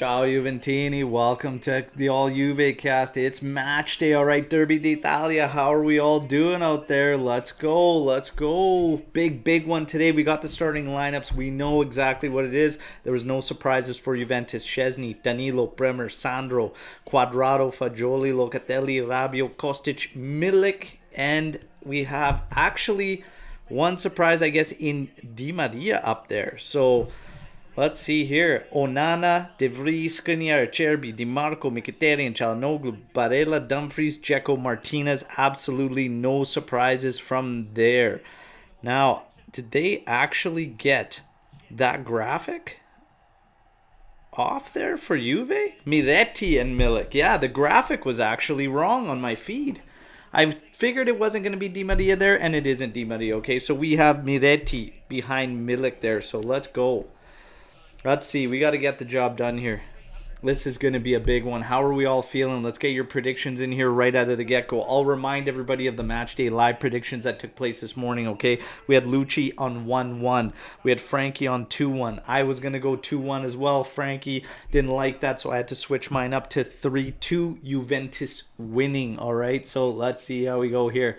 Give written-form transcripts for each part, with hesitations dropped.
Ciao Juventini, welcome to the All Juve cast. It's match day, all right, Derby d'Italia. How are we all doing out there? Let's go, let's go. Big one today. We got the starting lineups. We know exactly what it is. There was no surprises for Juventus. Szczesny, Danilo, Bremer, Sandro, Quadrado, Fagioli, Locatelli, Rabiot, Kostic, Milik, and we have actually one surprise, I guess, in Di Maria up there. So let's see here. Onana, De Vries, Skriniar, Cherby, Di Marco, Mkhitaryan, Çalhanoğlu, Barella, Dumfries, Dzeko, Martinez. Absolutely no surprises from there. Now, did they actually get that graphic off there for Juve? Miretti and Milik. Yeah, the graphic was actually wrong on my feed. I figured it wasn't going to be Di Maria there, and it isn't Di Maria, okay? So we have Miretti behind Milik there, so let's go. Let's see. We got to get the job done here. This is going to be a big one. How are we all feeling? Let's get your predictions in here right out of the get-go. I'll remind everybody of the match day live predictions that took place this morning, okay? We had Lucci on 1-1. We had Frankie on 2-1. I was going to go 2-1 as well. Frankie didn't like that, so I had to switch mine up to 3-2 Juventus winning, all right? So let's see how we go here.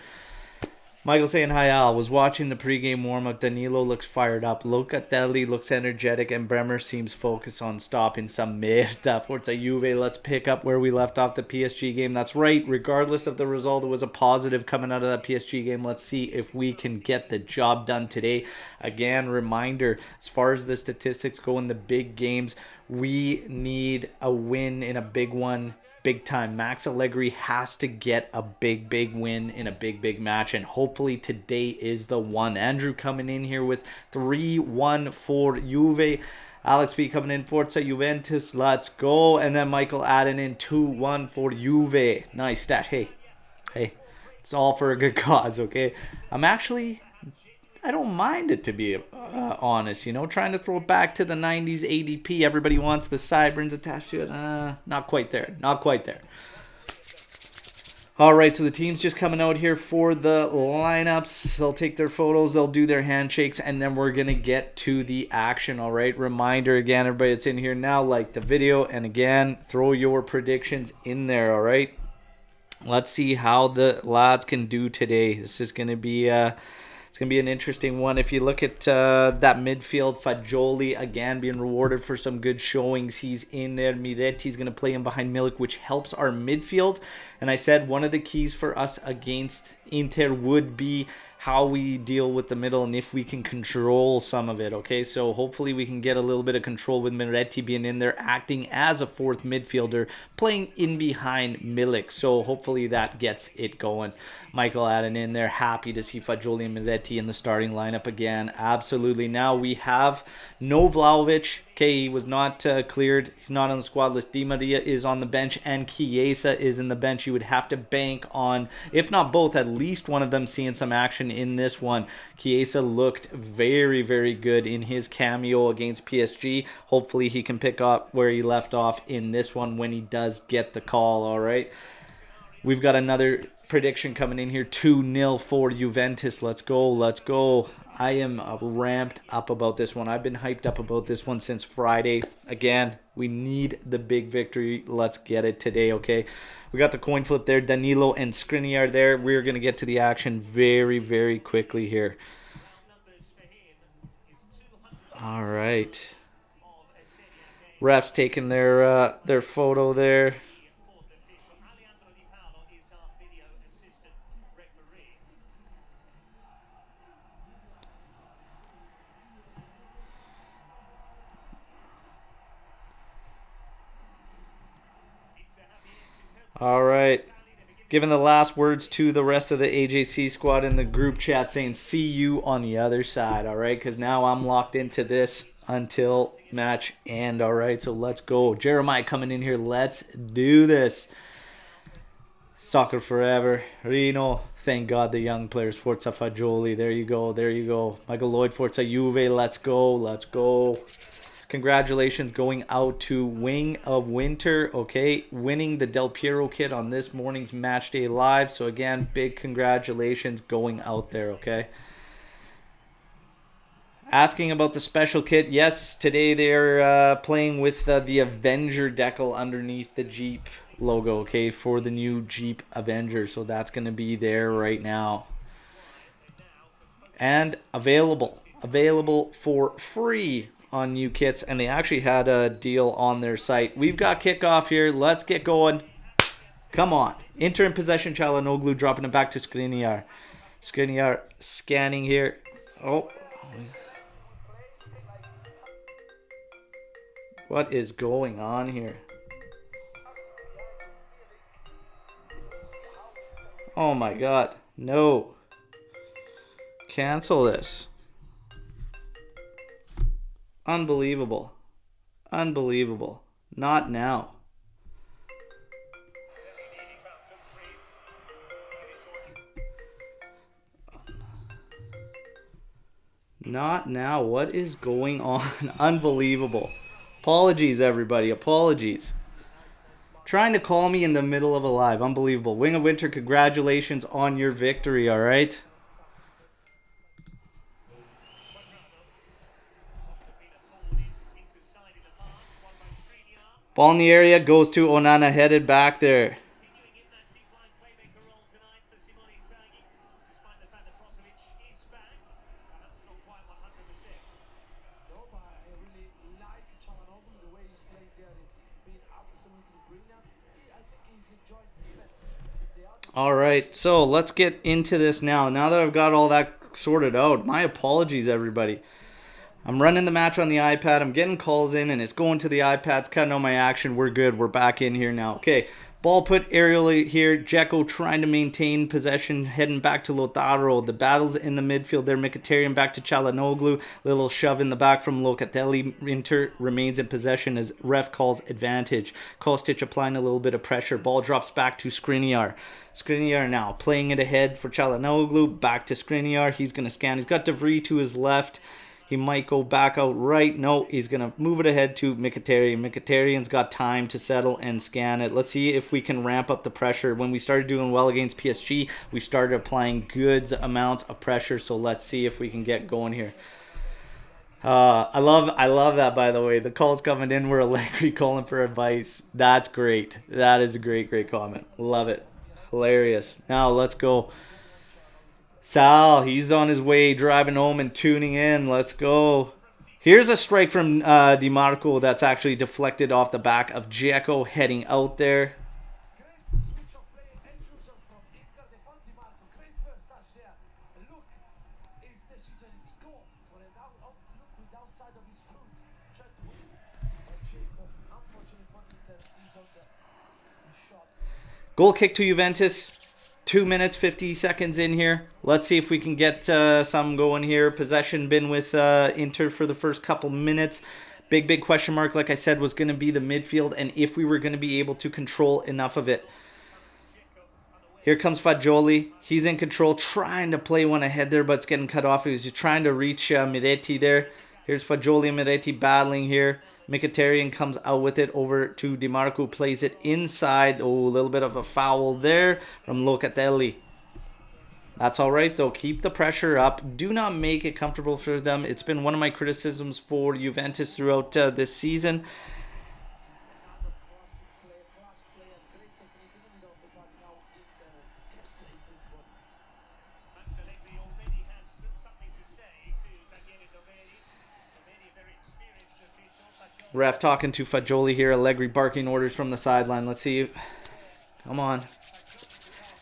Michael saying, hi Al, was watching the pregame warm-up. Danilo looks fired up. Locatelli looks energetic, and Bremer seems focused on stopping some merda. Forza Juve, let's pick up where we left off the PSG game. That's right, regardless of the result, it was a positive coming out of that PSG game. Let's see if we can get the job done today. Again, reminder, as far as the statistics go in the big games, we need a win in a big one. Big time. Max Allegri has to get a big win in a big match, and hopefully today is the one. Andrew coming in here with 3-1 for Juve. Alex B coming in Forza Juventus. Let's go. And then Michael adding in 2-1 for Juve. Nice stat. Hey, it's all for a good cause, okay? I don't mind it, to be honest, you know, trying to throw it back to the 90s ADP. Everybody wants the sideburns attached to it. Not quite there. Not quite there. All right, so the team's just coming out here for the lineups. They'll take their photos, they'll do their handshakes, and then we're going to get to the action, all right? Reminder, again, everybody that's in here now, like the video, and again, throw your predictions in there, all right? Let's see how the lads can do today. This is going to be... It's going to be an interesting one. If you look at that midfield, Fagioli, again, being rewarded for some good showings. He's in there. Miretti's going to play in behind Milik, which helps our midfield. And I said one of the keys for us against Inter would be how we deal with the middle and if we can control some of it, okay? So hopefully we can get a little bit of control with Miretti being in there, acting as a fourth midfielder, playing in behind Milik. So hopefully that gets it going. Michael adding in there, happy to see Fagioli and Miretti in the starting lineup again. Absolutely. Now we have no Vlahovic. Okay, he was not cleared. He's not on the squad list. Di Maria is on the bench, and Chiesa is in the bench. You would have to bank on, if not both, at least one of them seeing some action in this one. Chiesa looked very good in his cameo against PSG. Hopefully he can pick up where he left off in this one when he does get the call, all right? We've got another prediction coming in here, 2-0 for Juventus. Let's go. I am ramped up about this one. I've been hyped up about this one since Friday. Again, we need the big victory. Let's get it today, okay? We got the coin flip there. Danilo and Skriniar there. We're going to get to the action very quickly here. All right. Refs taking their photo there. All right. Giving the last words to the rest of the AJC squad in the group chat, saying see you on the other side, all right? Because now I'm locked into this until match end, all right? So let's go. Jeremiah coming in here. Let's do this. Soccer forever. Reno. Thank God the young players. Forza Fagioli. There you go. Michael Lloyd. Forza Juve. Let's go. Congratulations going out to Wing of Winter, okay, winning the Del Piero kit on this morning's Match Day Live. So again, big congratulations going out there, okay. Asking about the special kit. Yes, today they're playing with the Avenger decal underneath the Jeep logo, okay, for the new Jeep Avenger. So that's going to be there right now. And available for free on new kits. And they actually had a deal on their site. We've got kickoff here. Let's get going. Come on. Inter in possession. Çalhanoğlu dropping it back to Skriniar. Skriniar scanning here. Oh. What is going on here? Oh my god. No. Cancel this. Unbelievable. Unbelievable. Not now. Not now. What is going on? Unbelievable. Apologies, everybody. Apologies. Trying to call me in the middle of a live. Unbelievable. Wing of Winter, congratulations on your victory, all right? Ball in the area, goes to Onana, headed back there. All right, so let's get into this now. Now that I've got all that sorted out, my apologies, everybody. I'm running the match on the iPad. I'm getting calls in, and it's going to the iPad. It's cutting out my action. We're good. We're back in here now. Okay, ball put aerially here. Dzeko trying to maintain possession, heading back to Lautaro. The battles in the midfield there. Mkhitaryan back to Çalhanoğlu. Little shove in the back from Locatelli. Inter remains in possession as ref calls advantage. Kostic applying a little bit of pressure. Ball drops back to Skriniar. Skriniar now playing it ahead for Çalhanoğlu. Back to Skriniar. He's going to scan. He's got De Vrij to his left. He might go back out right. No, he's going to move it ahead to Mkhitaryan. Mkhitaryan's got time to settle and scan it. Let's see if we can ramp up the pressure. When we started doing well against PSG, we started applying good amounts of pressure. So let's see if we can get going here. I love that, by the way. The calls coming in were Allegri calling for advice. That's great. That is a great comment. Love it. Hilarious. Now let's go. Sal, he's on his way, driving home and tuning in. Let's go. Here's a strike from DiMarco that's actually deflected off the back of Dzeko heading out there. Goal kick to Juventus. 2 minutes, 50 seconds in here. Let's see if we can get some going here. Possession been with Inter for the first couple minutes. Big question mark, like I said, was going to be the midfield and if we were going to be able to control enough of it. Here comes Fagioli. He's in control, trying to play one ahead there, but it's getting cut off. He's trying to reach Miretti there. Here's Fagioli and Miretti battling here. Mkhitaryan comes out with it over to DiMarco, plays it inside. Oh, a little bit of a foul there from Locatelli. That's all right, though. Keep the pressure up. Do not make it comfortable for them. It's been one of my criticisms for Juventus throughout this season. Ref talking to Fagioli here. Allegri barking orders from the sideline. Let's see. Come on.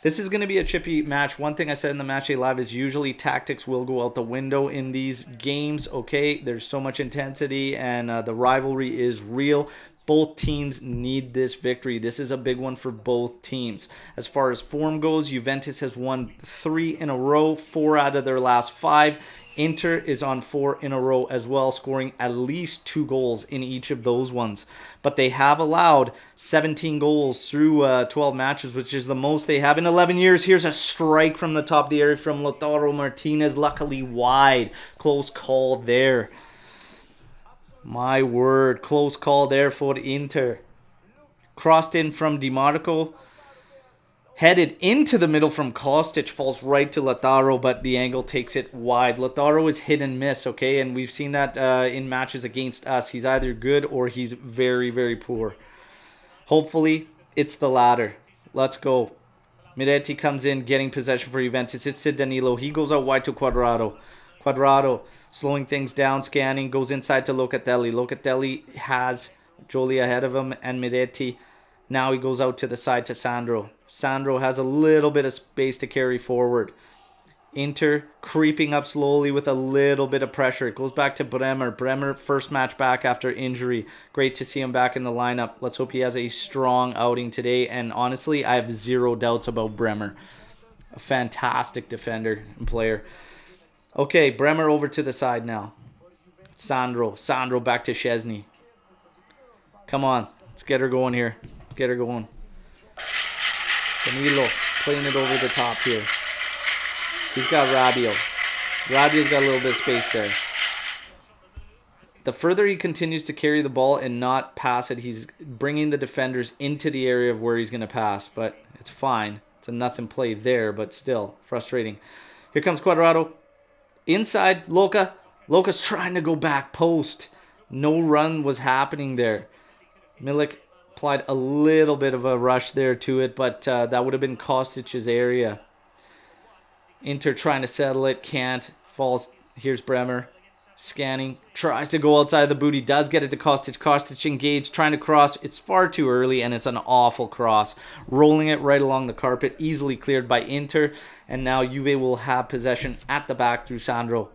This is going to be a chippy match. One thing I said in the Match Day Live is usually tactics will go out the window in these games. Okay, there's so much intensity and the rivalry is real. Both teams need this victory. This is a big one for both teams. As far as form goes, Juventus has won 3 in a row, 4 out of their last 5. Inter is on 4 in a row as well, scoring at least 2 goals in each of those ones. But they have allowed 17 goals through 12 matches, which is the most they have in 11 years. Here's a strike from the top of the area from Lautaro Martinez, luckily wide. Close call there. My word, close call there for Inter. Crossed in from DiMarco. Headed into the middle from Kostic, falls right to Lautaro, but the angle takes it wide. Lautaro is hit and miss, okay? And we've seen that in matches against us. He's either good or he's very, very poor. Hopefully, it's the latter. Let's go. Miretti comes in, getting possession for Juventus. It's to Danilo. He goes out wide to Quadrado. Quadrado slowing things down, scanning, goes inside to Locatelli. Locatelli has Jolie ahead of him and Miretti. Now he goes out to the side to Sandro. Sandro has a little bit of space to carry forward. Inter creeping up slowly with a little bit of pressure. It goes back to Bremer. Bremer, first match back after injury. Great to see him back in the lineup. Let's hope he has a strong outing today. And honestly, I have zero doubts about Bremer. A fantastic defender and player. Okay, Bremer over to the side now. Sandro. Sandro back to Szczesny. Come on. Let's get her going here. Let's get her going. Danilo playing it over the top here. He's got Rabiot. Rabiot's got a little bit of space there. The further he continues to carry the ball and not pass it, he's bringing the defenders into the area of where he's going to pass. But it's fine. It's a nothing play there, but still frustrating. Here comes Quadrado. Inside, Luca. Luca's trying to go back post. No run was happening there. Milik applied a little bit of a rush there to it, but that would have been Kostic's area. Inter trying to settle it, can't. Falls. Here's Bremer. Scanning. Tries to go outside the boot. He does get it to Kostic. Kostic engaged, trying to cross. It's far too early, and it's an awful cross. Rolling it right along the carpet. Easily cleared by Inter. And now Juve will have possession at the back through Sandro.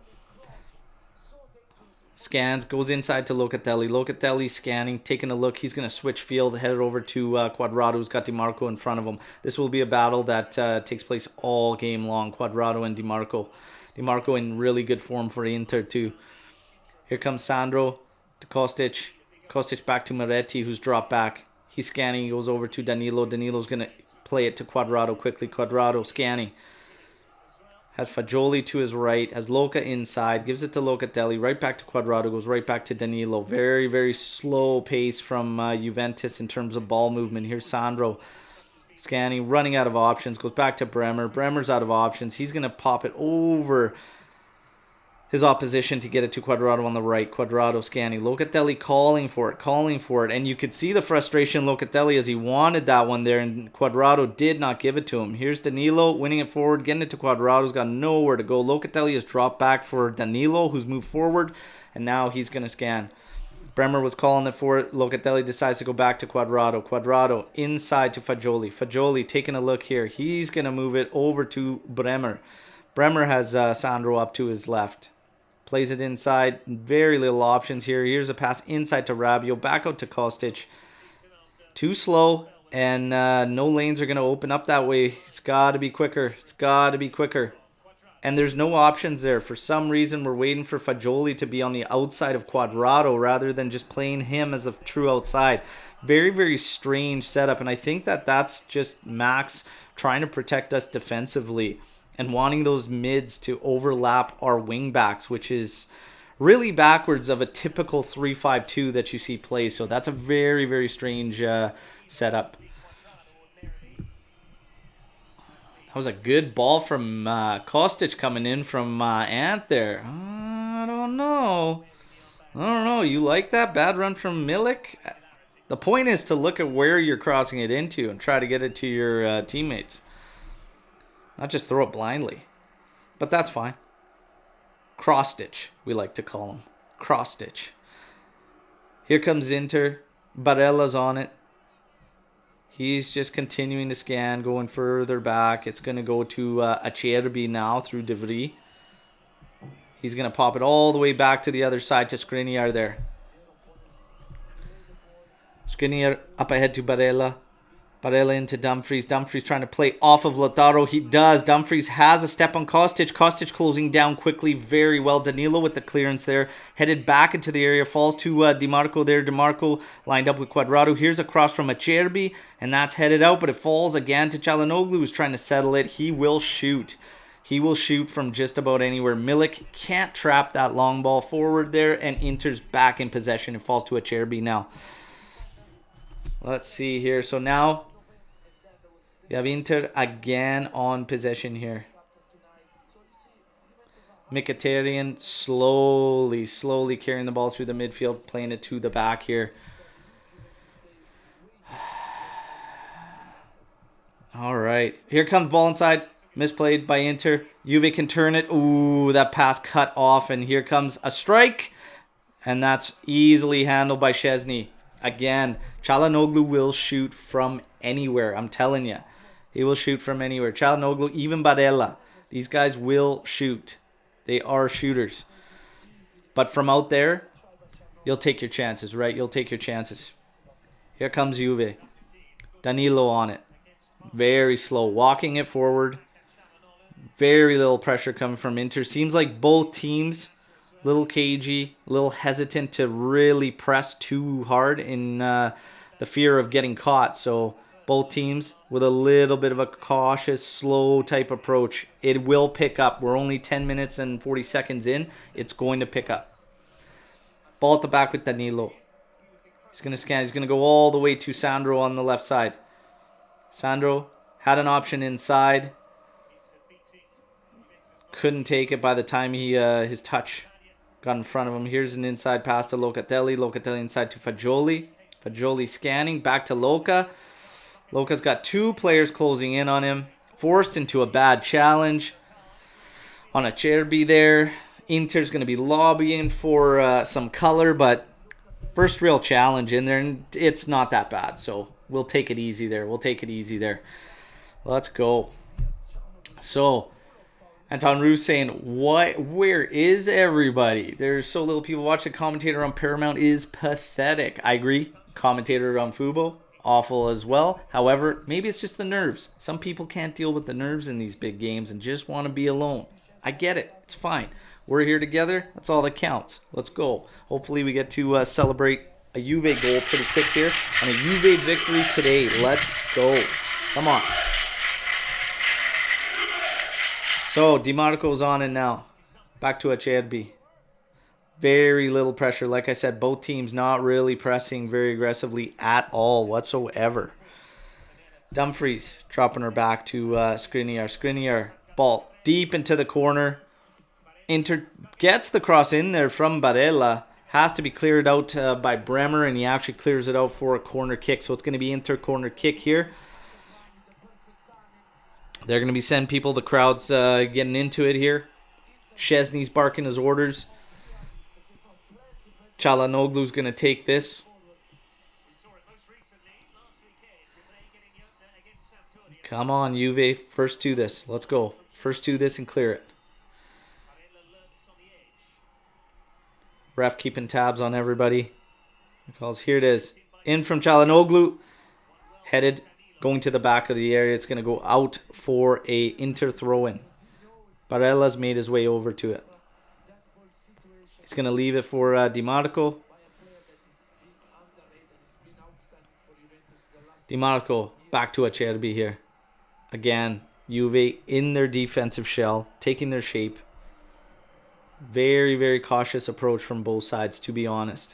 Scans, goes inside to Locatelli. Locatelli scanning, taking a look. He's going to switch field, headed over to Quadrado, who's got DiMarco in front of him. This will be a battle that takes place all game long. Quadrado and DiMarco. DiMarco in really good form for Inter too. Here comes Sandro to Kostic. Kostic back to Miretti, who's dropped back. He's scanning, he goes over to Danilo. Danilo's going to play it to Quadrado quickly. Quadrado scanning. Has Fagioli to his right, has Luca inside, gives it to Locatelli, right back to Quadrado, goes right back to Danilo. Very, very slow pace from Juventus in terms of ball movement. Here's Sandro scanning, running out of options, goes back to Bremer. Bremer's out of options. He's going to pop it over his opposition to get it to Quadrado on the right. Quadrado scanning. Locatelli calling for it. And you could see the frustration in Locatelli as he wanted that one there, and Quadrado did not give it to him. Here's Danilo winning it forward, getting it to Quadrado, who's got nowhere to go. Locatelli has dropped back for Danilo, who's moved forward, and now he's going to scan. Bremer was calling it for it. Locatelli decides to go back to Quadrado. Quadrado inside to Fagioli. Fagioli taking a look here. He's going to move it over to Bremer. Bremer has Sandro up to his left. Plays it inside. Very little options here. Here's a pass inside to Rabiot. Back out to Kostic. Too slow. And no lanes are going to open up that way. It's got to be quicker. It's got to be quicker. And there's no options there. For some reason, we're waiting for Fagioli to be on the outside of Quadrado rather than just playing him as a true outside. Very, very strange setup. And I think that that's just Max trying to protect us defensively and wanting those mids to overlap our wing backs, which is really backwards of a typical 3-5-2 that you see play. So that's a very, very strange setup. That was a good ball from Kostic coming in from Ant there. I don't know. You like that? Bad run from Milik? The point is to look at where you're crossing it into and try to get it to your teammates. Not just throw it blindly. But that's fine. Cross stitch, we like to call him. Cross stitch. Here comes Inter. Barella's on it. He's just continuing to scan, going further back. It's going to go to Acerbi now through De Vries. He's going to pop it all the way back to the other side to Skriniar there. Skriniar up ahead to Barella. Barella into Dumfries. Dumfries trying to play off of Lautaro. He does. Dumfries has a step on Kostic. Kostic closing down quickly. Very well. Danilo with the clearance there. Headed back into the area. Falls to DiMarco there. DiMarco lined up with Quadrado. Here's a cross from Acerbi. And that's headed out. But it falls again to Çalhanoğlu, who's trying to settle it. He will shoot. He will shoot from just about anywhere. Milik can't trap that long ball forward there. And Inter's back in possession. It falls to Acerbi now. Let's see here. So now You have Inter again on possession here. Mkhitaryan slowly carrying the ball through the midfield, playing it to the back here. All right, here comes the ball inside. Misplayed by Inter. Juve can turn it. Ooh, that pass cut off, and here comes a strike. And that's easily handled by Szczesny. Again, Çalhanoğlu will shoot from anywhere. I'm telling you. He will shoot from anywhere. Çalhanoğlu, even Barella. These guys will shoot. They are shooters. But from out there, you'll take your chances, right? You'll take your chances. Here comes Juve. Danilo on it. Very slow. Walking it forward. Very little pressure coming from Inter. Seems like both teams, little cagey, little hesitant to really press too hard in the fear of getting caught. So both teams with a little bit of a cautious, slow type approach. It will pick up. We're only 10 minutes and 40 seconds in. It's going to pick up. Ball at the back with Danilo. He's going to scan. He's going to go all the way to Sandro on the left side. Sandro had an option inside. Couldn't take it by the time he his touch got in front of him. Here's an inside pass to Locatelli. Locatelli inside to Fagioli. Fagioli scanning. Back to Luca. Luca's got two players closing in on him. Forced into a bad challenge. On a Cherby there. Inter's going to be lobbying for some color, but first real challenge in there, and it's not that bad. So we'll take it easy there. Let's go. So Anton Roos saying, where is everybody? There's so little people watching. The commentator on Paramount is pathetic. I agree. Commentator on Fubo, awful as well. However, maybe it's just the nerves. Some people can't deal with the nerves in these big games and just want to be alone. I get it. It's fine. We're here together. That's all that counts. Let's go. Hopefully we get to celebrate a Juve goal pretty quick here. And a Juve victory today. Let's go. Come on. So, DiMarco's on it now. Back to Acerbi. Very little pressure. Like I said, both teams not really pressing very aggressively at all whatsoever. Dumfries dropping her back to Skriniar. Skriniar, ball deep into the corner. Inter gets the cross in there from Barella. Has to be cleared out by Bremer, and he actually clears it out for a corner kick. So it's going to be Inter corner kick here. They're going to be sending people. The crowd's getting into it here. Szczesny's barking his orders. Çalhanoğlu's going to take this. Come on, Juve. First to this. Let's go. First to this and clear it. Ref keeping tabs on everybody. Because here it is. In from Çalhanoğlu. Headed. Going to the back of the area. It's going to go out for a Inter throw-in. Barella's made his way over to it. He's going to leave it for DiMarco. DiMarco back to Acerbi here. Again, Juve in their defensive shell, taking their shape. Very, very cautious approach from both sides, to be honest.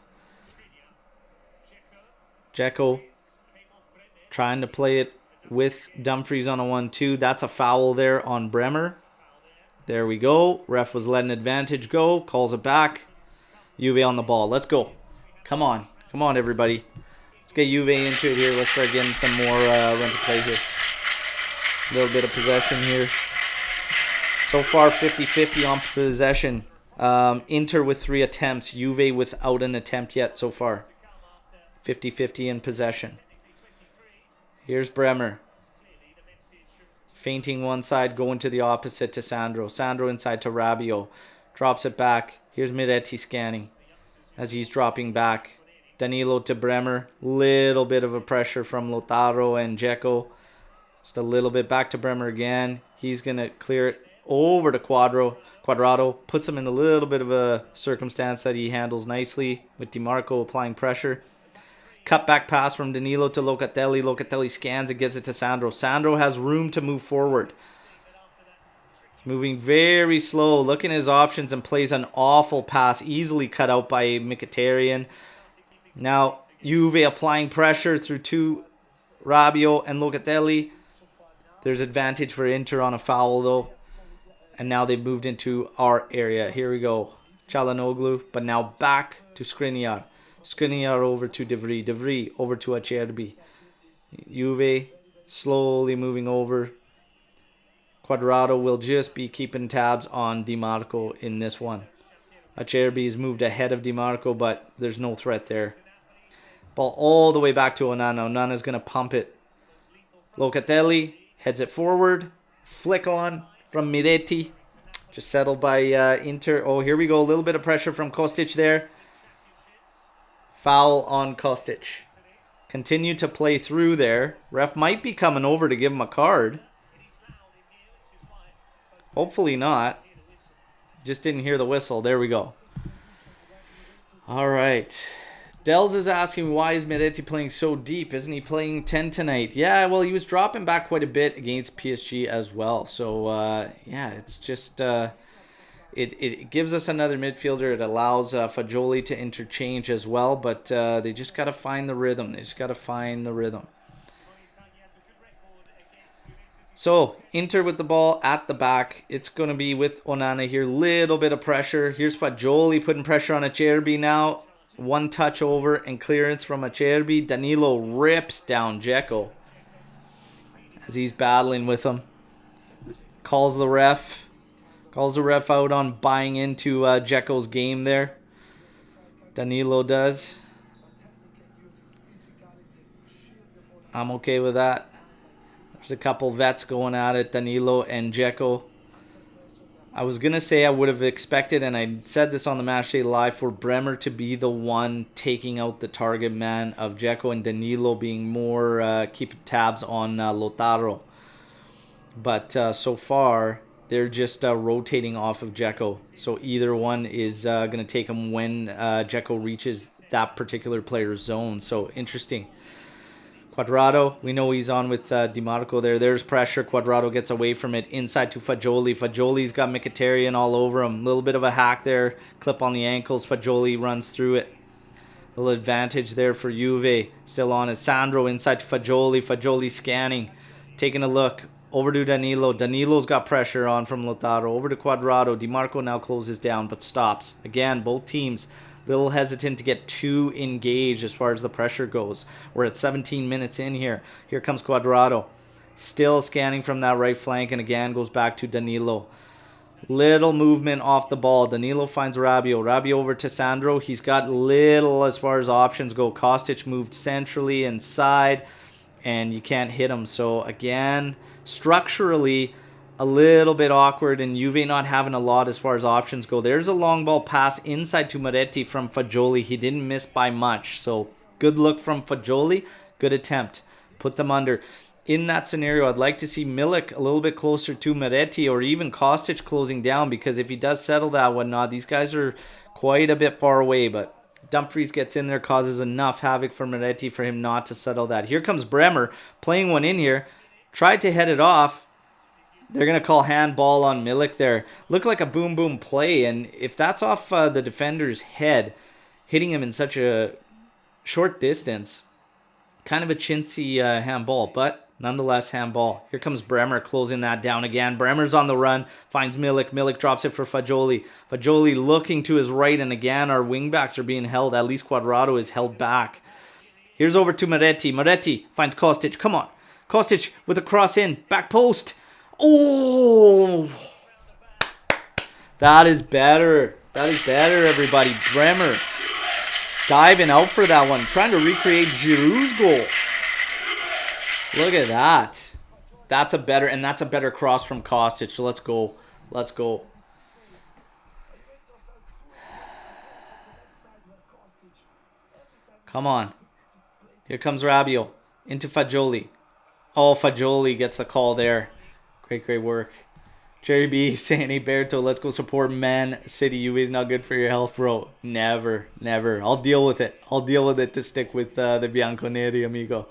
Dzeko trying to play it with Dumfries on a 1-2. That's a foul there on Bremer. There we go. Ref was letting advantage go. Calls it back. Juve on the ball. Let's go. Come on. Come on, everybody. Let's get Juve into it here. Let's start getting some more run to play here. A little bit of possession here. So far, 50-50 on possession. Inter with 3 attempts. Juve without an attempt yet so far. 50-50 in possession. Here's Bremer. Feinting one side, going to the opposite to Sandro. Sandro inside to Rabiot. Drops it back. Here's Miretti scanning as he's dropping back. Danilo to Bremer. Little bit of a pressure from Lautaro and Dzeko. Just a little bit back to Bremer again. He's going to clear it over to Quadrado. Puts him in a little bit of a circumstance that he handles nicely with DiMarco applying pressure. Cut back pass from Danilo to Locatelli. Locatelli scans and gets it to Sandro. Sandro has room to move forward. He's moving very slow. Looking at his options and plays an awful pass. Easily cut out by Mkhitaryan. Now Juve applying pressure through to Rabiot and Locatelli. There's advantage for Inter on a foul, though. And now they've moved into our area. Here we go. Çalhanoğlu, but now back to Skriniar. Skriniar over to De Vrij. De Vrij over to Acerbi. Juve slowly moving over. Cuadrado will just be keeping tabs on Di Marco in this one. Acerbi has moved ahead of Di Marco, but there's no threat there. Ball all the way back to Onana. Onana's going to pump it. Locatelli heads it forward. Flick on from Miretti. Just settled by Inter. Oh, here we go. A little bit of pressure from Kostic there. Foul on Kostic. Continue to play through there. Ref might be coming over to give him a card. Hopefully not. Just didn't hear the whistle. There we go. All right. Dels is asking, why is Miretti playing so deep? Isn't he playing 10 tonight? Yeah, well, he was dropping back quite a bit against PSG as well. So, yeah, it's just... It gives us another midfielder. It allows Fagioli to interchange as well. But they just got to find the rhythm. They just got to find the rhythm. So, Inter with the ball at the back. It's going to be with Onana here. Little bit of pressure. Here's Fagioli putting pressure on Acerbi now. One touch over and clearance from Acerbi. Danilo rips down Dzeko as he's battling with him. Calls the ref. Calls the ref out on buying into Dzeko's game there. Danilo does. I'm okay with that. There's a couple vets going at it, Danilo and Dzeko. I was going to say I would have expected, and I said this on the Matchday Live, for Bremer to be the one taking out the target man of Dzeko, and Danilo being more keeping tabs on Lautaro. But so far, they're just rotating off of Dzeko. So either one is going to take him when Dzeko reaches that particular player's zone. So interesting. Cuadrado, we know he's on with Di Marco there. There's pressure. Cuadrado gets away from it. Inside to Fagioli. Fagioli's got Mkhitaryan all over him. A little bit of a hack there. Clip on the ankles. Fagioli runs through it. A little advantage there for Juve. Still on it. Sandro inside to Fagioli. Fagioli scanning. Taking a look. Over to Danilo. Danilo's got pressure on from Lautaro. Over to Cuadrado. Di Marco now closes down but stops. Again, both teams a little hesitant to get too engaged as far as the pressure goes. We're at 17 minutes in here. Here comes Cuadrado. Still scanning from that right flank, and again goes back to Danilo. Little movement off the ball. Danilo finds Rabiot. Rabiot over to Sandro. He's got little as far as options go. Kostic moved centrally inside, and you can't hit him. So again, structurally, a little bit awkward, and Juve not having a lot as far as options go. There's a long ball pass inside to Miretti from Fagioli. He didn't miss by much. So good look from Fagioli. Good attempt. Put them under. In that scenario, I'd like to see Milik a little bit closer to Miretti, or even Kostic closing down, because if he does settle that whatnot, these guys are quite a bit far away. But Dumfries gets in there, causes enough havoc for Miretti for him not to settle that. Here comes Bremer playing one in here. Tried to head it off. They're going to call handball on Milik there. Looked like a boom-boom play, and if that's off the defender's head, hitting him in such a short distance, kind of a chintzy handball, but nonetheless handball. Here comes Bremer closing that down again. Bremer's on the run, finds Milik. Milik drops it for Fagioli. Fagioli looking to his right, and again our wingbacks are being held. At least Cuadrado is held back. Here's over to Miretti. Miretti finds Kostic. Come on. Kostic with a cross in. Back post. Oh, that is better. That is better, everybody. Bremer diving out for that one, trying to recreate Giroud's goal. Look at that. That's a better cross from Kostic. So let's go. Let's go. Come on. Here comes Rabiot into Fagioli. Oh, Fagioli gets the call there. Great work. Jerry B saying, hey, Alberto, let's go support Man City. Juve's not good for your health, bro. Never. I'll deal with it. I'll deal with it to stick with the Bianconeri, amigo.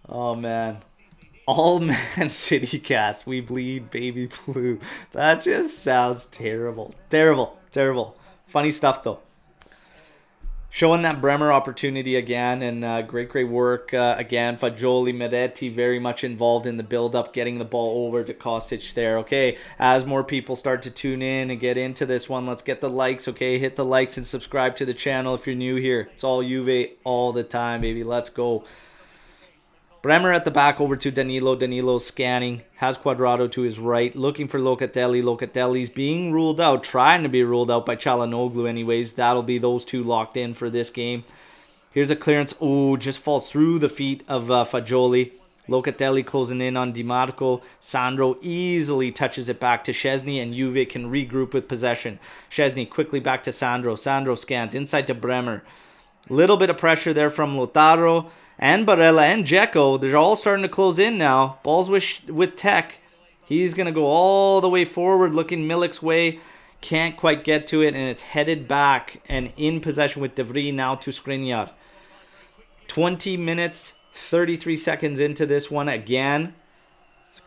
Oh, man. All Man City cast. We bleed baby blue. That just sounds terrible. Terrible. Funny stuff, though. Showing that Bremer opportunity again, and great work again. Fagioli, Meretti very much involved in the build-up, getting the ball over to Kostic there. Okay, as more people start to tune in and get into this one, let's get the likes, okay? Hit the likes and subscribe to the channel if you're new here. It's all Juve all the time, baby. Let's go. Bremer at the back over to Danilo. Danilo scanning. Has Quadrado to his right. Looking for Locatelli. Locatelli's being ruled out. Trying to be ruled out by Çalhanoğlu anyways. That'll be those two locked in for this game. Here's a clearance. Oh, just falls through the feet of Fagioli. Locatelli closing in on Di Marco. Sandro easily touches it back to Szczęsny, and Juve can regroup with possession. Szczęsny quickly back to Sandro. Sandro scans inside to Bremer. Little bit of pressure there from Lautaro. And Barella and Dzeko, they're all starting to close in now. Ball's with Tech. He's going to go all the way forward, looking Milik's way. Can't quite get to it, and it's headed back and in possession with De Vries now to Skriniar. 20 minutes, 33 seconds into this one again.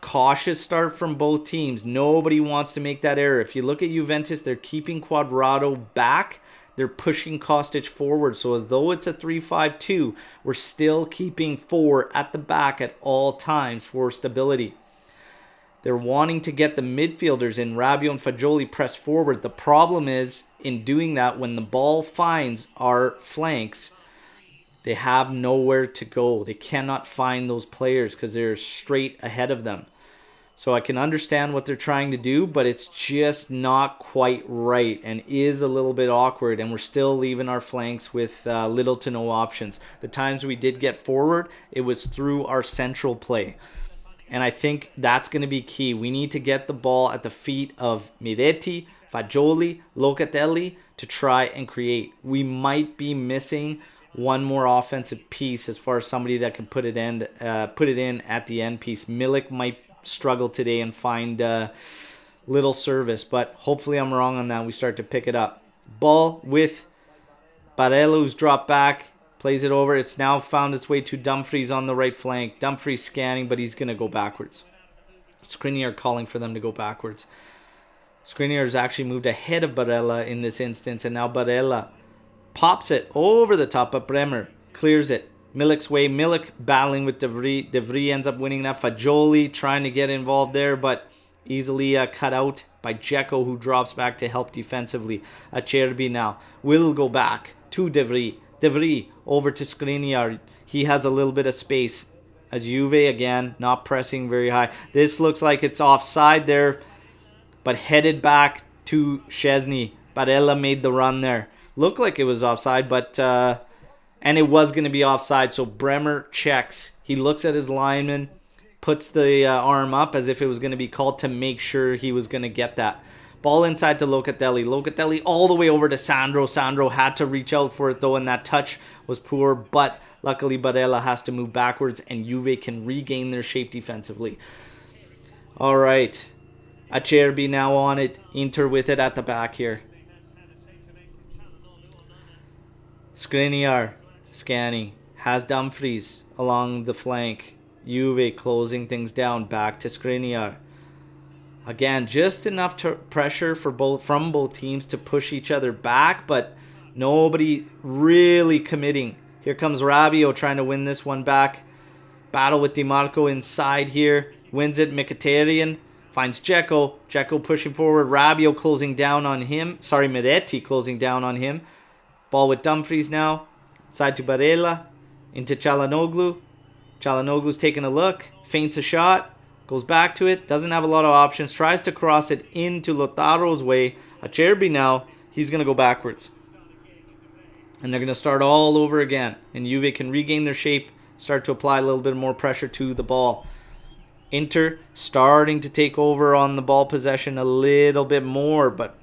Cautious start from both teams. Nobody wants to make that error. If you look at Juventus, they're keeping Quadrado back. They're pushing Kostic forward. So as though it's a 3-5-2, we're still keeping 4 at the back at all times for stability. They're wanting to get the midfielders in. Rabiot and Fagioli press forward. The problem is, in doing that, when the ball finds our flanks, they have nowhere to go. They cannot find those players because they're straight ahead of them. So I can understand what they're trying to do, but it's just not quite right and is a little bit awkward, and we're still leaving our flanks with little to no options. The times we did get forward, it was through our central play. And I think that's going to be key. We need to get the ball at the feet of Meretti, Fagioli, Locatelli to try and create. We might be missing one more offensive piece as far as somebody that can put it in at the end piece. Milik might struggle today and find little service, but hopefully I'm wrong on that. We start to pick it up. Ball with Barella, who's dropped back, plays it over. It's now found its way to Dumfries on the right flank. Dumfries scanning, but he's going to go backwards. Skriniar calling for them to go backwards. Skriniar has actually moved ahead of Barella in this instance, and now Barella pops it over the top, but Bremer clears it. Milik's way. Milik battling with De Vries. De Vries ends up winning that. Fagioli trying to get involved there, but easily cut out by Dzeko, who drops back to help defensively. Acerbi now will go back to De Vries. De Vries over to Skriniar. He has a little bit of space. As Juve again, not pressing very high. This looks like it's offside there, but headed back to Szczęsny. Barella made the run there. Looked like it was offside, but and it was going to be offside, so Bremer checks. He looks at his lineman, puts the arm up as if it was going to be called to make sure he was going to get that. Ball inside to Locatelli. Locatelli all the way over to Sandro. Sandro had to reach out for it, though, and that touch was poor, but luckily Barella has to move backwards, and Juve can regain their shape defensively. All right. Acerbi now on it. Inter with it at the back here. Skriniar scanning. Has Dumfries along the flank. Juve closing things down. Back to Skriniar. Again, just enough pressure from both teams to push each other back, but nobody really committing. Here comes Rabiot trying to win this one back. Battle with Di Marco inside here. Wins it. Mkhitaryan finds Dzeko. Dzeko pushing forward. Rabiot closing down on him. Sorry, Meretti closing down on him. Ball with Dumfries now. Side to Barella. Into Çalhanoğlu. Çalhanoğlu's taking a look. Feints a shot. Goes back to it. Doesn't have a lot of options. Tries to cross it into Lautaro's way. Acerbi now. He's going to go backwards. And they're going to start all over again. And Juve can regain their shape. Start to apply a little bit more pressure to the ball. Inter starting to take over on the ball possession a little bit more. But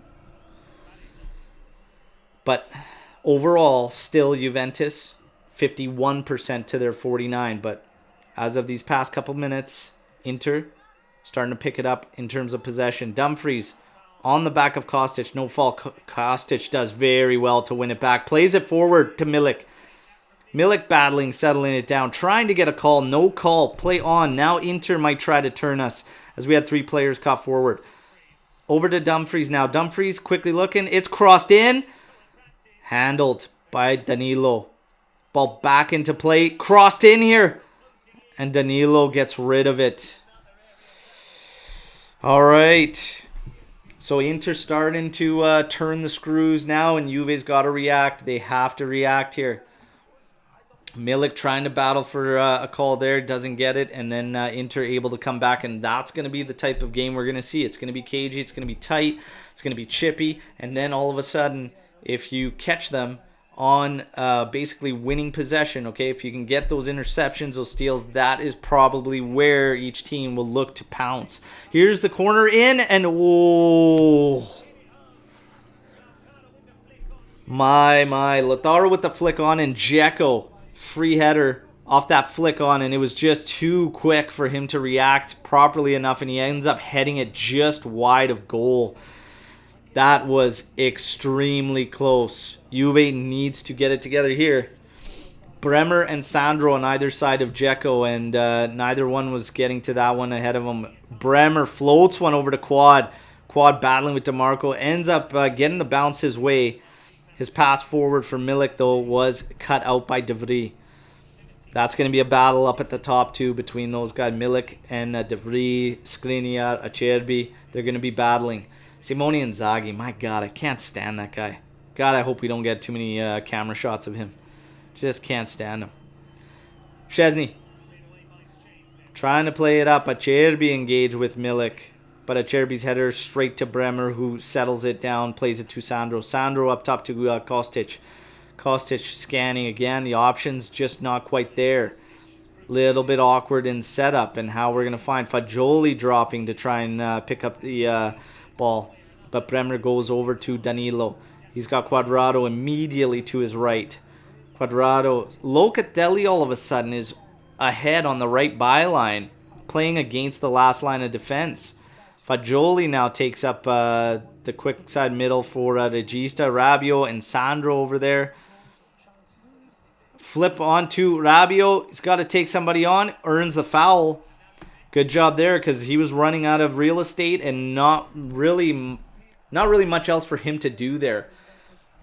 overall, still Juventus, 51% to their 49%. But as of these past couple minutes, Inter starting to pick it up in terms of possession. Dumfries on the back of Kostic. No fault. Kostic does very well to win it back. Plays it forward to Milik. Milik battling, settling it down. Trying to get a call. No call. Play on. Now Inter might try to turn us as we had 3 players caught forward. Over to Dumfries now. Dumfries quickly looking. It's crossed in. Handled by Danilo. Ball back into play. Crossed in here. And Danilo gets rid of it. All right. So Inter starting to turn the screws now, and Juve's got to react. They have to react here. Milik trying to battle for a call there, doesn't get it, and then Inter able to come back, and that's going to be the type of game we're going to see. It's going to be cagey, it's going to be tight, it's going to be chippy, and then all of a sudden, if you catch them on basically winning possession, okay, if you can get those interceptions, those steals, that is probably where each team will look to pounce. Here's the corner in, and oh, my, Lautaro with the flick on, and Dzeko free header off that flick on, and it was just too quick for him to react properly enough, and he ends up heading it just wide of goal. That was extremely close. Juve needs to get it together here. Bremer and Sandro on either side of Dzeko, and neither one was getting to that one ahead of him. Bremer floats one over to Quad. Quad battling with DeMarco, ends up getting the bounce his way. His pass forward for Milik, though, was cut out by De Vries. That's going to be a battle up at the top, too, between those guys, Milik and De Vries, Skriniar, Acerbi. They're going to be battling. Simone Inzaghi, my God, I can't stand that guy. God, I hope we don't get too many camera shots of him. Just can't stand him. Szczesny trying to play it up. Acerbi engaged with Milik. But Acerbi's header straight to Bremer, who settles it down, plays it to Sandro. Sandro up top to Kostic. Kostic scanning again. The options just not quite there. Little bit awkward in setup, and how we're going to find Fagioli dropping to try and pick up the ball. But Bremer goes over to Danilo. He's got Quadrado immediately to his right. Quadrado. Locatelli all of a sudden is ahead on the right byline, playing against the last line of defense. Fagioli now takes up the quick side middle for Regista, Rabiot, and Sandro over there. Flip onto Rabiot. He's got to take somebody on. Earns the foul. Good job there, because he was running out of real estate and not really much else for him to do there,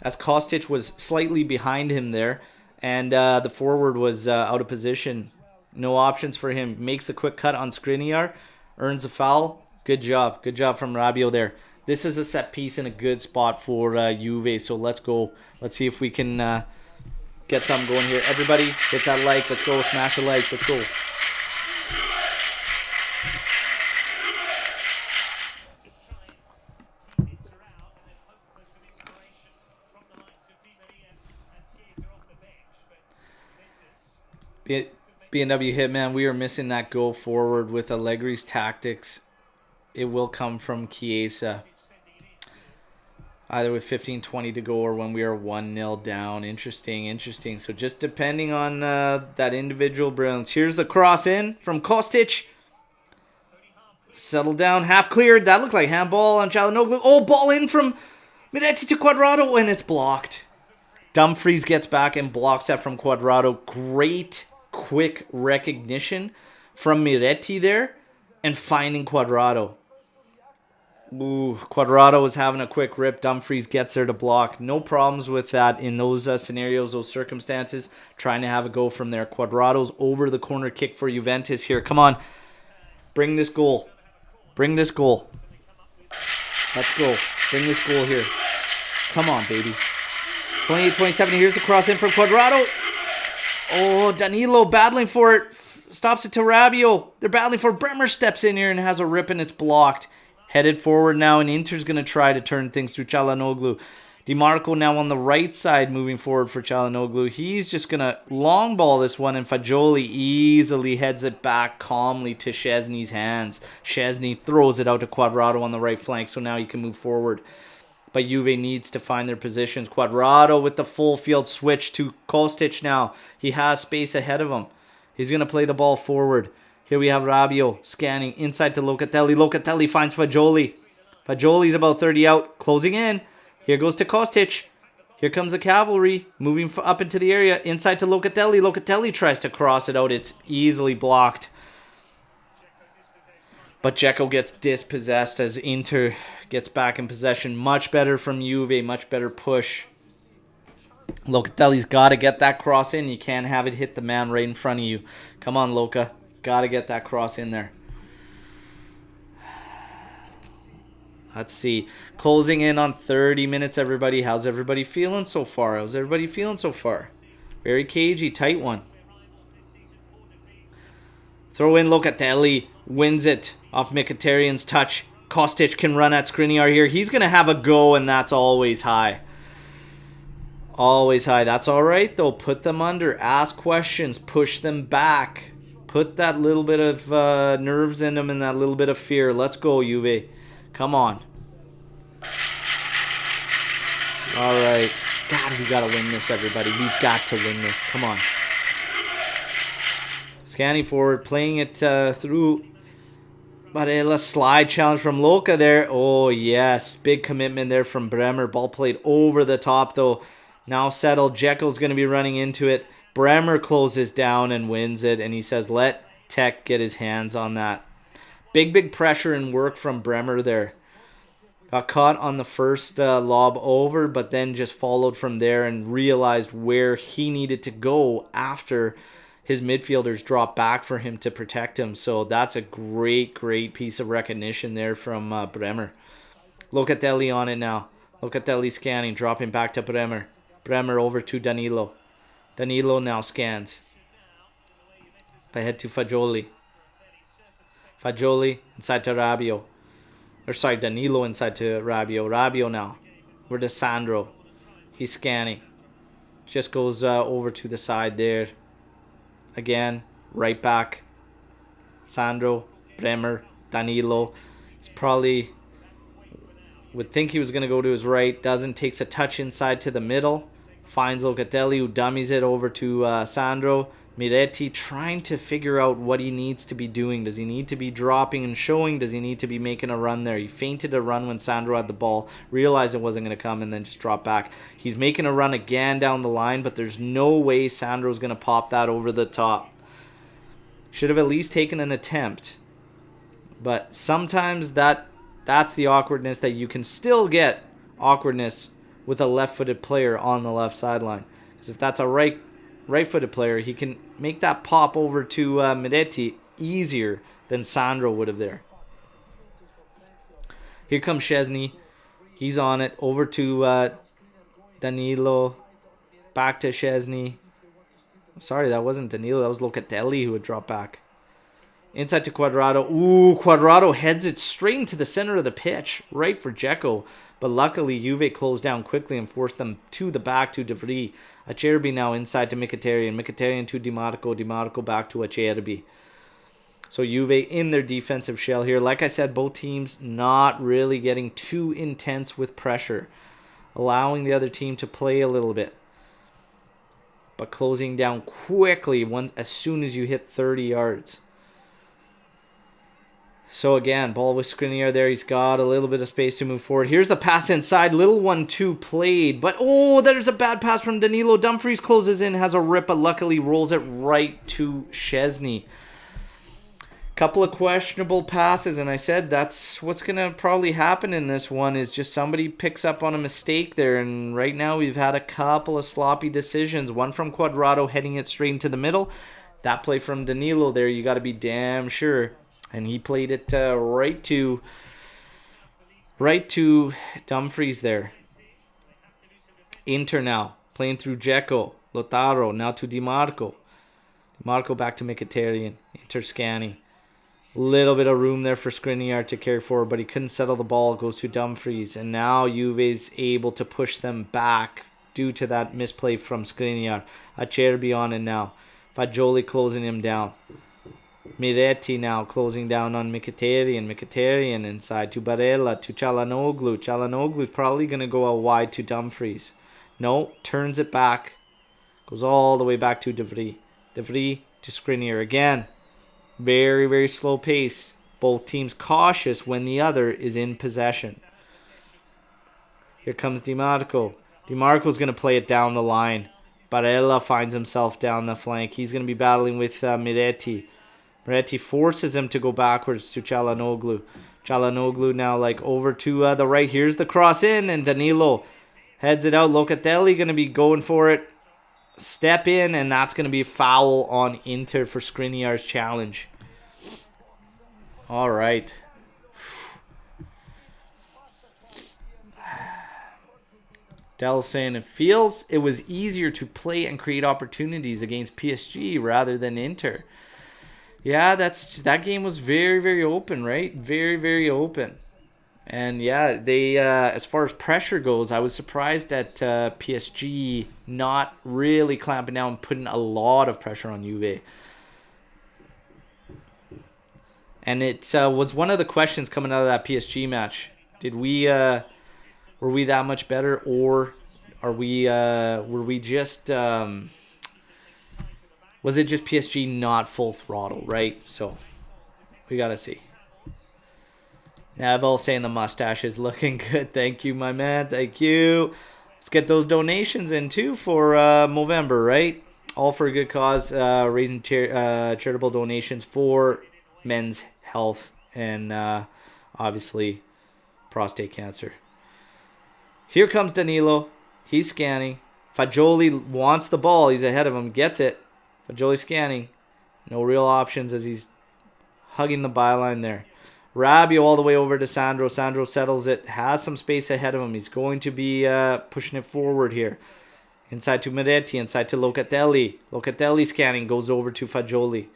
as Kostic was slightly behind him there, and the forward was out of position. No options for him. Makes the quick cut on Skriniar. Earns a foul. Good job. Good job from Rabiot there. This is a set piece in a good spot for Juve, so let's go. Let's see if we can get something going here. Everybody, hit that like. Let's go. Smash the likes. Let's go. B&W Hitman, we are missing that go forward with Allegri's tactics. It will come from Chiesa. Either with 15-20 to go or when we are 1-0 down. Interesting. So just depending on that individual brilliance. Here's the cross in from Kostic. Settled down, half cleared. That looked like handball on Çalhanoğlu. Oh, ball in from Miretti to Quadrado, and it's blocked. Dumfries gets back and blocks that from Quadrado. Great quick recognition from Miretti there and finding Quadrado. Ooh, Quadrado was having a quick rip. Dumfries gets there to block. No problems with that in those scenarios, those circumstances. Trying to have a go from there. Quadrado's over the corner kick for Juventus here. Come on. Bring this goal. Bring this goal. Let's go. Bring this goal here. Come on, baby. 28-27. Here's the cross in from Quadrado. Oh, Danilo battling for it. Stops it to Rabiot. They're battling for it. Bremer steps in here and has a rip, and it's blocked. Headed forward now, and Inter's going to try to turn things through Çalhanoğlu. DiMarco now on the right side moving forward for Çalhanoğlu. He's just going to long ball this one, and Fagioli easily heads it back calmly to Szczesny's hands. Szczesny throws it out to Quadrado on the right flank, so now he can move forward. But Juve needs to find their positions. Quadrado with the full field switch to Kostic now. He has space ahead of him. He's going to play the ball forward. Here we have Rabiot scanning inside to Locatelli. Locatelli finds Fagioli. Fagioli's about 30 out. Closing in. Here goes to Kostic. Here comes the cavalry. Moving up into the area. Inside to Locatelli. Locatelli tries to cross it out. It's easily blocked. But Dzeko gets dispossessed as Inter gets back in possession. Much better from Juve. Much better push. Locatelli's got to get that cross in. You can't have it hit the man right in front of you. Come on, Luca. Got to get that cross in there. Let's see. Closing in on 30 minutes, everybody. How's everybody feeling so far? Very cagey, tight one. Throw in Locatelli. Wins it off Mkhitaryan's touch. Kostic can run at Skriniar here. He's going to have a go, and that's always high. Always high. That's all right, though. Put them under. Ask questions. Push them back. Put that little bit of nerves in them and that little bit of fear. Let's go, Juve. Come on. All right. God, we got to win this, everybody. We've got to win this. Come on. Scanning forward. Playing it through. Barella, slide challenge from Luca there. Oh, yes. Big commitment there from Bremer. Ball played over the top, though. Now settled. Dzeko's going to be running into it. Bremer closes down and wins it. And he says, let Tech get his hands on that. Big pressure and work from Bremer there. Got caught on the first lob over, but then just followed from there and realized where he needed to go after his midfielders dropped back for him to protect him. So that's a great piece of recognition there from Bremer. Locatelli on it now. Locatelli scanning, dropping back to Bremer. Bremer over to Danilo. Danilo now scans. Ahead to Fagioli. Fagioli inside to Rabiot. Danilo inside to Rabiot. Rabiot now. We're to Sandro. He's scanning. Just goes over to the side there. Again, right back. Sandro, Bremer, Danilo. He's probably would think he was going to go to his right. Doesn't. Takes a touch inside to the middle. Finds Locatelli, who dummies it over to Sandro. Miretti trying to figure out what he needs to be doing. Does he need to be dropping and showing? Does he need to be making a run there? He feinted a run when Sandro had the ball. Realized it wasn't going to come and then just dropped back. He's making a run again down the line, but there's no way Sandro's going to pop that over the top. Should have at least taken an attempt. But sometimes that's the awkwardness that you can still get awkwardness with a left-footed player on the left sideline. Because if that's a right-footed player, he can make that pop over to Miretti easier than Sandro would have there. Here comes Szczesny. He's on it. Over to Danilo. Back to Szczesny. Sorry, that wasn't Danilo. That was Locatelli who would drop back. Inside to Cuadrado. Ooh, Cuadrado heads it straight into the center of the pitch. Right for Dzeko. But luckily, Juve closed down quickly and forced them to the back to De Vrij. Acerbi now inside to Mkhitaryan. Mkhitaryan to Di Marco. Di Marco back to Acerbi. So Juve in their defensive shell here. Like I said, both teams not really getting too intense with pressure. Allowing the other team to play a little bit. But closing down quickly as soon as you hit 30 yards. So again, ball with Skriniar there. He's got a little bit of space to move forward. Here's the pass inside. Little 1-2 played. But, oh, there's a bad pass from Danilo. Dumfries closes in, has a rip, but luckily rolls it right to Szczesny. Couple of questionable passes, and I said that's what's going to probably happen in this one is just somebody picks up on a mistake there. And right now we've had a couple of sloppy decisions. One from Cuadrado heading it straight into the middle. That play from Danilo there, you got to be damn sure. And he played it right to Dumfries there. Inter now. Playing through Dzeko. Lautaro. Now to Di Marco. Di Marco back to Mkhitaryan. Inter scanning. Little bit of room there for Skriniar to carry forward, but he couldn't settle the ball. Goes to Dumfries. And now Juve's able to push them back due to that misplay from Skriniar. Acerbi on it now. Fagioli closing him down. Miretti now closing down on Mkhitaryan. Mkhitaryan inside to Barella, to Çalhanoğlu. Çalhanoğlu's probably going to go out wide to Dumfries. No, turns it back. Goes all the way back to De Vrij. De Vrij to Skriniar again. Very slow pace. Both teams cautious when the other is in possession. Here comes Di Marco. Di Marco's going to play it down the line. Barella finds himself down the flank. He's going to be battling with Miretti. Miretti forces him to go backwards to Çalhanoğlu. Çalhanoğlu now over to the right. Here's the cross in, and Danilo Heads it out. Locatelli going to be going for it. Step in, and that's going to be foul on Inter for Skriniar's challenge. All right. Dell's saying it was easier to play and create opportunities against PSG rather than Inter. Yeah, that game was very, very open, right? Very, very open. And yeah, they as far as pressure goes, I was surprised at PSG not really clamping down and putting a lot of pressure on Juve. And it was one of the questions coming out of that PSG match. Did we were we that much better, or were we just was it just PSG not full throttle, right? So we gotta see. Neville saying the mustache is looking good. Thank you, my man. Thank you. Let's get those donations in too for Movember, right? All for a good cause, raising charitable donations for men's health and obviously prostate cancer. Here comes Danilo. He's scanning. Fagioli wants the ball. He's ahead of him. Gets it. Fagioli scanning. No real options as he's hugging the byline there. Rabiot all the way over to Sandro. Sandro settles it. Has some space ahead of him. He's going to be pushing it forward here. Inside to Miretti. Inside to Locatelli. Locatelli scanning. Goes over to Fagioli.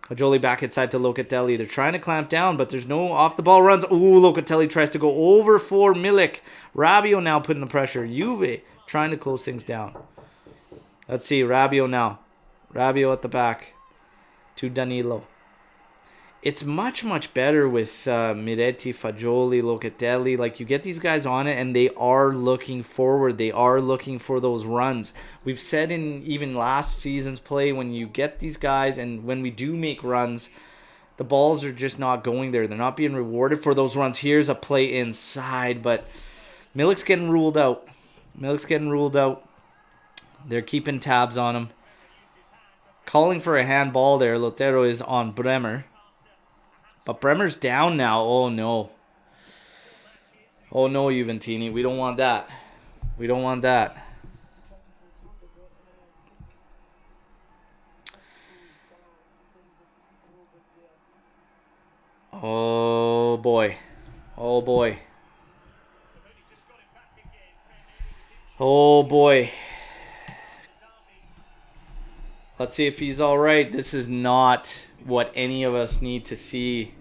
Fagioli back inside to Locatelli. They're trying to clamp down, but there's no off-the-ball runs. Ooh, Locatelli tries to go over for Milik. Rabiot now putting the pressure. Juve trying to close things down. Let's see. Rabiot now. Rabiot at the back to Danilo. It's much, much better with Miretti, Fagioli, Locatelli. Like, you get these guys on it, and they are looking forward. They are looking for those runs. We've said in even last season's play, when you get these guys and when we do make runs, the balls are just not going there. They're not being rewarded for those runs. Here's a play inside, but Milik's getting ruled out. Milik's getting ruled out. They're keeping tabs on him. Calling for a handball there. Lotero is on Bremer. But Bremer's down now. Oh, no. Oh, no, Juventini. We don't want that. We don't want that. Oh, boy. Oh, boy. Oh, boy. Let's see if he's all right. This is not what any of us need to see.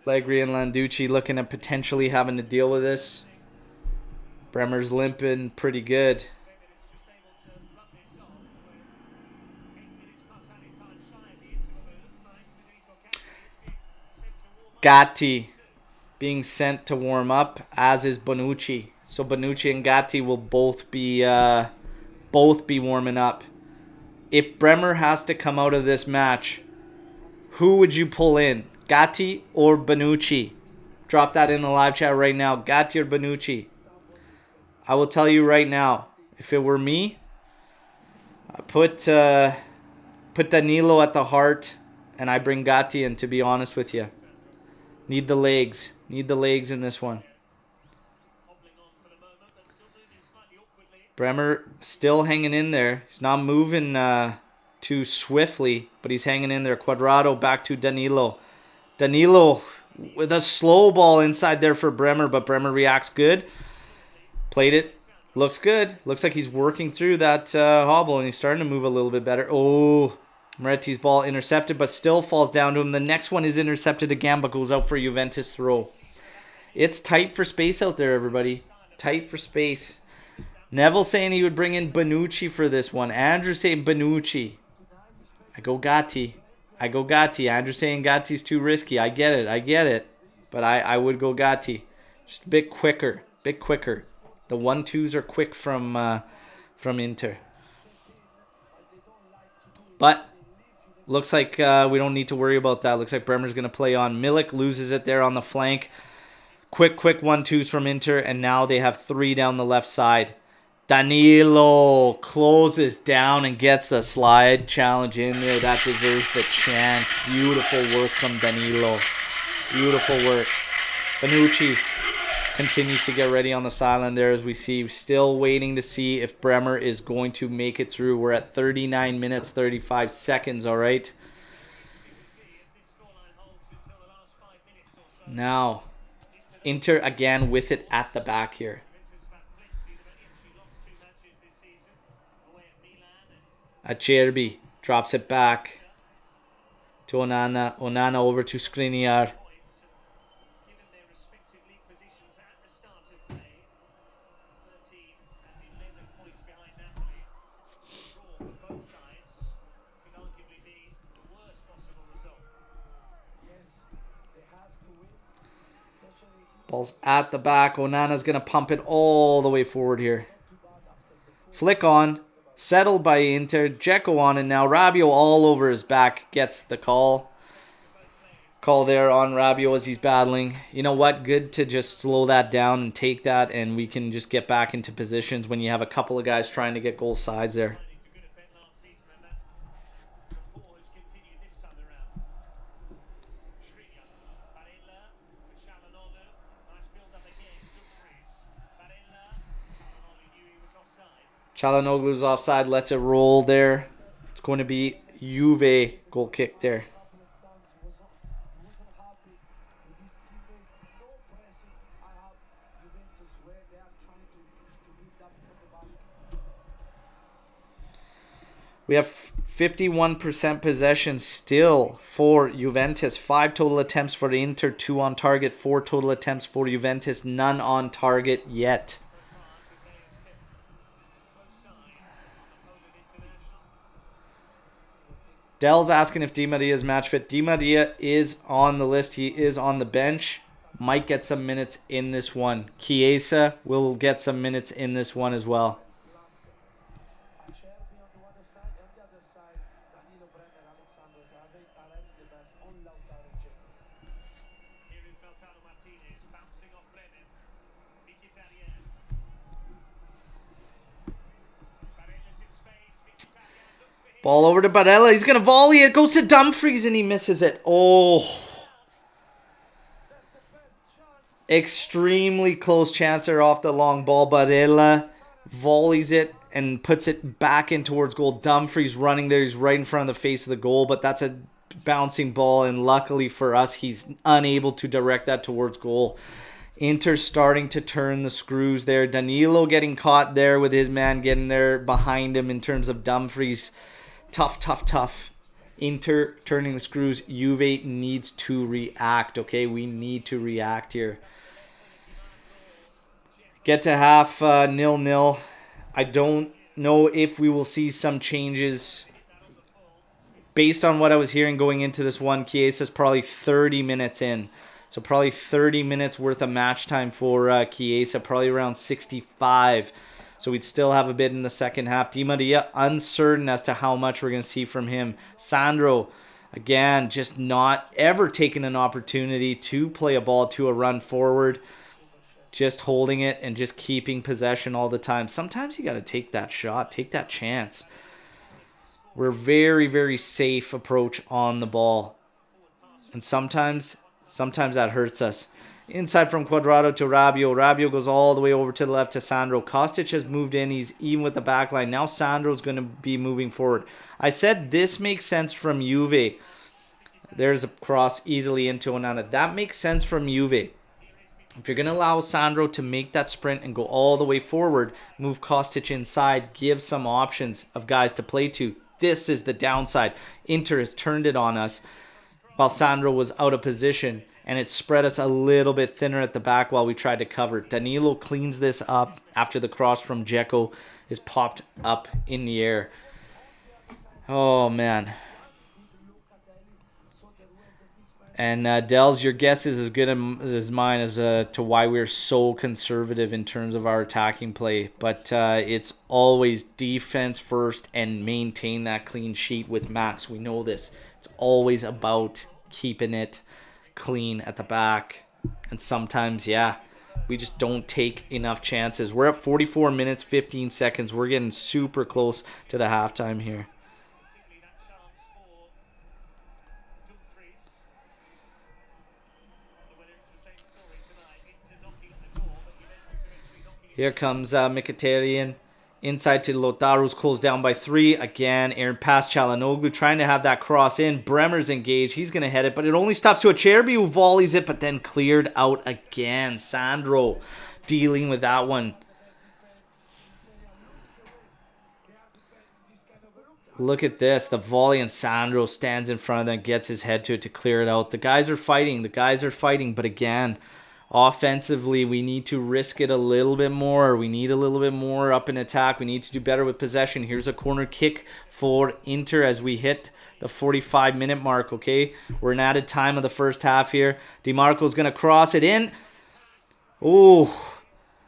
Allegri and Landucci looking at potentially having to deal with this. Bremer's limping pretty good. Gatti being sent to warm up, as is Bonucci. So Bonucci and Gatti will both be warming up. If Bremer has to come out of this match, who would you pull in? Gatti or Bonucci? Drop that in the live chat right now. Gatti or Bonucci? I will tell you right now, if it were me, I put Danilo at the heart, and I bring Gatti in, to be honest with you. Need the legs. Need the legs in this one. Bremer still hanging in there. He's not moving too swiftly, but he's hanging in there. Quadrado back to Danilo. Danilo with a slow ball inside there for Bremer, but Bremer reacts good. Played it. Looks good. Looks like he's working through that hobble, and he's starting to move a little bit better. Oh, Moretti's ball intercepted, but still falls down to him. The next one is intercepted again, but goes out for Juventus throw. It's tight for space out there, everybody. Tight for space. Neville saying he would bring in Bonucci for this one. Andrew saying Bonucci. I go Gatti. Andrew saying Gatti's too risky. I get it. But I would go Gatti. Just a bit quicker. The 1-2s are quick from Inter. But looks like we don't need to worry about that. Looks like Bremer's going to play on. Milik loses it there on the flank. Quick 1-2s from Inter. And now they have 3 down the left side. Danilo closes down and gets the slide challenge in there. That deserves the chant. Beautiful work from Danilo. Beautiful work. Bonucci continues to get ready on the sideline there as we see. Still waiting to see if Bremer is going to make it through. We're at 39 minutes, 35 seconds, all right? Now, Inter again with it at the back here. Acerbi drops it back to Onana. Onana over to Skriniar. Ball's at the back. Onana's going to pump it all the way forward here. Flick on. Settled by Inter. Dzeko on it now. Rabiot all over his back gets the call. Call there on Rabiot as he's battling. You know what? Good to just slow that down and take that, and we can just get back into positions when you have a couple of guys trying to get goal sides there. Çalhanoğlu's offside, lets it roll there. It's going to be Juve goal kick there. We have 51% possession still for Juventus. 5 total attempts for the Inter, 2 on target. 4 total attempts for Juventus, none on target yet. Dell's asking if Di Maria is match fit. Di Maria is on the list. He is on the bench. Might get some minutes in this one. Chiesa will get some minutes in this one as well. Ball over to Barella. He's going to volley it. Goes to Dumfries and he misses it. Oh. Extremely close chance there off the long ball. Barella volleys it and puts it back in towards goal. Dumfries running there. He's right in front of the face of the goal, but that's a bouncing ball, and luckily for us, he's unable to direct that towards goal. Inter starting to turn the screws there. Danilo getting caught there with his man getting there behind him in terms of Dumfries. Tough. Inter turning the screws. Juve needs to react, okay? We need to react here. Get to half 0-0. I don't know if we will see some changes. Based on what I was hearing going into this one, Chiesa's probably 30 minutes in. So probably 30 minutes worth of match time for Chiesa, probably around 65. So we'd still have a bit in the second half. Di Maria, uncertain as to how much we're going to see from him. Sandro, again, just not ever taking an opportunity to play a ball to a run forward. Just holding it and just keeping possession all the time. Sometimes you got to take that shot, take that chance. We're very, very safe approach on the ball. And sometimes that hurts us. Inside from Cuadrado to Rabiot. Rabiot goes all the way over to the left to Sandro. Kostic has moved in. He's even with the back line. Now Sandro's going to be moving forward. I said this makes sense from Juve. There's a cross easily into Onana. That makes sense from Juve. If you're going to allow Sandro to make that sprint and go all the way forward, move Kostic inside, give some options of guys to play to. This is the downside. Inter has turned it on us while Sandro was out of position, and it spread us a little bit thinner at the back while we tried to cover. Danilo cleans this up after the cross from Dzeko is popped up in the air. Oh, man. And Dells, your guess is as good as mine as to why we're so conservative in terms of our attacking play. But it's always defense first and maintain that clean sheet with Max. We know this. It's always about keeping it clean at the back. And sometimes, yeah, we just don't take enough chances. We're at 44 minutes, 15 seconds. We're getting super close to the halftime here. Here comes Mkhitaryan. Inside to Lautaro's closed down by 3. Again, Aaron past Çalhanoğlu trying to have that cross in. Bremer's engaged. He's going to head it, but it only stops to Acerbi who volleys it, but then cleared out again. Sandro dealing with that one. Look at this. The volley, and Sandro stands in front of them, gets his head to it to clear it out. The guys are fighting. But again, offensively, we need to risk it a little bit more. We need a little bit more up in attack. We need to do better with possession. Here's a corner kick for Inter as we hit the 45-minute mark, okay? We're in added time of the first half here. DiMarco's going to cross it in. Oh,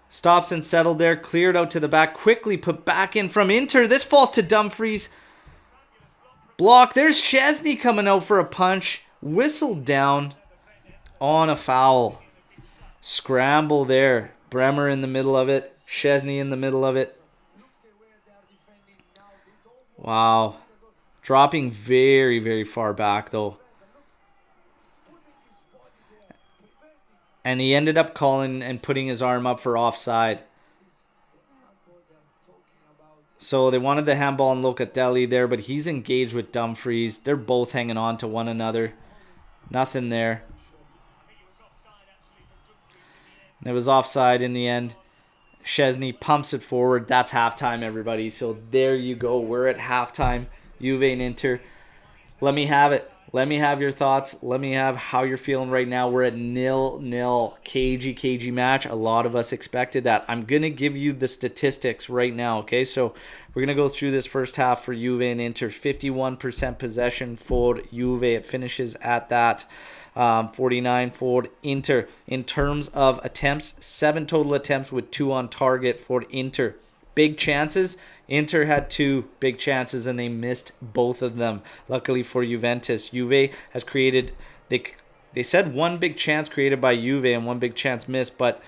stops and settled there. Cleared out to the back. Quickly put back in from Inter. This falls to Dumfries. Block. There's Szczesny coming out for a punch. Whistled down on a foul. Scramble there. Bremer in the middle of it. Szczesny in the middle of it. Wow. Dropping very, very far back though. And he ended up calling and putting his arm up for offside. So they wanted the handball on Locatelli there, but he's engaged with Dumfries. They're both hanging on to one another. Nothing there. It was offside in the end. Szczesny pumps it forward. That's halftime, everybody. So there you go. We're at halftime. Juve and Inter. Let me have it. Let me have your thoughts. Let me have how you're feeling right now. We're at 0-0. Cagey match. A lot of us expected that. I'm going to give you the statistics right now, okay? So we're going to go through this first half for Juve and Inter. 51% possession for Juve. It finishes at that. 49 for Inter. In terms of attempts, 7 total attempts with 2 on target for Inter. Big chances. Inter had 2 big chances and they missed both of them. Luckily for Juventus, Juve has created, they said 1 big chance created by Juve and 1 big chance missed, but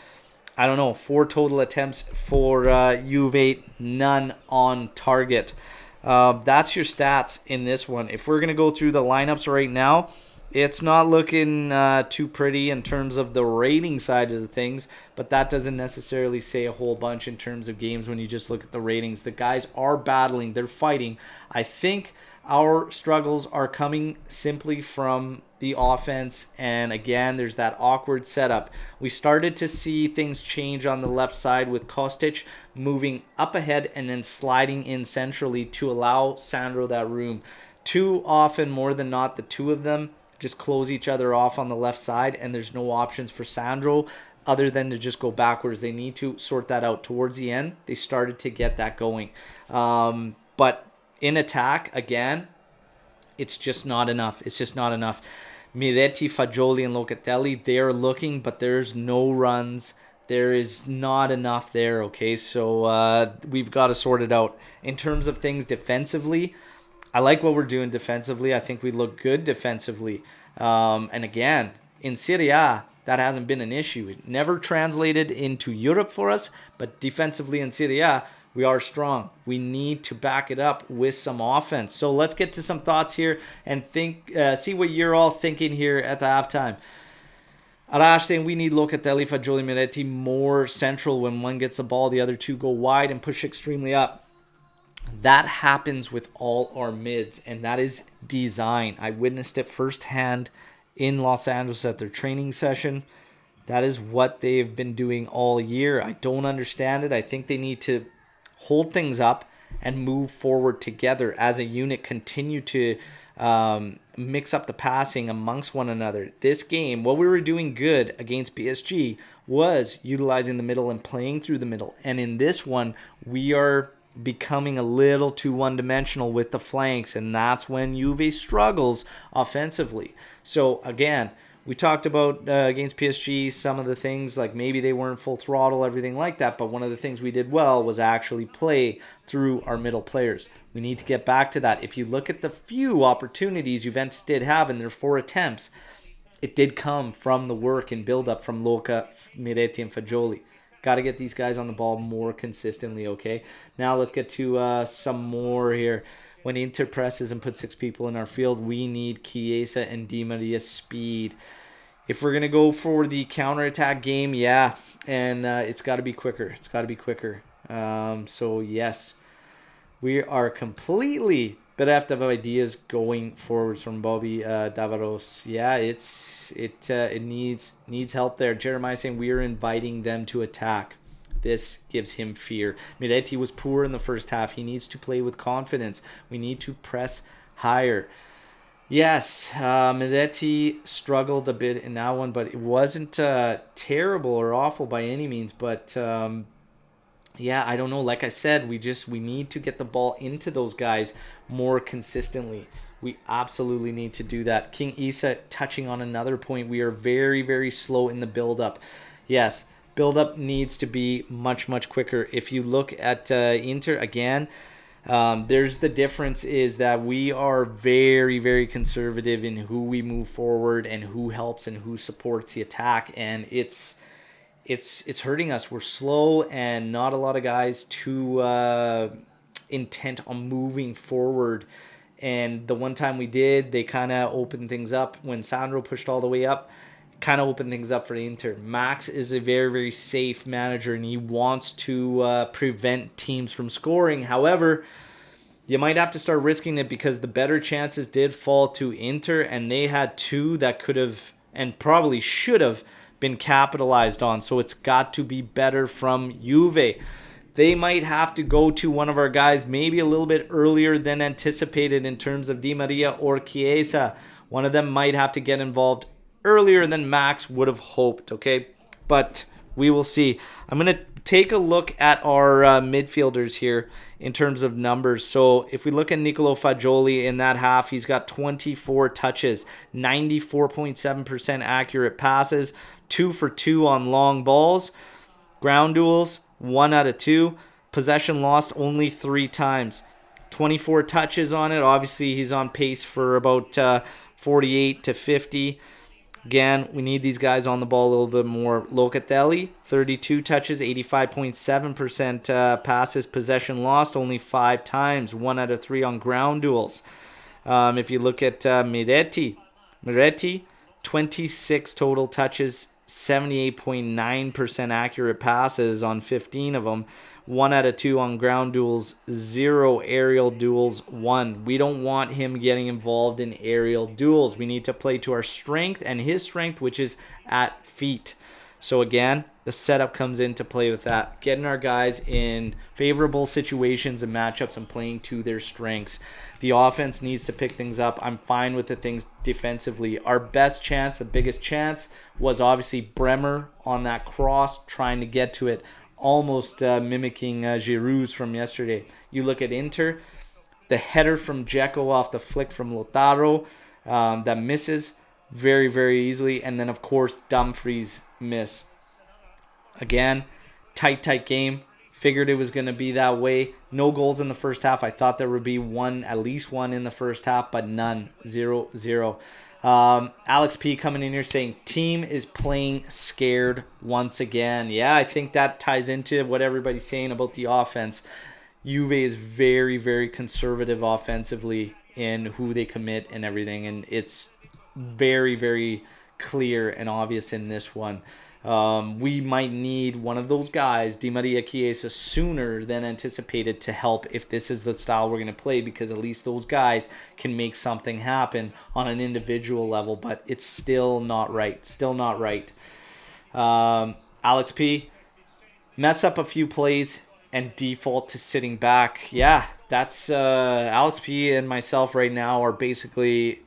I don't know, 4 total attempts for Juve, none on target. That's your stats in this one. If we're going to go through the lineups right now, it's not looking too pretty in terms of the rating side of the things, but that doesn't necessarily say a whole bunch in terms of games when you just look at the ratings. The guys are battling. They're fighting. I think our struggles are coming simply from the offense, and again, there's that awkward setup. We started to see things change on the left side with Kostic moving up ahead and then sliding in centrally to allow Sandro that room. Too often, more than not, the two of them just close each other off on the left side, and there's no options for Sandro other than to just go backwards. They need to sort that out. Towards the end, they started to get that going. But in attack, again, it's just not enough. It's just not enough. Miretti, Fagioli, and Locatelli, they're looking, but there's no runs. There is not enough there, okay? So we've got to sort it out. In terms of things defensively, I like what we're doing defensively. I think we look good defensively. And again, in Serie A, that hasn't been an issue. It never translated into Europe for us, but defensively in Serie A, we are strong. We need to back it up with some offense. So let's get to some thoughts here and see what you're all thinking here at the halftime. Arash saying we need Locatelli, Fagioli, Miretti more central. When one gets the ball, the other two go wide and push extremely up. That happens with all our mids, and that is design. I witnessed it firsthand in Los Angeles at their training session. That is what they've been doing all year. I don't understand it. I think they need to hold things up and move forward together as a unit, continue to mix up the passing amongst one another. This game, what we were doing good against PSG was utilizing the middle and playing through the middle. And in this one, we are becoming a little too one-dimensional with the flanks, and that's when Juve struggles offensively. So again, we talked about against PSG some of the things, like maybe they weren't full throttle, everything like that, but one of the things we did well was actually play through our middle players. We need to get back to that. If you look at the few opportunities Juventus did have in their 4 attempts, it did come from the work and build-up from Luca, Miretti, and Fagioli. Got to get these guys on the ball more consistently, okay? Now let's get to some more here. When Inter presses and puts 6 people in our field, we need Chiesa and Di Maria's speed. If we're going to go for the counterattack game, yeah, and it's got to be quicker. It's got to be quicker. So, yes, we are completely bereft of ideas going forwards from Bobby Davaros. Yeah, it needs help there. Jeremiah saying we are inviting them to attack. This gives him fear. Miretti was poor in the first half. He needs to play with confidence. We need to press higher. Yes, Miretti struggled a bit in that one, but it wasn't terrible or awful by any means. But yeah, I don't know. Like I said, we need to get the ball into those guys more consistently. We absolutely need to do that. King Isa touching on another point. We are very, very slow in the build-up. Yes, build-up needs to be much, much quicker. If you look at Inter, again, there's the difference is that we are very, very conservative in who we move forward and who helps and who supports the attack. And it's hurting us. We're slow and not a lot of guys too intent on moving forward. And the one time we did, they kind of opened things up when Sandro pushed all the way up. Kind of opened things up for Inter. Max is a very, very safe manager, and he wants to prevent teams from scoring. However, you might have to start risking it because the better chances did fall to Inter, and they had two that could have and probably should have been capitalized on. So it's got to be better from Juve. They might have to go to one of our guys maybe a little bit earlier than anticipated in terms of Di Maria or Chiesa. One of them might have to get involved earlier than Max would have hoped, okay? But we will see. I'm going to take a look at our midfielders here in terms of numbers. So if we look at Nicolo Fagioli in that half, he's got 24 touches, 94.7% accurate passes, 2 for 2 on long balls, ground duels, 1 out of 2, possession lost only 3 times, 24 touches on it. Obviously, he's on pace for about 48 to 50. Again, we need these guys on the ball a little bit more. Locatelli, 32 touches, 85.7% passes, possession lost only 5 times, 1 out of 3 on ground duels. If you look at Miretti, 26 total touches, 78.9% accurate passes on 15 of them. 1 out of 2 on ground duels, 0 aerial duels, 1. We don't want him getting involved in aerial duels. We need to play to our strength and his strength, which is at feet. So again, the setup comes into play with that. Getting our guys in favorable situations and matchups and playing to their strengths. The offense needs to pick things up. I'm fine with the things defensively. Our best chance, the biggest chance, was obviously Bremer on that cross, trying to get to it. Almost mimicking Giroud's from yesterday. You look at Inter, the header from Dzeko off the flick from Lautaro that misses very, very easily. And then, of course, Dumfries miss. Again, tight game. Figured it was going to be that way. No goals in the first half. I thought there would be one, at least one in the first half, but none. 0-0. Alex P coming in here saying team is playing scared once again. Yeah, I think that ties into what everybody's saying about the offense. Juve is very, very conservative offensively in who they commit and everything, and it's very, very clear and obvious in this one. We might need one of those guys, Di Maria, Chiesa, sooner than anticipated to help if this is the style we're going to play, because at least those guys can make something happen on an individual level, but it's still not right. Still not right. Alex P, mess up a few plays and default to sitting back. Yeah, that's Alex P and myself right now are basically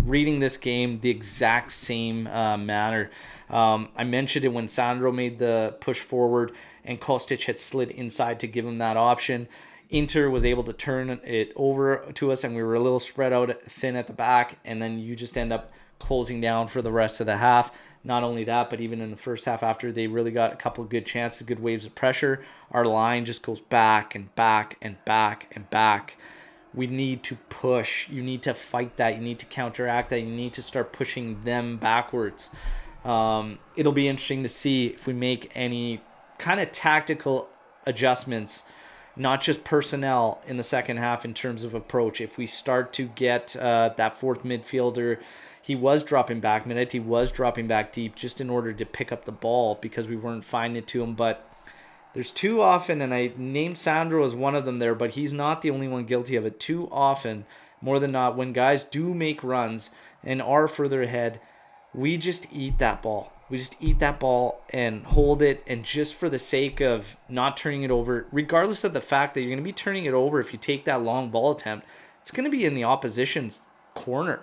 reading this game the exact same manner. I mentioned it when Sandro made the push forward and Kostic had slid inside to give him that option. Inter was able to turn it over to us, and we were a little spread out thin at the back, and then you just end up closing down for the rest of the half. Not only that, but even in the first half, after they really got a couple of good chances, good waves of pressure, our line just goes back and back and back and back. We need to push. You need to fight that. You need to counteract that. You need to start pushing them backwards. It'll be interesting to see if we make any kind of tactical adjustments not just personnel in the second half in terms of approach. If we start to get that fourth midfielder, he was dropping back. Miretti was dropping back deep just in order to pick up the ball because we weren't finding it to him. But there's too often, and I named Sandro as one of them there, but he's not the only one guilty of it. Too often, more than not, when guys do make runs and are further ahead, we just eat that ball. We just eat that ball and hold it, and just for the sake of not turning it over, regardless of the fact that you're going to be turning it over if you take that long ball attempt, it's going to be in the opposition's corner,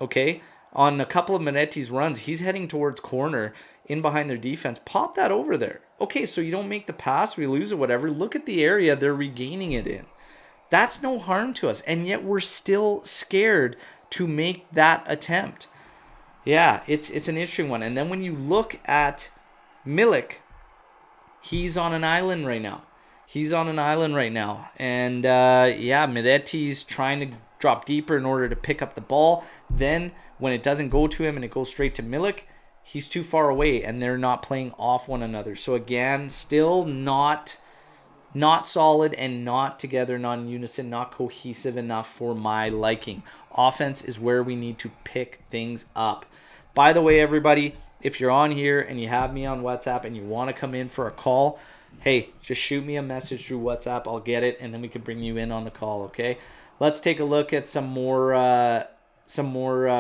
okay? On a couple of Miretti's runs, he's heading towards corner in behind their defense. Pop that over there. Okay, so you don't make the pass, we lose it, whatever. Look at the area they're regaining it in. That's no harm to us, and yet we're still scared to make that attempt. Yeah, it's an interesting one. And then when you look at Milik, he's on an island right now. And yeah, Miretti's trying to drop deeper in order to pick up the ball. Then when it doesn't go to him and it goes straight to Milik, he's too far away and they're not playing off one another. So again, still not solid and not together, not in unison, not cohesive enough for my liking. Offense is where we need to pick things up. By the way, everybody, if you're on here and you have me on WhatsApp and you want to come in for a call, hey, just shoot me a message through WhatsApp. I'll get it, and then we can bring you in on the call, okay? Let's take a look at some more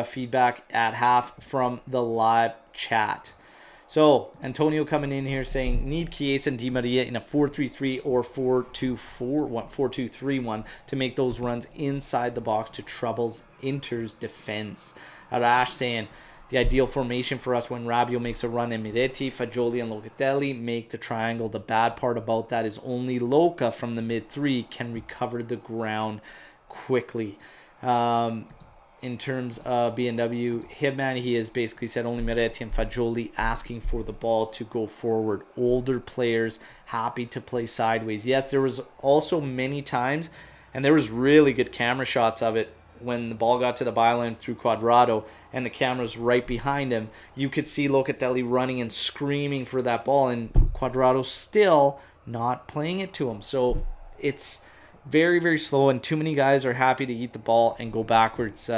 feedback at half from the live chat. So, Antonio coming in here saying, need Chiesa and Di Maria in a 4-3-3 or 4-2-3-1 to make those runs inside the box to troubles Inter's defense. Arash saying, the ideal formation for us when Rabiot makes a run and Miretti, Fagioli, and Locatelli make the triangle. The bad part about that is only Luca from the mid-3 can recover the ground quickly. In terms of B&W Hitman, he has basically said only Miretti and Fagioli asking for the ball to go forward. Older players happy to play sideways. Yes, there was also many times, and there was really good camera shots of it, when the ball got to the byline through Quadrado and the camera's right behind him. You could see Locatelli running and screaming for that ball, and Quadrado still not playing it to him. So it's very, very slow, and too many guys are happy to eat the ball and go backwards.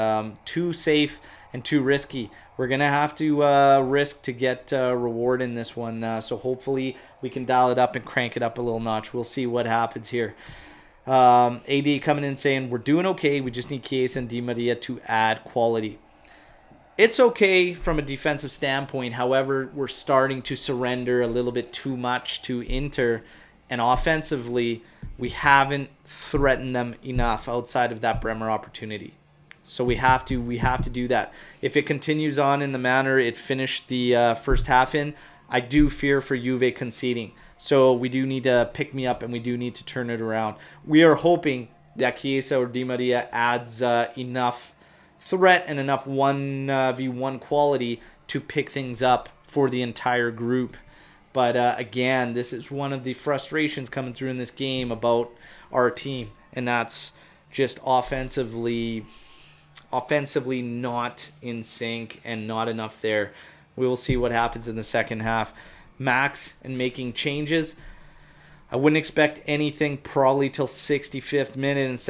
Too safe and too risky. We're going to have to risk to get reward in this one. So hopefully we can dial it up and crank it up a little notch. We'll see what happens here. AD coming in saying, we're doing okay. We just need Chiesa and Di Maria to add quality. It's okay from a defensive standpoint. However, we're starting to surrender a little bit too much to Inter. And offensively, we haven't threatened them enough outside of that Bremer opportunity. So we have to do that. If it continues on in the manner it finished the first half in, I do fear for Juve conceding. So we do need to pick me up and we do need to turn it around. We are hoping that Chiesa or Di Maria adds enough threat and enough 1v1 quality to pick things up for the entire group. But again, this is one of the frustrations coming through in this game about our team, and that's just offensively not in sync and not enough there. We will see what happens in the second half. Max and making changes. I wouldn't expect anything probably till 65th minute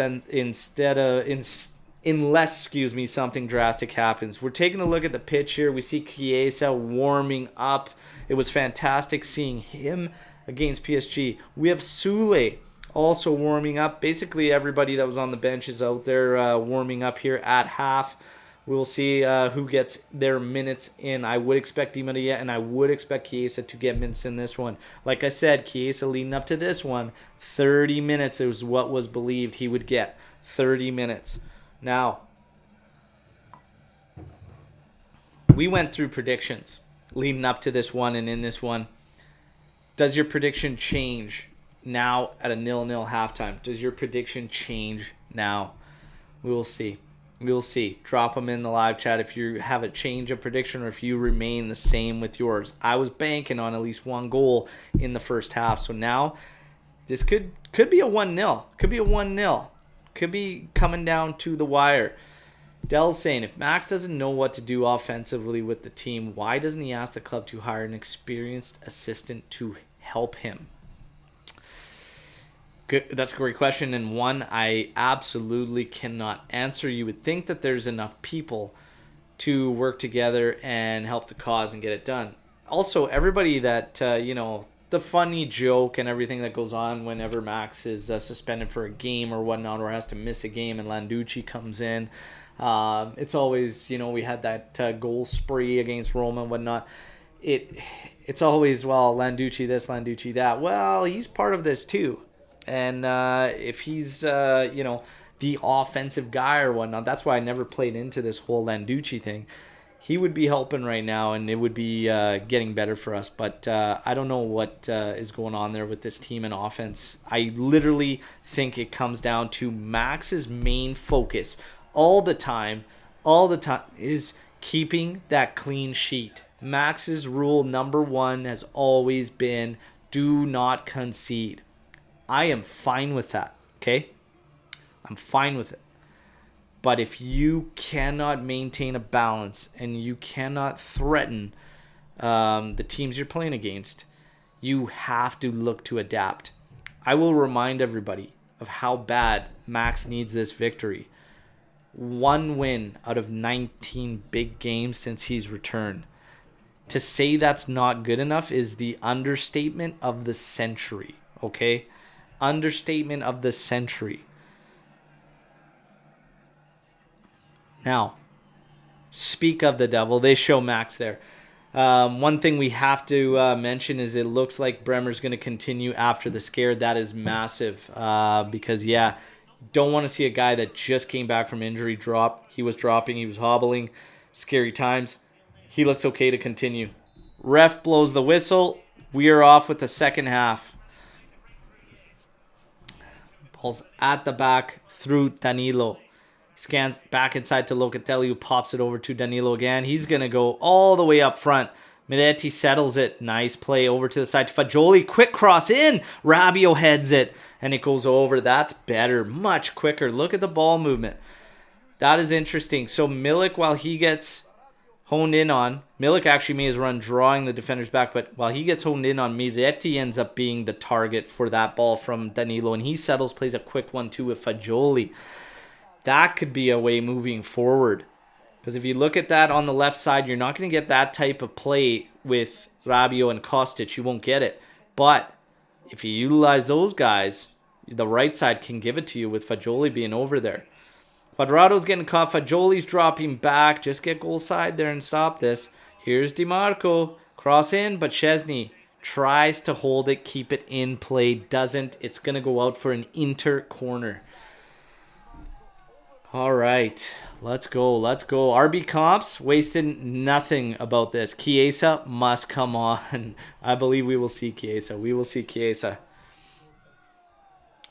unless something drastic happens. We're taking a look at the pitch here. We see Chiesa warming up. It was fantastic seeing him against PSG. We have Sule also warming up. Basically everybody that was on the bench is out there warming up here at half. We'll see who gets their minutes in. I would expect Di Maria and I would expect Chiesa to get minutes in this one. Like I said, Chiesa leading up to this one, 30 minutes is what was believed he would get. 30 minutes. Now, we went through predictions leading up to this one and in this one. Does your prediction change now at a 0-0 halftime? Does your prediction change now? We will see. We'll see. Drop them in the live chat if you have a change of prediction or if you remain the same with yours. I was banking on at least one goal in the first half. So now this could be a 1-0. Could be a 1-0. Could be coming down to the wire. Dell's saying, if Max doesn't know what to do offensively with the team, why doesn't he ask the club to hire an experienced assistant to help him? Good. That's a great question, and one I absolutely cannot answer. You would think that there's enough people to work together and help the cause and get it done. Also, everybody that, the funny joke and everything that goes on whenever Max is suspended for a game or whatnot, or has to miss a game and Lucci comes in. It's always, we had that goal spree against Roma and whatnot. It's always, well, Lucci this, Lucci that. Well, he's part of this too. And if he's, the offensive guy or whatnot, that's why I never played into this whole Lucci thing. He would be helping right now, and it would be getting better for us. But I don't know what is going on there with this team and offense. I literally think it comes down to Max's main focus all the time is keeping that clean sheet. Max's rule number one has always been do not concede. I am fine with that, okay? I'm fine with it. But if you cannot maintain a balance and you cannot threaten the teams you're playing against, you have to look to adapt. I will remind everybody of how bad Max needs this victory. 1 win out of 19 big games since he's returned. To say that's not good enough is the understatement of the century, okay? Understatement of the century. Now, speak of the devil. They show Max there. One thing we have to mention is it looks like Bremer's going to continue after the scare. That is massive because, don't want to see a guy that just came back from injury drop. He was dropping. He was hobbling. Scary times. He looks okay to continue. Ref blows the whistle. We are off with the second half. Ball's at the back through Danilo. Scans back inside to Locatelli, who pops it over to Danilo again. He's going to go all the way up front. Miretti settles it. Nice play over to the side to Fagioli. Quick cross in. Rabiot heads it, and it goes over. That's better. Much quicker. Look at the ball movement. That is interesting. So Milik, while he gets honed in on, Milik actually made his run drawing the defenders back, but while he gets honed in on, Miretti ends up being the target for that ball from Danilo, and he settles, plays a quick 1-2 with Fagioli. That could be a way moving forward. Because if you look at that on the left side, you're not going to get that type of play with Rabiot and Kostic. You won't get it. But if you utilize those guys, the right side can give it to you with Fagioli being over there. Quadrado's getting caught. Fagioli's dropping back. Just get goal side there and stop this. Here's DiMarco. Cross in, but Szczesny tries to hold it, keep it in play. Doesn't. It's going to go out for an Inter corner. All right, let's go. RB Comps wasted nothing about this. Chiesa must come on. I believe we will see Chiesa.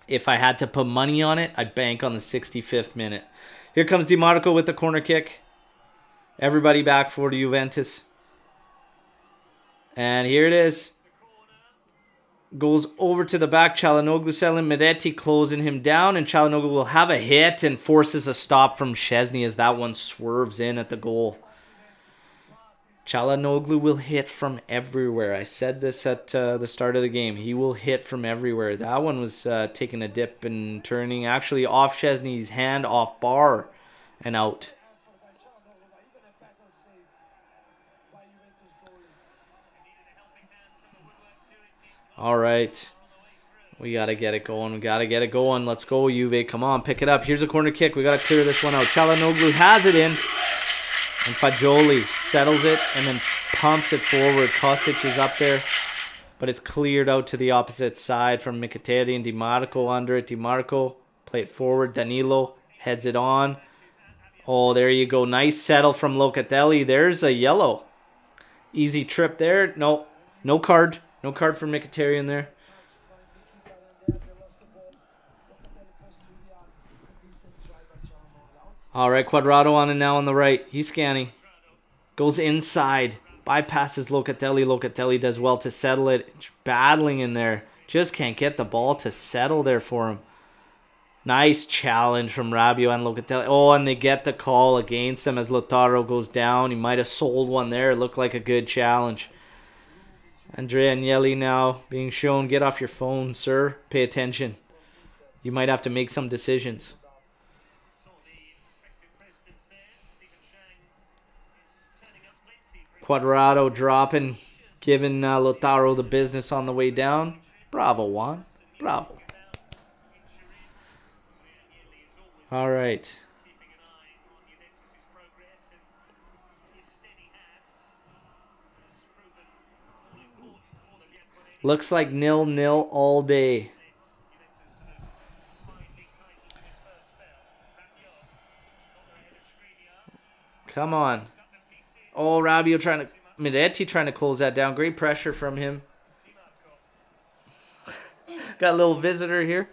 If I had to put money on it, I'd bank on the 65th minute. Here comes DiMarco with the corner kick. Everybody back for the Juventus. And here it is. Goes over to the back. Çalhanoğlu selling Miretti, closing him down. And Çalhanoğlu will have a hit and forces a stop from Szczesny as that one swerves in at the goal. Çalhanoğlu will hit from everywhere. I said this at the start of the game. He will hit from everywhere. That one was taking a dip and turning. Actually off Szczesny's hand, off bar, and out. All right. We got to get it going. Let's go, Juve. Come on, pick it up. Here's a corner kick. We got to clear this one out. Çalhanoğlu has it in. And Fagioli settles it and then pumps it forward. Kostic is up there. But it's cleared out to the opposite side from Mkhitaryan. DiMarco under it. DiMarco, play it forward. Danilo heads it on. Oh, there you go. Nice settle from Locatelli. There's a yellow. Easy trip there. No card. No card for Mkhitaryan there. All right, Quadrado on it now on the right. He's scanning. Goes inside. Bypasses Locatelli. Locatelli does well to settle it. Battling in there. Just can't get the ball to settle there for him. Nice challenge from Rabiot and Locatelli. Oh, and they get the call against him as Lautaro goes down. He might have sold one there. It looked like a good challenge. Andrea Agnelli now being shown. Get off your phone, sir. Pay attention. You might have to make some decisions. Cuadrado dropping, giving Lautaro the business on the way down. Bravo, Juan. Bravo. All right. Looks like 0-0 all day. Come on. Oh, Rabiot trying to... Miretti trying to close that down. Great pressure from him. Got a little visitor here.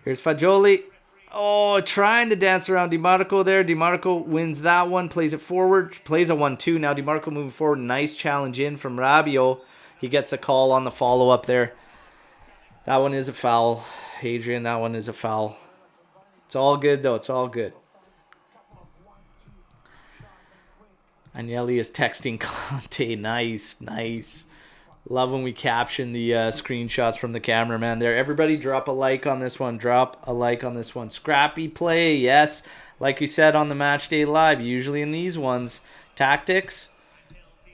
Here's Fagioli. Oh, trying to dance around DiMarco there. DiMarco wins that one. Plays it forward. Plays a 1-2. Now DiMarco moving forward. Nice challenge in from Rabiot. He gets the call on the follow-up there. That one is a foul. Adrian, that one is a foul. It's all good, though. It's all good. Agnelli is texting Conte. Nice, nice. Love when we caption the screenshots from the cameraman there. Everybody drop a like on this one. Drop a like on this one. Scrappy play, yes. Like we said on the Match Day Live, usually in these ones, tactics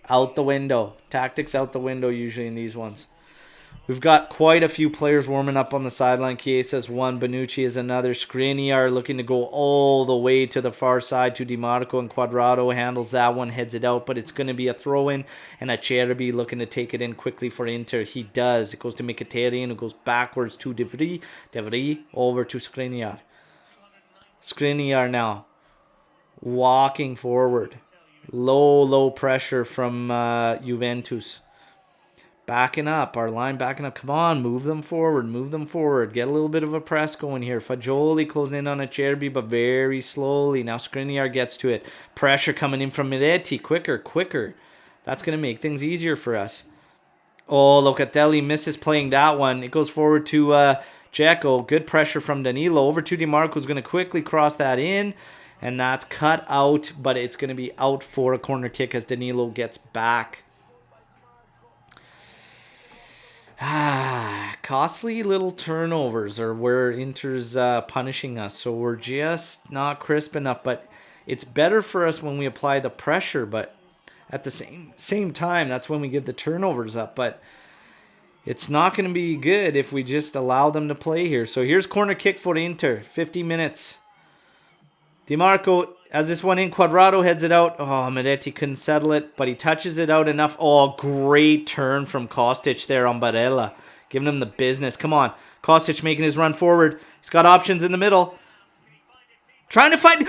out the window. Tactics out the window usually in these ones. We've got quite a few players warming up on the sideline. Chiesa's one, Bonucci is another. Skriniar looking to go all the way to the far side to DiMarco, and Cuadrado handles that one, heads it out, but it's going to be a throw-in, and Acerbi looking to take it in quickly for Inter. He does. It goes to Mkhitaryan, it goes backwards to De Vries, over to Skriniar. Skriniar now walking forward. Low pressure from Juventus. Backing up. Our line backing up. Come on. Move them forward. Move them forward. Get a little bit of a press going here. Fagioli closing in on Acerbi, but very slowly. Now Skriniar gets to it. Pressure coming in from Miretti. Quicker. That's going to make things easier for us. Oh, Locatelli misses playing that one. It goes forward to Dzeko. Good pressure from Danilo. Over to DiMarco, who's going to quickly cross that in. And that's cut out, but it's going to be out for a corner kick as Danilo gets back. Costly little turnovers are where Inter's punishing us. So we're just not crisp enough. But it's better for us when we apply the pressure. But at the same time, that's when we get the turnovers up. But it's not going to be good if we just allow them to play here. So here's corner kick for Inter. 50 minutes. DiMarco has this one in. Cuadrado heads it out. Oh, Miretti couldn't settle it, but he touches it out enough. Oh, great turn from Kostic there on Barella. Giving him the business. Come on. Kostic making his run forward. He's got options in the middle. Trying to find...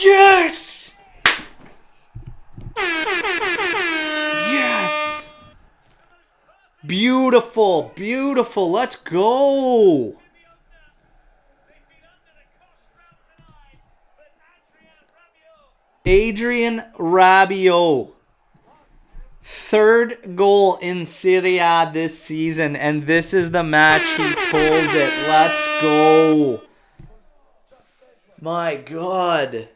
Yes! Yes! Beautiful. Let's go. Adrian Rabiot. Third goal in Serie A this season, and this is the match he pulls it. Let's go. My God.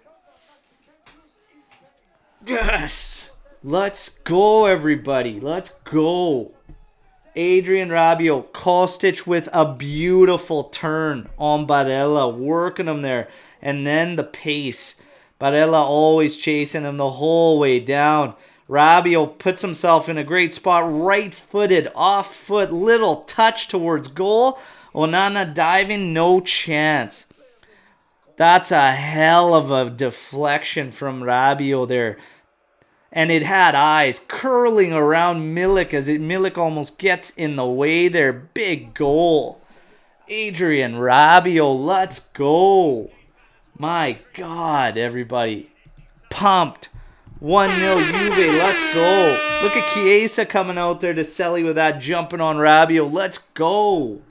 Yes. Let's go, everybody. Let's go. Adrian Rabiot. Kostic with a beautiful turn on Barella. Working him there. And then the pace. Barella always chasing him the whole way down. Rabiot puts himself in a great spot. Right-footed, off-foot, little touch towards goal. Onana diving, no chance. That's a hell of a deflection from Rabiot there. And it had eyes curling around Milik as Milik almost gets in the way there. Big goal. Adrian Rabiot, let's go. My God, everybody. Pumped. 1-0 Juve, let's go. Look at Chiesa coming out there to Selly with that, jumping on Rabiot. Let's go.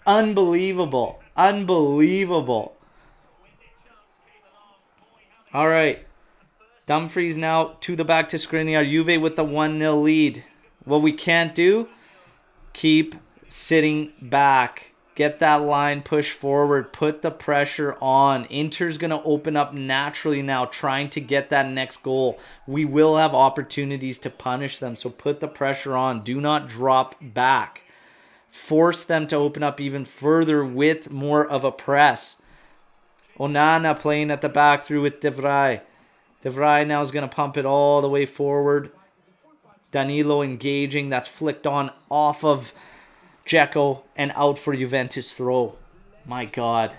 Unbelievable. All right. Dumfries now to the back to Skriniar. Juve with the 1-0 lead. What we can't do, keep sitting back. Get that line push forward. Put the pressure on. Inter's going to open up naturally now, trying to get that next goal. We will have opportunities to punish them, so put the pressure on. Do not drop back. Force them to open up even further with more of a press. Onana playing at the back through with De Vrij. De Vrij now is going to pump it all the way forward. Danilo engaging. That's flicked on off of Dzeko and out for Juventus throw. My God.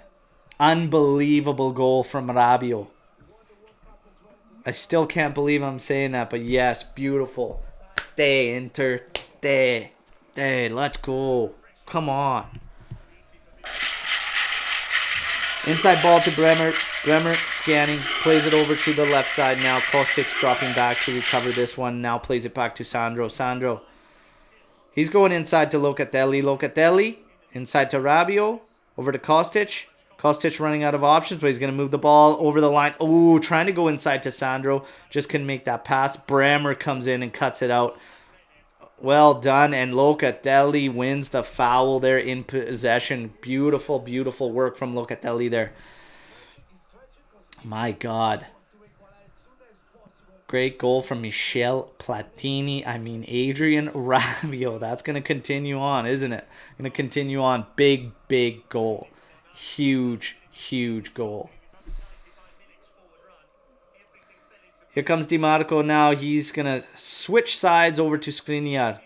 Unbelievable goal from Rabiot. I still can't believe I'm saying that, but yes, beautiful. Inter. Let's go. Come on. Inside ball to Bremer. Bremer scanning. Plays it over to the left side now. Kostic dropping back to recover this one. Now plays it back to Sandro. Sandro. He's going inside to Locatelli. Locatelli. Inside to Rabiot. Over to Kostic. Kostic running out of options, but he's going to move the ball over the line. Ooh, trying to go inside to Sandro. Just couldn't make that pass. Bremer comes in and cuts it out. Well done, and Locatelli wins the foul there in possession. Beautiful, beautiful work from Locatelli there. My God. Great goal from Michel Platini. Adrien Rabiot. That's going to continue on, isn't it? Going to continue on. Big, big goal. Huge, huge goal. Here comes DiMarco now. He's going to switch sides over to Skriniar.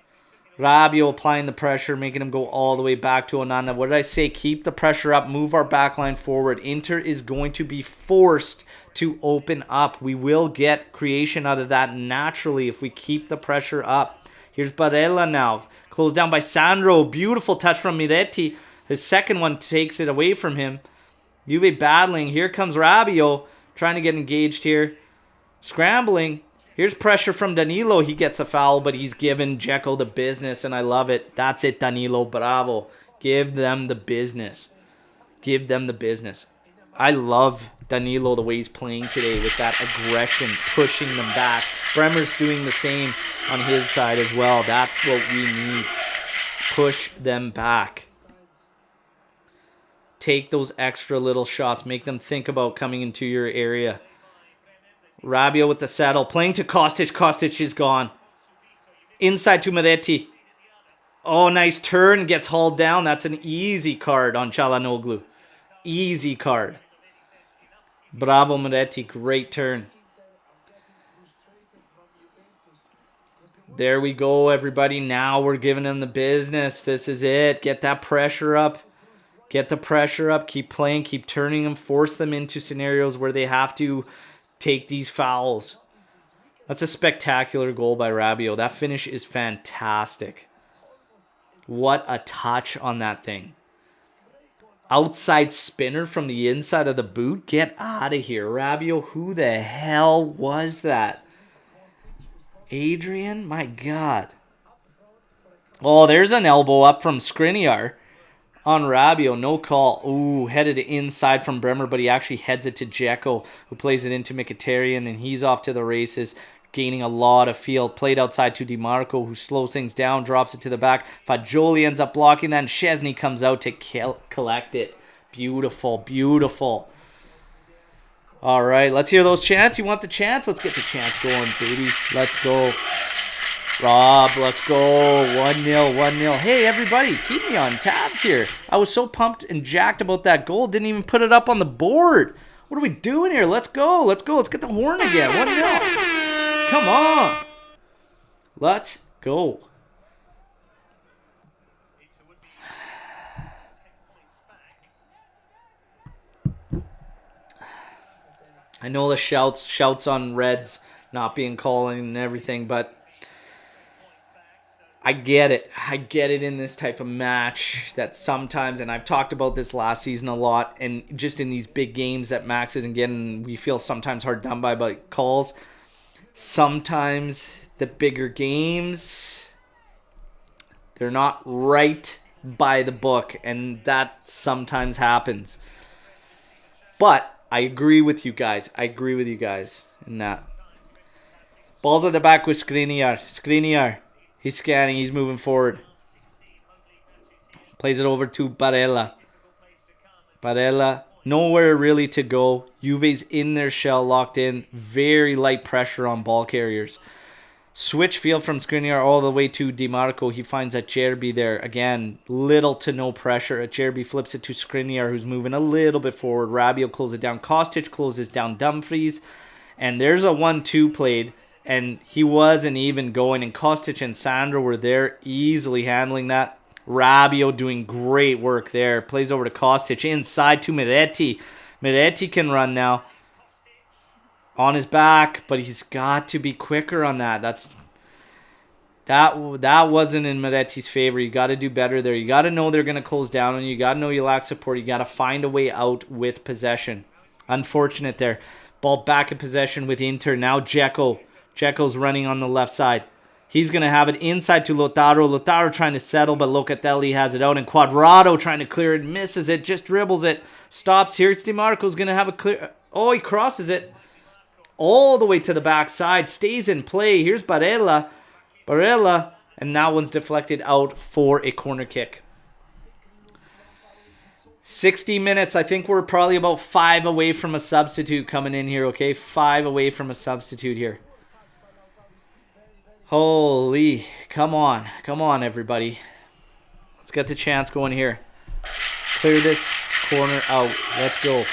Rabiot applying the pressure, making him go all the way back to Onana. What did I say? Keep the pressure up. Move our backline forward. Inter is going to be forced to open up. We will get creation out of that naturally if we keep the pressure up. Here's Barella now. Closed down by Sandro. Beautiful touch from Miretti. His second one takes it away from him. Juve battling. Here comes Rabiot. Trying to get engaged here. Scrambling. Here's pressure from Danilo. He gets a foul, but he's given Dzeko the business, and I love it. That's it, Danilo. Bravo. Give them the business. Give them the business. I love Danilo, the way he's playing today with that aggression, pushing them back. Bremer's doing the same on his side as well. That's what we need. Push them back. Take those extra little shots. Make them think about coming into your area. Rabiot with the saddle. Playing to Kostic. Kostic is gone. Inside to Miretti. Oh, nice turn. Gets hauled down. That's an easy card on Çalhanoğlu. Easy card. Bravo, Miretti. Great turn. There we go, everybody. Now we're giving them the business. This is it. Get that pressure up. Get the pressure up. Keep playing. Keep turning them. Force them into scenarios where they have to take these fouls. That's a spectacular goal by Rabiot. That finish is fantastic. What a touch on that thing. Outside spinner from the inside of the boot. Get out of here. Rabiot, who the hell was that? Adrian? My God. Oh, there's an elbow up from Skriniar on Rabiot. No call. Ooh, headed inside from Bremer, but he actually heads it to Dzeko, who plays it into Mkhitaryan, and he's off to the races, gaining a lot of field. Played outside to DiMarco, who slows things down, drops it to the back. Fagioli ends up blocking that, and Szczesny comes out to collect it. Beautiful, beautiful. All right, let's hear those chants. You want the chants? Let's get the chants going, baby. Let's go. Rob, let's go. 1-0, 1-0. Hey, everybody, keep me on tabs here. I was so pumped and jacked about that goal. Didn't even put it up on the board. What are we doing here? Let's go. Let's go. Let's get the horn again. 1-0. Come on. Let's go. I know the shouts on Reds not being calling and everything, but I get it. I get it in this type of match that sometimes, and I've talked about this last season a lot, and just in these big games that Max isn't getting, we feel sometimes hard done by calls. Sometimes the bigger games, they're not right by the book, and that sometimes happens. But I agree with you guys. I agree with you guys in that. Ball's at the back with Skriniar. Skriniar. He's scanning. He's moving forward. Plays it over to Barella. Barella, nowhere really to go. Juve's in their shell, locked in. Very light pressure on ball carriers. Switch field from Skriniar all the way to DiMarco. He finds Acerbi there. Again, little to no pressure. Acerbi flips it to Skriniar, who's moving a little bit forward. Rabiot closes it down. Kostic closes down Dumfries. And there's a 1-2 played, and he wasn't even going. And Kostic and Sandro were there, easily handling that. Rabiot doing great work there. Plays over to Kostic. Inside to Miretti. Miretti can run now. On his back, but he's got to be quicker on that. That wasn't in Miretti's favor. You got to do better there. You got to know they're going to close down on you. You got to know you lack support. You got to find a way out with possession. Unfortunate there. Ball back in possession with Inter. Now Dzeko. Dzeko's running on the left side. He's going to have it inside to Lautaro. Lautaro trying to settle, but Locatelli has it out. And Quadrado trying to clear it. Misses it. Just dribbles it. Stops here. It's DiMarco's going to have a clear. Oh, he crosses it all the way to the backside. Stays in play. Here's Barella. And that one's deflected out for a corner kick. 60 minutes. I think we're probably about 5 away from a substitute coming in here, okay? 5 away from a substitute here. Holy. Come on. Come on, everybody. Let's get the chance going here. Clear this corner out. Let's go.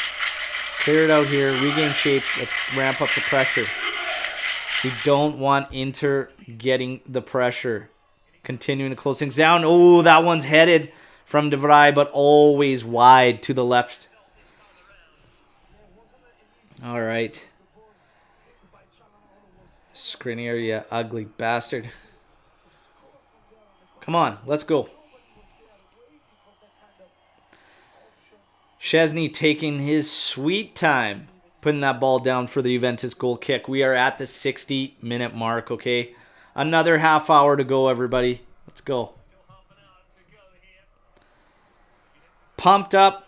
Clear it out here. Regain shape. Let's ramp up the pressure. We don't want Inter getting the pressure. Continuing to close things down. Oh, that one's headed from De Vrij, but always wide to the left. All right. Skriniar, you ugly bastard. Come on, let's go. Szczesny taking his sweet time, putting that ball down for the Juventus goal kick. We are at the 60-minute mark, okay? Another half hour to go, everybody. Let's go. Pumped up.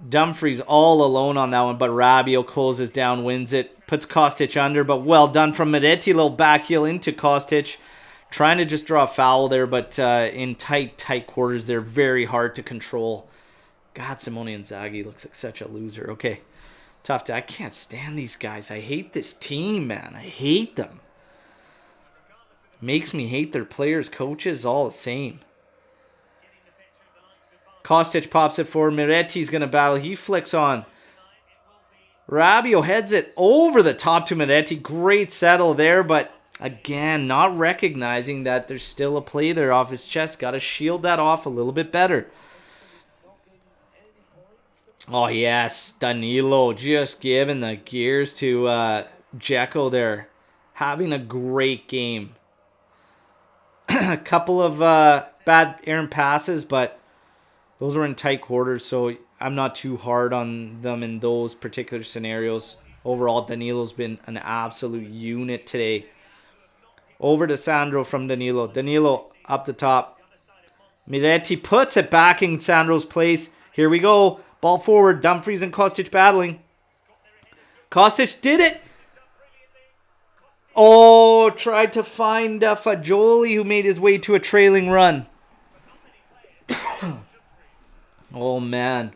Dumfries all alone on that one, but Rabiot closes down, wins it. Puts Kostic under, but well done from Miretti. Little back heel into Kostic. Trying to just draw a foul there, but in tight quarters, they're very hard to control. God, Simone Inzaghi looks like such a loser. Okay, tough day. I can't stand these guys. I hate this team, man. I hate them. Makes me hate their players, coaches, all the same. Kostic pops it forward. Miretti's going to battle. He flicks on. Rabiot heads it over the top to Miretti. Great settle there, but again, not recognizing that there's still a play there off his chest. Got to shield that off a little bit better. Oh, yes. Danilo just giving the gears to Dzeko there. Having a great game. A couple of bad errant passes, but those were in tight quarters, so I'm not too hard on them in those particular scenarios. Overall, Danilo's been an absolute unit today. Over to Sandro from Danilo. Danilo up the top. Miretti puts it back in Sandro's place. Here we go. Ball forward. Dumfries and Kostic battling. Kostic did it. Oh, tried to find Fagioli, who made his way to a trailing run. Oh, man.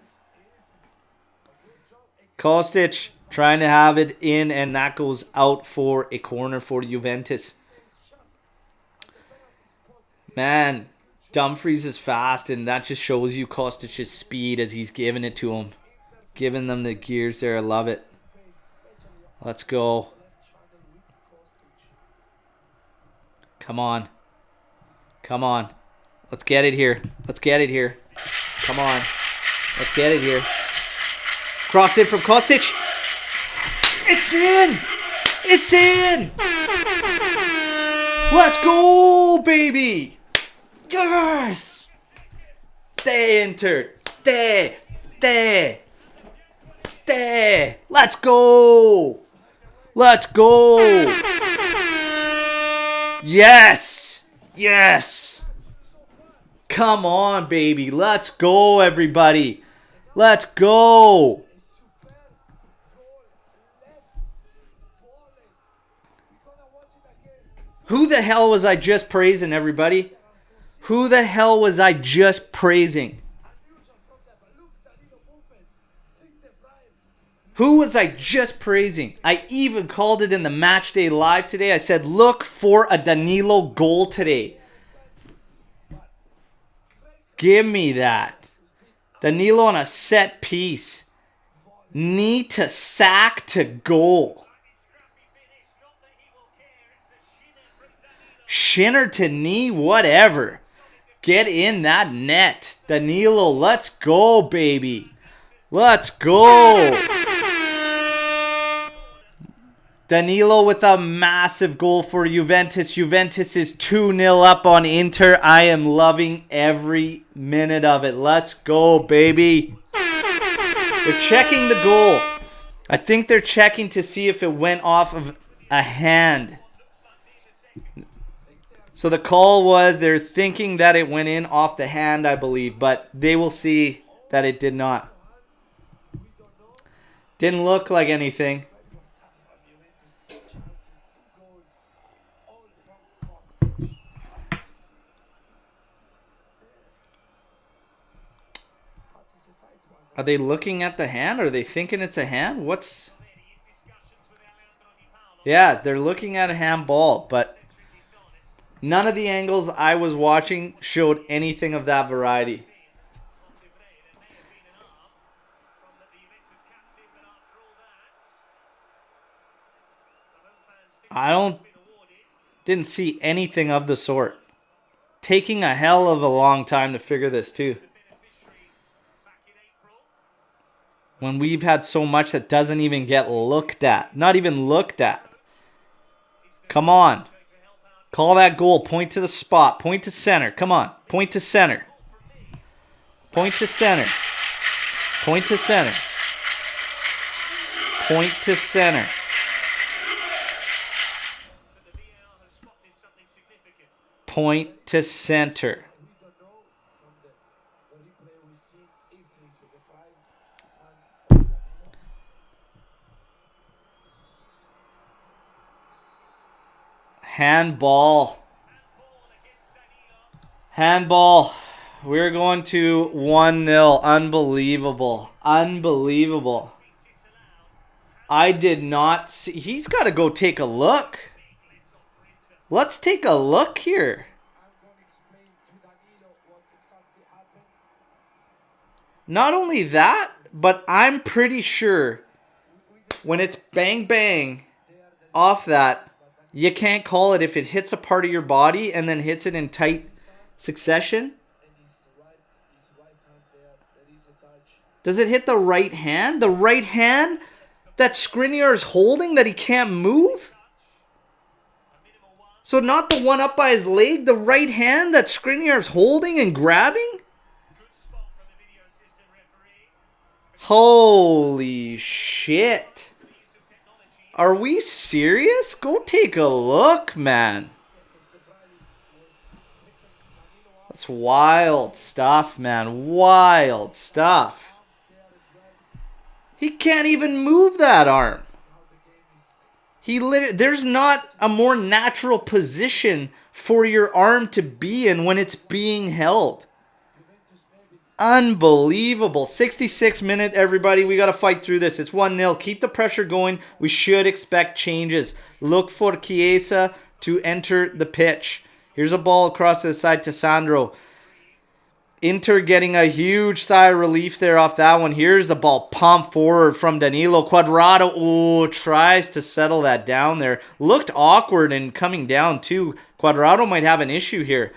Kostic trying to have it in, and that goes out for a corner for Juventus. Man, Dumfries is fast, and that just shows you Kostic's speed as he's giving it to him. Giving them the gears there. I love it. Let's go. Come on. Come on. Let's get it here. Let's get it here. Come on. Let's get it here. Crossed in from Kostic. It's in! It's in! Let's go, baby! Yes! They entered. They. Let's go! Let's go! Yes! Yes! Come on, baby. Let's go, everybody. Let's go. Who the hell was I just praising, everybody? Who the hell was I just praising? Who was I just praising? I even called it in the match day live today. I said, look for a Danilo goal today. Give me that. Danilo on a set piece. Knee to sack to goal. Shinner to knee, whatever. Get in that net. Danilo, let's go, baby. Let's go. Danilo with a massive goal for Juventus. Juventus is 2-0 up on Inter. I am loving every minute of it. Let's go, baby. They're checking the goal. I think they're checking to see if it went off of a hand. So the call was they're thinking that it went in off the hand, I believe. But they will see that it did not. Didn't look like anything. Are they looking at the hand? Are they thinking it's a hand? What's... Yeah, they're looking at a handball, but none of the angles I was watching showed anything of that variety. Didn't see anything of the sort. Taking a hell of a long time to figure this too. When we've had so much that doesn't even get looked at. Not even looked at. Come on. Call that goal. Point to the spot. Point to center. Come on. Point to center. Point to center. Point to center. Point to center. Point to center. Handball. Handball. We're going to 1-0. Unbelievable. Unbelievable. I did not see. He's got to go take a look. Let's take a look here. Not only that, but I'm pretty sure when it's bang bang off that, you can't call it if it hits a part of your body and then hits it in tight succession. Does it hit the right hand? The right hand that Skriniar is holding that he can't move? So not the one up by his leg, the right hand that Skriniar is holding and grabbing? Holy shit. Are we serious? Go take a look, man. That's wild stuff, man. Wild stuff. He can't even move that arm. There's not a more natural position for your arm to be in when it's being held. Unbelievable. 66 minute, everybody. We got to fight through this. It's 1-0. Keep the pressure going. We should expect changes. Look for Chiesa to enter the pitch. Here's a ball across the side to Sandro. Inter getting a huge sigh of relief there off that one. Here's the ball pumped forward from Danilo. Cuadrado, tries to settle that down there. Looked awkward and coming down too. Cuadrado might have an issue here.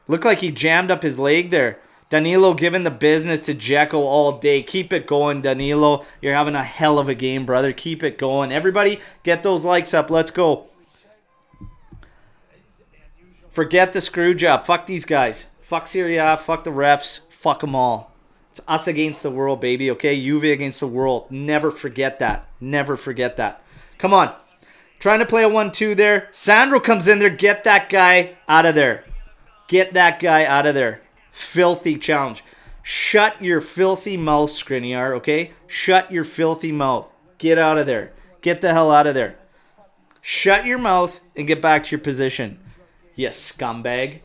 Looked like he jammed up his leg there. Danilo giving the business to Dzeko all day. Keep it going, Danilo. You're having a hell of a game, brother. Keep it going. Everybody, get those likes up. Let's go. Forget the screw job. Fuck these guys. Fuck Serie A. Fuck the refs. Fuck them all. It's us against the world, baby, okay? Juve against the world. Never forget that. Never forget that. Come on. Trying to play a 1-2 there. Sandro comes in there. Get that guy out of there. Get that guy out of there. Filthy challenge. Shut your filthy mouth, Skriniar, okay? Shut your filthy mouth. Get out of there. Get the hell out of there. Shut your mouth and get back to your position. You scumbag.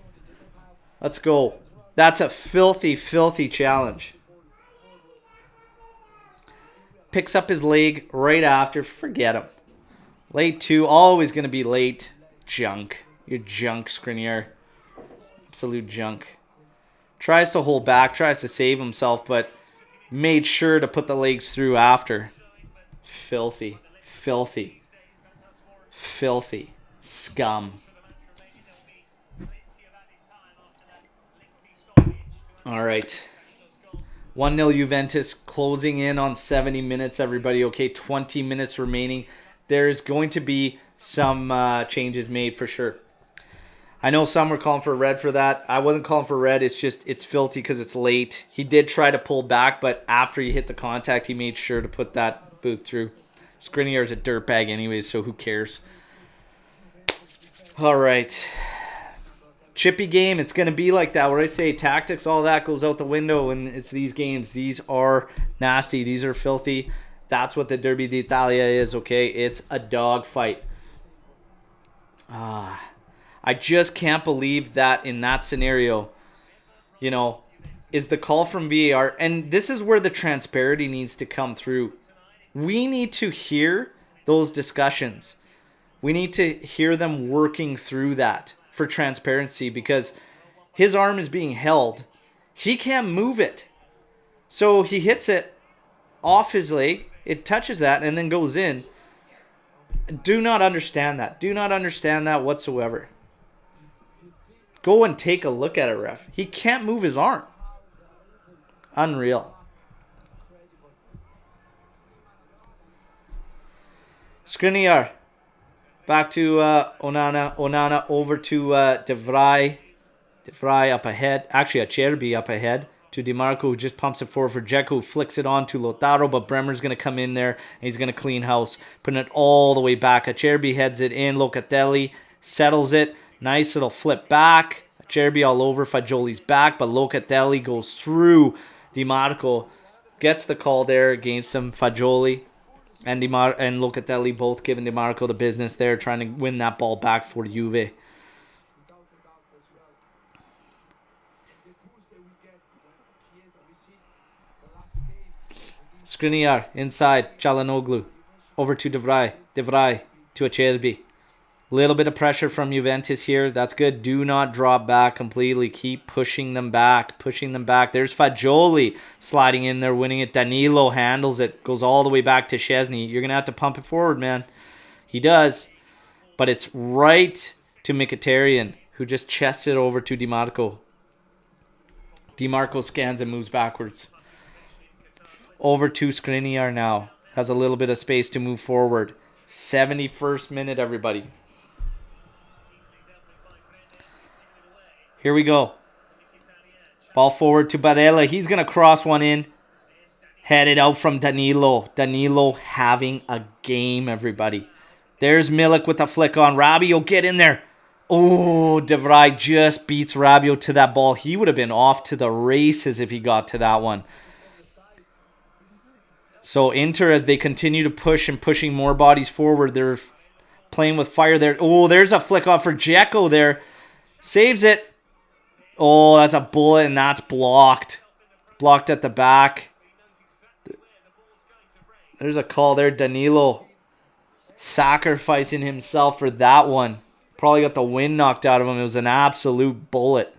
Let's go. That's a filthy, filthy challenge. Picks up his leg right after. Forget him. Late 2. Always going to be late. Junk. You're junk, Skriniar. Absolute junk. Tries to hold back. Tries to save himself, but made sure to put the legs through after. Filthy. Filthy. Filthy. Scum. All right. 1-0 Juventus, closing in on 70 minutes, everybody. Okay, 20 minutes remaining. There's going to be some changes made for sure. I know some were calling for red for that. I wasn't calling for red. It's just, it's filthy because it's late. He did try to pull back, but after he hit the contact, he made sure to put that boot through. Skriniar's a dirtbag anyways, so who cares? All right. Chippy game. It's going to be like that. What I say, tactics, all that goes out the window, and it's these games. These are nasty. These are filthy. That's what the Derby d'Italia is, okay? It's a dog fight. I just can't believe that in that scenario, you know, is the call from VAR. And this is where the transparency needs to come through. We need to hear those discussions. We need to hear them working through that for transparency, because his arm is being held. He can't move it. So he hits it off his leg. It touches that and then goes in. Do not understand that. Do not understand that whatsoever. Go and take a look at it, ref. He can't move his arm. Unreal. Skriniar. Back to Onana. Onana over to De Vrij. De Vrij up ahead. Actually, Acerbi up ahead to DiMarco, who just pumps it forward for Dzeko, who flicks it on to Lautaro, but Bremer's going to come in there, and he's going to clean house, putting it all the way back. Acerbi heads it in. Locatelli settles it. Nice little flip back. Acerbi all over Fagioli's back, but Locatelli goes through DiMarco. Gets the call there against him. Fagioli and Locatelli both giving DiMarco the business there, trying to win that ball back for Juve. Skriniar inside. Çalhanoğlu over to De Vrij. De Vrij to Acerbi. Little bit of pressure from Juventus here. That's good. Do not drop back completely. Keep pushing them back. Pushing them back. There's Fagioli sliding in there, winning it. Danilo handles it. Goes all the way back to Szczesny. You're going to have to pump it forward, man. He does. But it's right to Mkhitaryan, who just chests it over to DiMarco. DiMarco scans and moves backwards. Over to Skriniar now. Has a little bit of space to move forward. 71st minute, everybody. Here we go. Ball forward to Barella. He's going to cross one in. Headed out from Danilo. Danilo having a game, everybody. There's Milik with a flick on. Rabiot, get in there. Oh, De Vrij just beats Rabiot to that ball. He would have been off to the races if he got to that one. So Inter, as they continue to push and pushing more bodies forward, they're playing with fire there. Oh, there's a flick off for Dzeko there. Saves it. Oh, that's a bullet, and that's blocked. Blocked at the back. There's a call there. Danilo sacrificing himself for that one. Probably got the wind knocked out of him. It was an absolute bullet.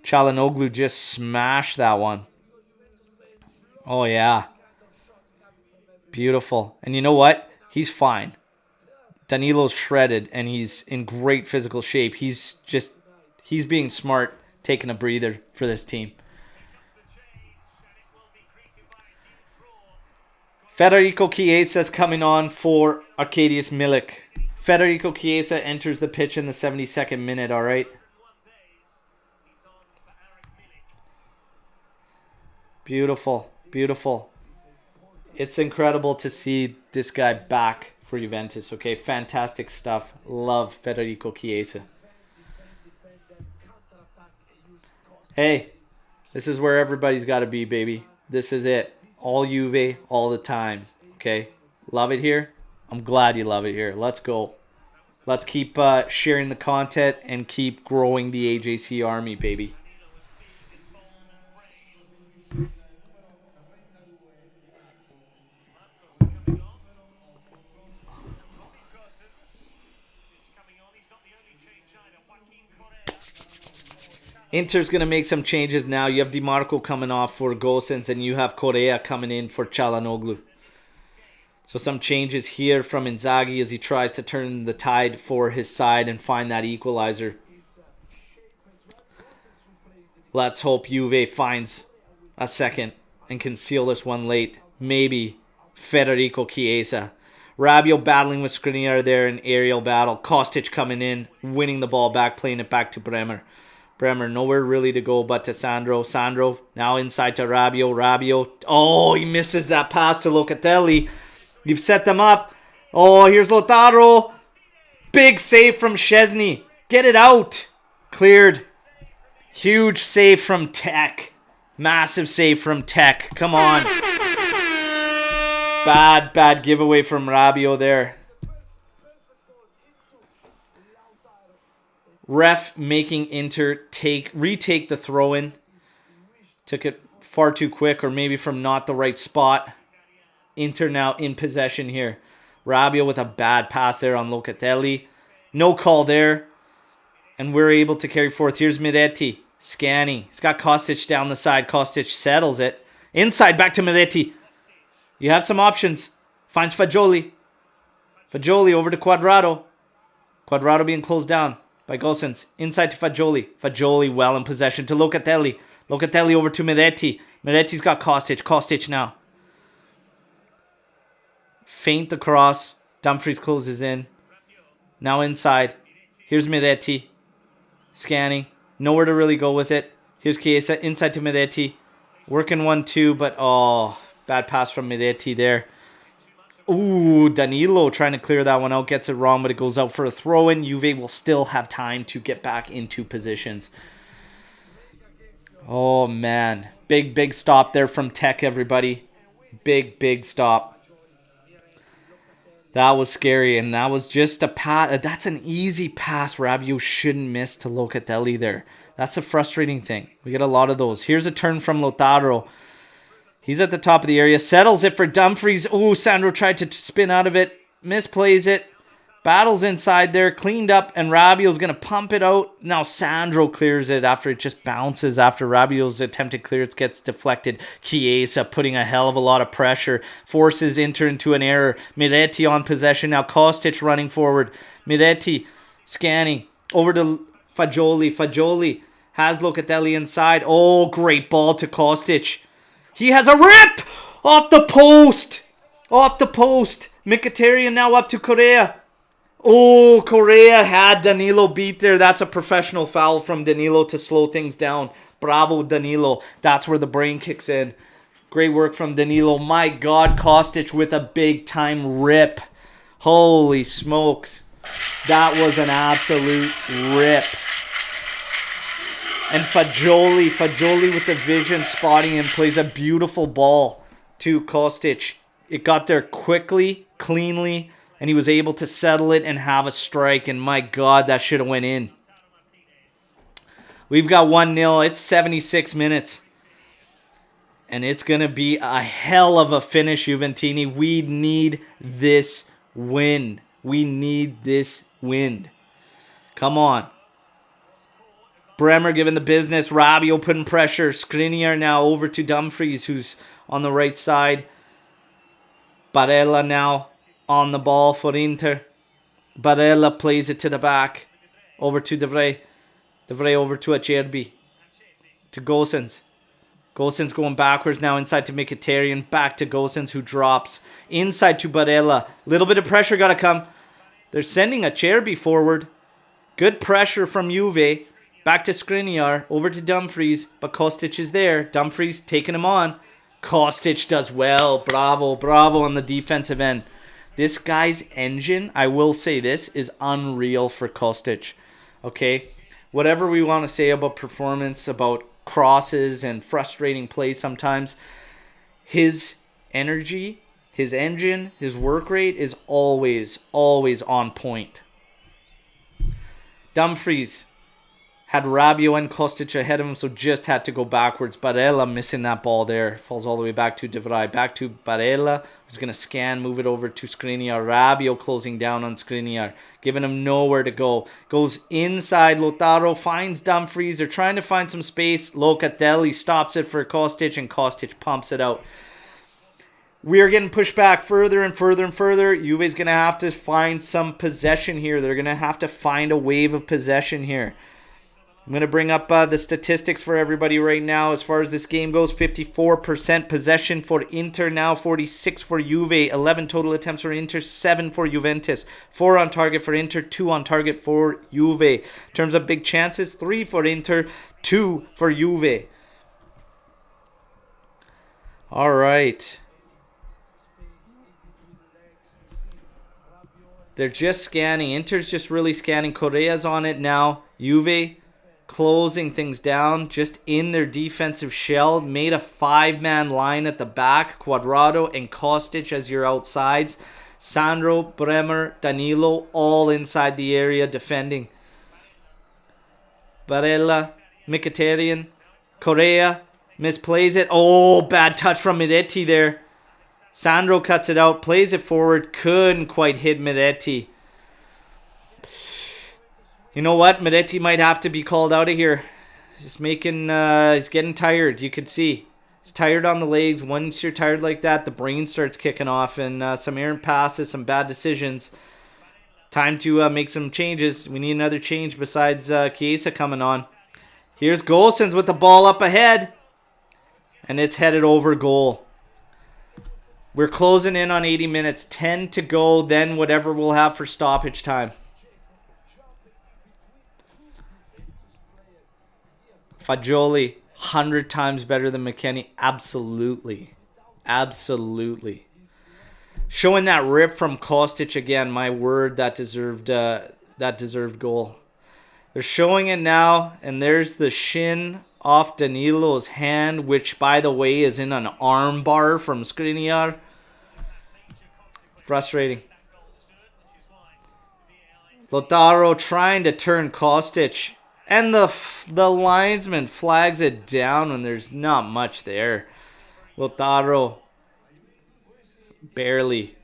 Çalhanoğlu just smashed that one. Oh, yeah. Beautiful. And you know what? He's fine. Danilo's shredded, and he's in great physical shape. He's being smart, taking a breather for this team. Federico Chiesa's coming on for Arkadiusz Milik. Federico Chiesa enters the pitch in the 72nd minute, all right? Beautiful, beautiful. It's incredible to see this guy back for Juventus, okay? Fantastic stuff. Love Federico Chiesa. Hey, this is where everybody's got to be, baby. This is it. All Juve, all the time, okay? Love it here? I'm glad you love it here. Let's go. Let's keep sharing the content and keep growing the AJC army, baby. Inter's going to make some changes now. You have DiMarco coming off for Gosens, and you have Correa coming in for Çalhanoğlu. So some changes here from Inzaghi as he tries to turn the tide for his side and find that equalizer. Let's hope Juve finds a second and can seal this one late. Maybe Federico Chiesa. Rabiot battling with Skriniar there in aerial battle. Kostic coming in, winning the ball back, playing it back to Bremer. Bremer nowhere really to go but to Sandro. Sandro now inside to Rabiot. Rabiot. Oh, he misses that pass to Locatelli. You've set them up. Oh, here's Lautaro. Big save from Szczesny. Get it out. Cleared. Huge save from Tech. Massive save from Tech. Come on. Bad giveaway from Rabiot there. Ref making Inter retake the throw-in. Took it far too quick, or maybe from not the right spot. Inter now in possession here. Rabiot with a bad pass there on Locatelli. No call there. And we're able to carry forth. Here's Miretti. Scanning. He's got Kostic down the side. Kostic settles it. Inside, back to Miretti. You have some options. Finds Fagioli. Fagioli over to Cuadrado. Cuadrado being closed down by Gosens. Inside to Fagioli. Fagioli well in possession to Locatelli. Locatelli over to Miretti. Miretti's got Kostic. Kostic now. Feint the cross. Dumfries closes in. Now inside. Here's Miretti. Scanning. Nowhere to really go with it. Here's Chiesa. Inside to Miretti. Working 1-2, but oh, bad pass from Miretti there. Ooh, Danilo trying to clear that one out. Gets it wrong, but it goes out for a throw-in. Juve will still have time to get back into positions. Oh, man. Big stop there from Tech, everybody. Big stop. That was scary, and that was just a pass. That's an easy pass Rabiot shouldn't miss to Locatelli there. That's the frustrating thing. We get a lot of those. Here's a turn from Lautaro. He's at the top of the area. Settles it for Dumfries. Ooh, Sandro tried to spin out of it. Misplays it. Battles inside there. Cleaned up. And Rabiot's going to pump it out. Now Sandro clears it after it just bounces. After Rabiot's attempted clearance gets deflected. Chiesa putting a hell of a lot of pressure. Forces Inter into an error. Miretti on possession. Now Kostic running forward. Miretti scanning. Over to Fagioli. Fagioli has Locatelli inside. Oh, great ball to Kostic. He has a rip! Off the post! Off the post! Mkhitaryan now up to Correa. Oh, Correa had Danilo beat there. That's a professional foul from Danilo to slow things down. Bravo, Danilo. That's where the brain kicks in. Great work from Danilo. My God, Kostic with a big-time rip. Holy smokes. That was an absolute rip. And Fagioli with the vision, spotting him, plays a beautiful ball to Kostic. It got there quickly, cleanly, and he was able to settle it and have a strike. And my God, that should have went in. We've got 1-0. It's 76 minutes. And it's going to be a hell of a finish, Juventini. We need this win. We need this win. Come on. Bremer giving the business. Rabiot putting pressure. Skriniar now over to Dumfries, who's on the right side. Barella now on the ball for Inter. Barella plays it to the back. Over to De Vrij. De Vrij over to Acerbi. To Gosens. Gosens going backwards now inside to Mkhitaryan. Back to Gosens, who drops. Inside to Barella. Little bit of pressure got to come. They're sending Acerbi forward. Good pressure from Juve. Back to Skriniar, over to Dumfries, but Kostic is there. Dumfries taking him on. Kostic does well. Bravo on the defensive end. This guy's engine, I will say this, is unreal for Kostic. Okay? Whatever we want to say about performance, about crosses and frustrating play sometimes, his energy, his engine, his work rate is always on point. Dumfries had Rabiot and Kostic ahead of him, so just had to go backwards. Barella missing that ball there. Falls all the way back to De Vrij. Back to Barella, who's going to scan, move it over to Skriniar. Rabiot closing down on Skriniar, giving him nowhere to go. Goes inside. Lautaro finds Dumfries. They're trying to find some space. Locatelli stops it for Kostic, and Kostic pumps it out. We are getting pushed back further and further and further. Juve's going to have to find some possession here. They're going to have to find a wave of possession here. I'm going to bring up the statistics for everybody right now. As far as this game goes, 54% possession for Inter now, 46 for Juve, 11 total attempts for Inter, 7 for Juventus, 4 on target for Inter, 2 on target for Juve. In terms of big chances, 3 for Inter, 2 for Juve. All right. They're just scanning. Inter's just really scanning. Correa's on it now. Juve closing things down just in their defensive shell. Made a 5-man line at the back. Cuadrado and Kostic as your outsides. Sandro, Bremer, Danilo all inside the area defending. Barella, Mkhitaryan, Correa misplays it. Oh, bad touch from Miretti there. Sandro cuts it out, plays it forward. Couldn't quite hit Miretti. You know what? Miretti might have to be called out of here. He's getting tired. You could see. He's tired on the legs. Once you're tired like that, the brain starts kicking off. And some errant passes, some bad decisions. Time to make some changes. We need another change besides Chiesa coming on. Here's Gosens with the ball up ahead. And it's headed over goal. We're closing in on 80 minutes. 10 to go. Then whatever we'll have for stoppage time. Fagioli, 100 times better than McKennie. Absolutely. Absolutely. Showing that rip from Kostic again. My word, that deserved goal. They're showing it now, and there's the shin off Danilo's hand, which, by the way, is in an arm bar from Skriniar. Frustrating. Lautaro trying to turn Kostic. And the linesman flags it down when there's not much there. Lautaro. Barely.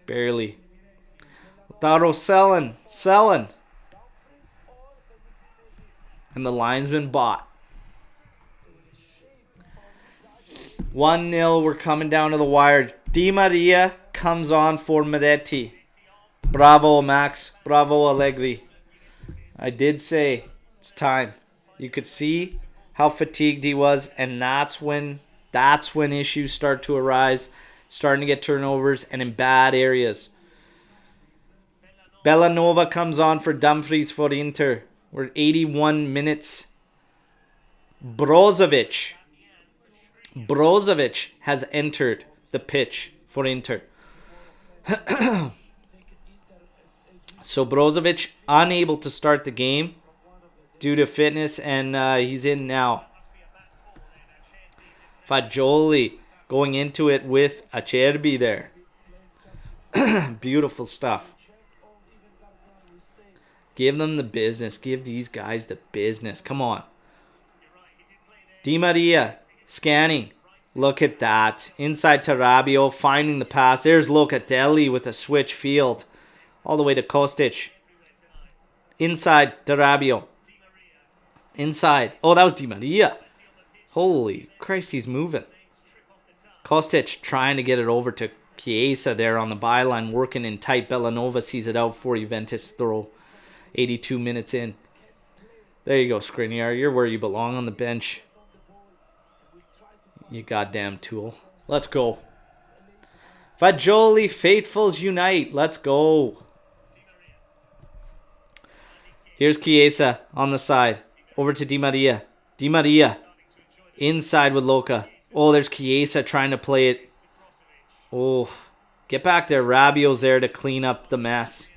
Lautaro selling. And the linesman bought. 1-0. We're coming down to the wire. Di Maria comes on for Miretti. Bravo, Max. Bravo, Allegri. I did say it's time. You could see how fatigued he was, and that's when issues start to arise. Starting to get turnovers and in bad areas. Bellanova comes on for Dumfries for Inter. We're at 81 minutes. Brozovic has entered the pitch for Inter. So Brozovic unable to start the game due to fitness, and he's in now. Fagioli going into it with Acerbi there. Beautiful stuff. Give them the business. Give these guys the business. Come on. Di Maria scanning. Look at that. Inside to Rabiot, finding the pass. There's Locatelli with a switch field. All the way to Kostic. Inside to Rabiot. Inside. Oh, that was Di Maria. Holy Christ, he's moving. Kostic trying to get it over to Chiesa there on the byline, working in tight. Bellanova sees it out for Juventus throw. 82 minutes in. There you go, Skriniar. You're where you belong, on the bench. You goddamn tool. Let's go. Fagioli, faithfuls unite. Let's go. Here's Chiesa on the side. Over to Di Maria. Di Maria. Inside with Luca. Oh, there's Chiesa trying to play it. Oh, get back there. Rabiot's there to clean up the mess.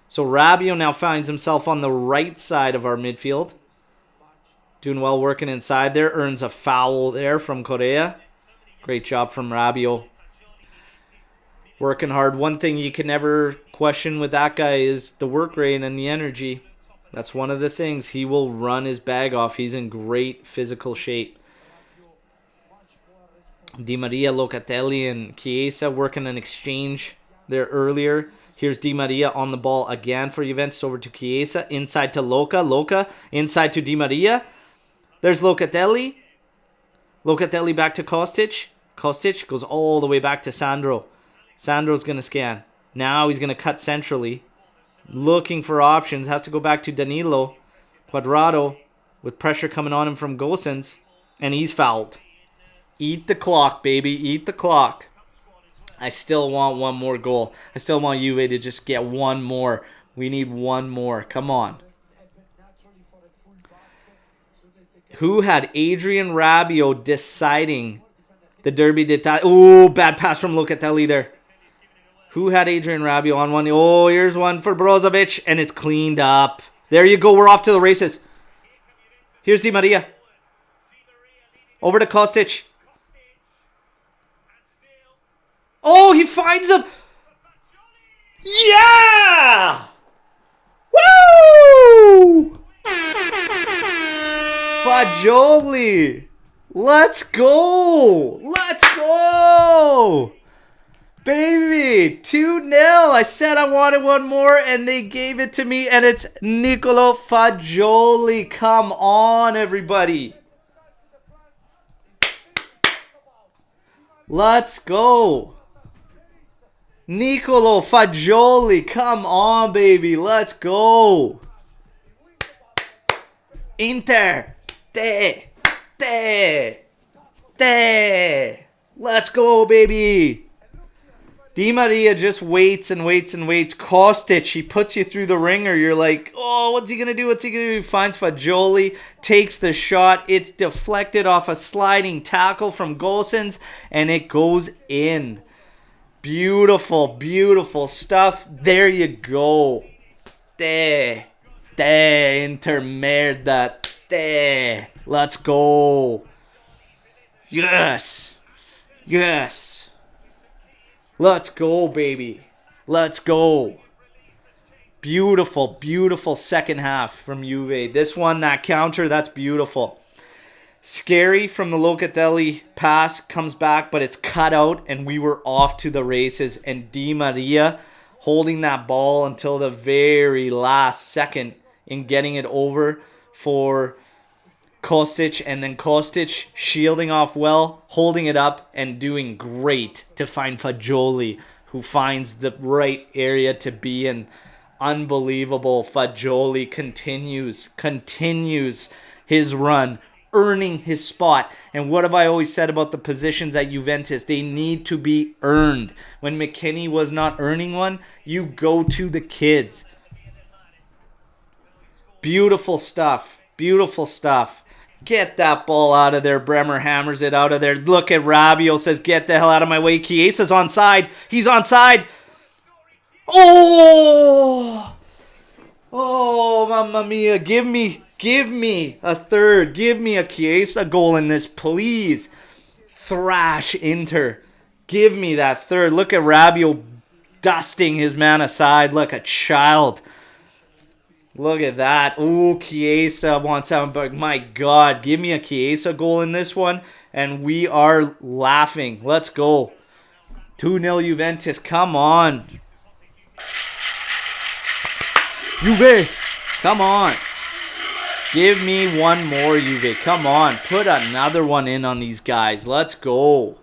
So Rabiot now finds himself on the right side of our midfield. Doing well working inside there. Earns a foul there from Correa. Great job from Rabiot. Working hard. One thing you can never question with that guy is the work rate and the energy. That's one of the things. He will run his bag off. He's in great physical shape. Di Maria, Locatelli, and Chiesa working an exchange there earlier. Here's Di Maria on the ball again for Juventus. Over to Chiesa. Inside to Luca. Luca inside to Di Maria. There's Locatelli. Locatelli back to Kostic. Kostic goes all the way back to Sandro. Sandro's going to scan. Now he's going to cut centrally. Looking for options. Has to go back to Danilo. Quadrado with pressure coming on him from Gosens. And he's fouled. Eat the clock, baby. Eat the clock. I still want one more goal. I still want Juve to just get one more. We need one more. Come on. Who had Adrian Rabiot deciding the Derby d'Italia? Oh, bad pass from Locatelli there. Who had Adrian Rabiot on one? Oh, here's one for Brozovic, and it's cleaned up. There you go. We're off to the races. Here's Di Maria. Over to Kostic. Oh, he finds him. Yeah! Woo! Fagioli. Let's go. Let's go. Baby, 2-0. I said I wanted one more, and they gave it to me, and it's Nicolo Fagioli. Come on, everybody. Let's go. Nicolo Fagioli, come on, baby. Let's go. Inter. Te. Let's go, baby. Di Maria just waits and waits and waits. Kostic, he puts you through the ringer. You're like, oh, what's he going to do? What's he going to do? He finds Fagioli, takes the shot. It's deflected off a sliding tackle from Gosens, and it goes in. Beautiful, beautiful stuff. There you go. Inter merda. Let's go. Yes. Yes. Let's go, baby. Let's go. Beautiful, beautiful second half from Juve. This one, that counter, that's beautiful. Scary from the Locatelli pass, comes back, but it's cut out, and we were off to the races. And Di Maria holding that ball until the very last second in getting it over for Kostic, and then Kostic shielding off well, holding it up, and doing great to find Fagioli, who finds the right area to be in. Unbelievable. Fagioli continues his run, earning his spot. And what have I always said about the positions at Juventus? They need to be earned. When McKinney was not earning one, you go to the kids. Beautiful stuff. Beautiful stuff. Get that ball out of there. Bremer hammers it out of there. Look at Rabiot, says, get the hell out of my way. Chiesa's onside. He's onside. Oh! Oh, mamma mia. Give me a third. Give me a Chiesa goal in this, please. Thrash Inter. Give me that third. Look at Rabiot dusting his man aside like a child. Look at that. Ooh, Chiesa wants out, but my God, give me a Chiesa goal in this one, and we are laughing. Let's go. 2-0 Juventus. Come on. Juve. Come on. Give me one more, Juve. Come on. Put another one in on these guys. Let's go.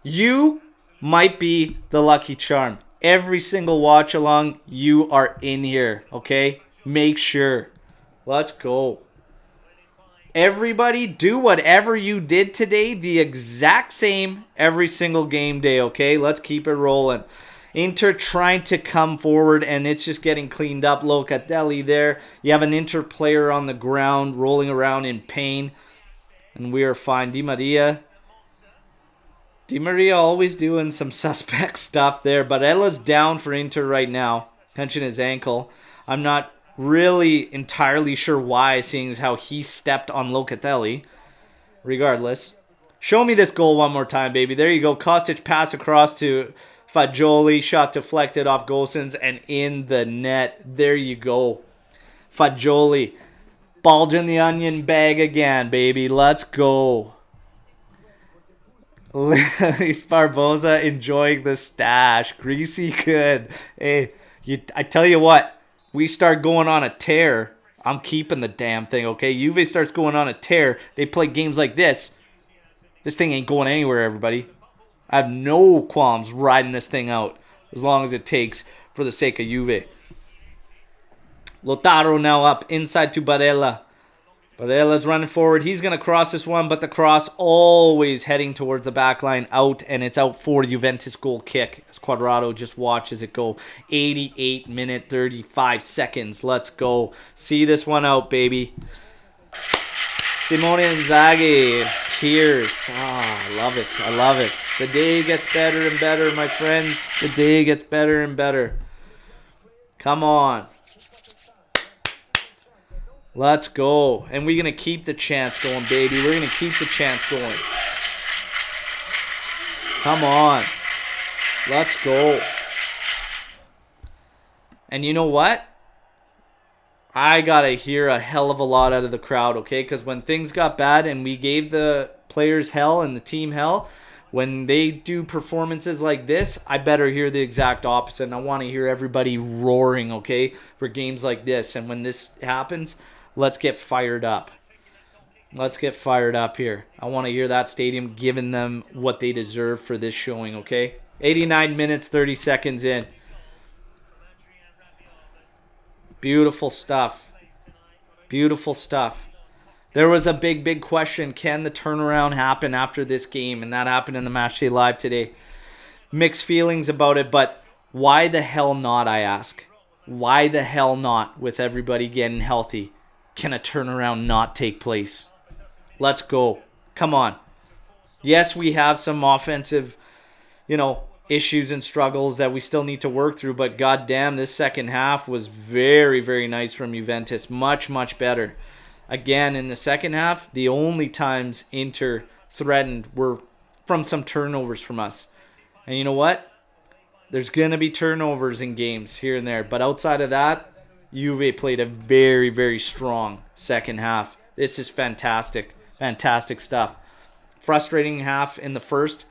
You might be the lucky charm. Every single watch along, you are in here, okay? Make sure. Let's go. Everybody, do whatever you did today the exact same every single game day, okay? Let's keep it rolling. Inter trying to come forward, and it's just getting cleaned up. Locatelli there. You have an Inter player on the ground rolling around in pain, and we are fine. Di Maria always doing some suspect stuff there, but Ella's down for Inter right now. Tension his ankle. I'm not really entirely sure why, seeing as how he stepped on Locatelli. Regardless. Show me this goal one more time, baby. There you go. Kostic pass across to Fagioli, shot deflected off Gosens and in the net. There you go. Fagioli. Bulge in the onion bag again, baby. Let's go. Luis Barbosa enjoying the stash. Greasy good. Hey, I tell you what. We start going on a tear. I'm keeping the damn thing, okay? Juve starts going on a tear. They play games like this. This thing ain't going anywhere, everybody. I have no qualms riding this thing out as long as it takes for the sake of Juve. Lautaro now up inside to Barella. Barella's running forward. He's going to cross this one, but the cross always heading towards the back line out, and it's out for Juventus goal kick as Cuadrado just watches it go. 88 minute, 35 seconds. Let's go. See this one out, baby. Simone Inzaghi. Tears. I love it. I love it. The day gets better and better, my friends. The day gets better and better. Come on. Let's go. And we're going to keep the chance going, baby. We're going to keep the chance going. Come on. Let's go. And you know what? I got to hear a hell of a lot out of the crowd, okay? Because when things got bad and we gave the players hell and the team hell, when they do performances like this, I better hear the exact opposite. And I want to hear everybody roaring, okay, for games like this. And when this happens, let's get fired up. Let's get fired up here. I want to hear that stadium giving them what they deserve for this showing, okay? 89 minutes, 30 seconds in. Beautiful stuff. Beautiful stuff. There was a big question. Can the turnaround happen after this game? And that happened in the Matchday Live today. Mixed feelings about it, but why the hell not, I ask? Why the hell not, with everybody getting healthy? Can a turnaround not take place? Let's go. Come on. Yes, we have some offensive, issues and struggles that we still need to work through, but goddamn, this second half was very, very nice from Juventus. Much, much better. Again, in the second half, the only times Inter threatened were from some turnovers from us. And you know what? There's going to be turnovers in games here and there, but outside of that, Juve played a very, very strong second half. This is fantastic. Fantastic stuff. Frustrating half in the first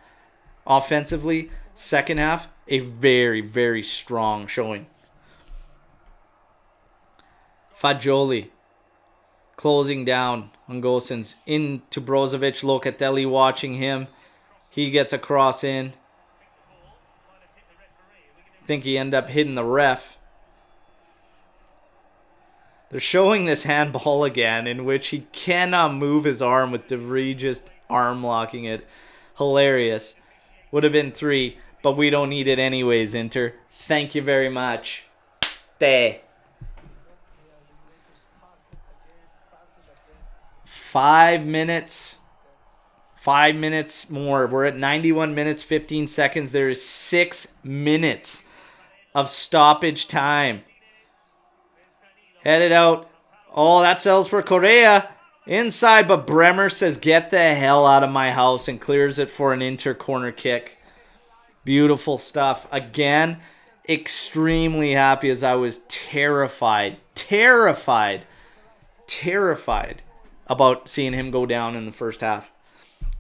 offensively. Second half, a very, very strong showing. Fagioli closing down on Gosens. Into Brozovic. Locatelli watching him. He gets a cross in. I think he ended up hitting the ref. They're showing this handball again in which he cannot move his arm with De Vrij just arm locking it. Hilarious. Would have been 3, but we don't need it anyways, Inter. Thank you very much. Te. 5 minutes. 5 minutes more. We're at 91 minutes, 15 seconds. There is 6 minutes of stoppage time. Headed out. Oh, that sells for Correa. Inside, but Bremer says, get the hell out of my house, and clears it for an Inter corner kick. Beautiful stuff. Again, extremely happy as I was terrified about seeing him go down in the first half.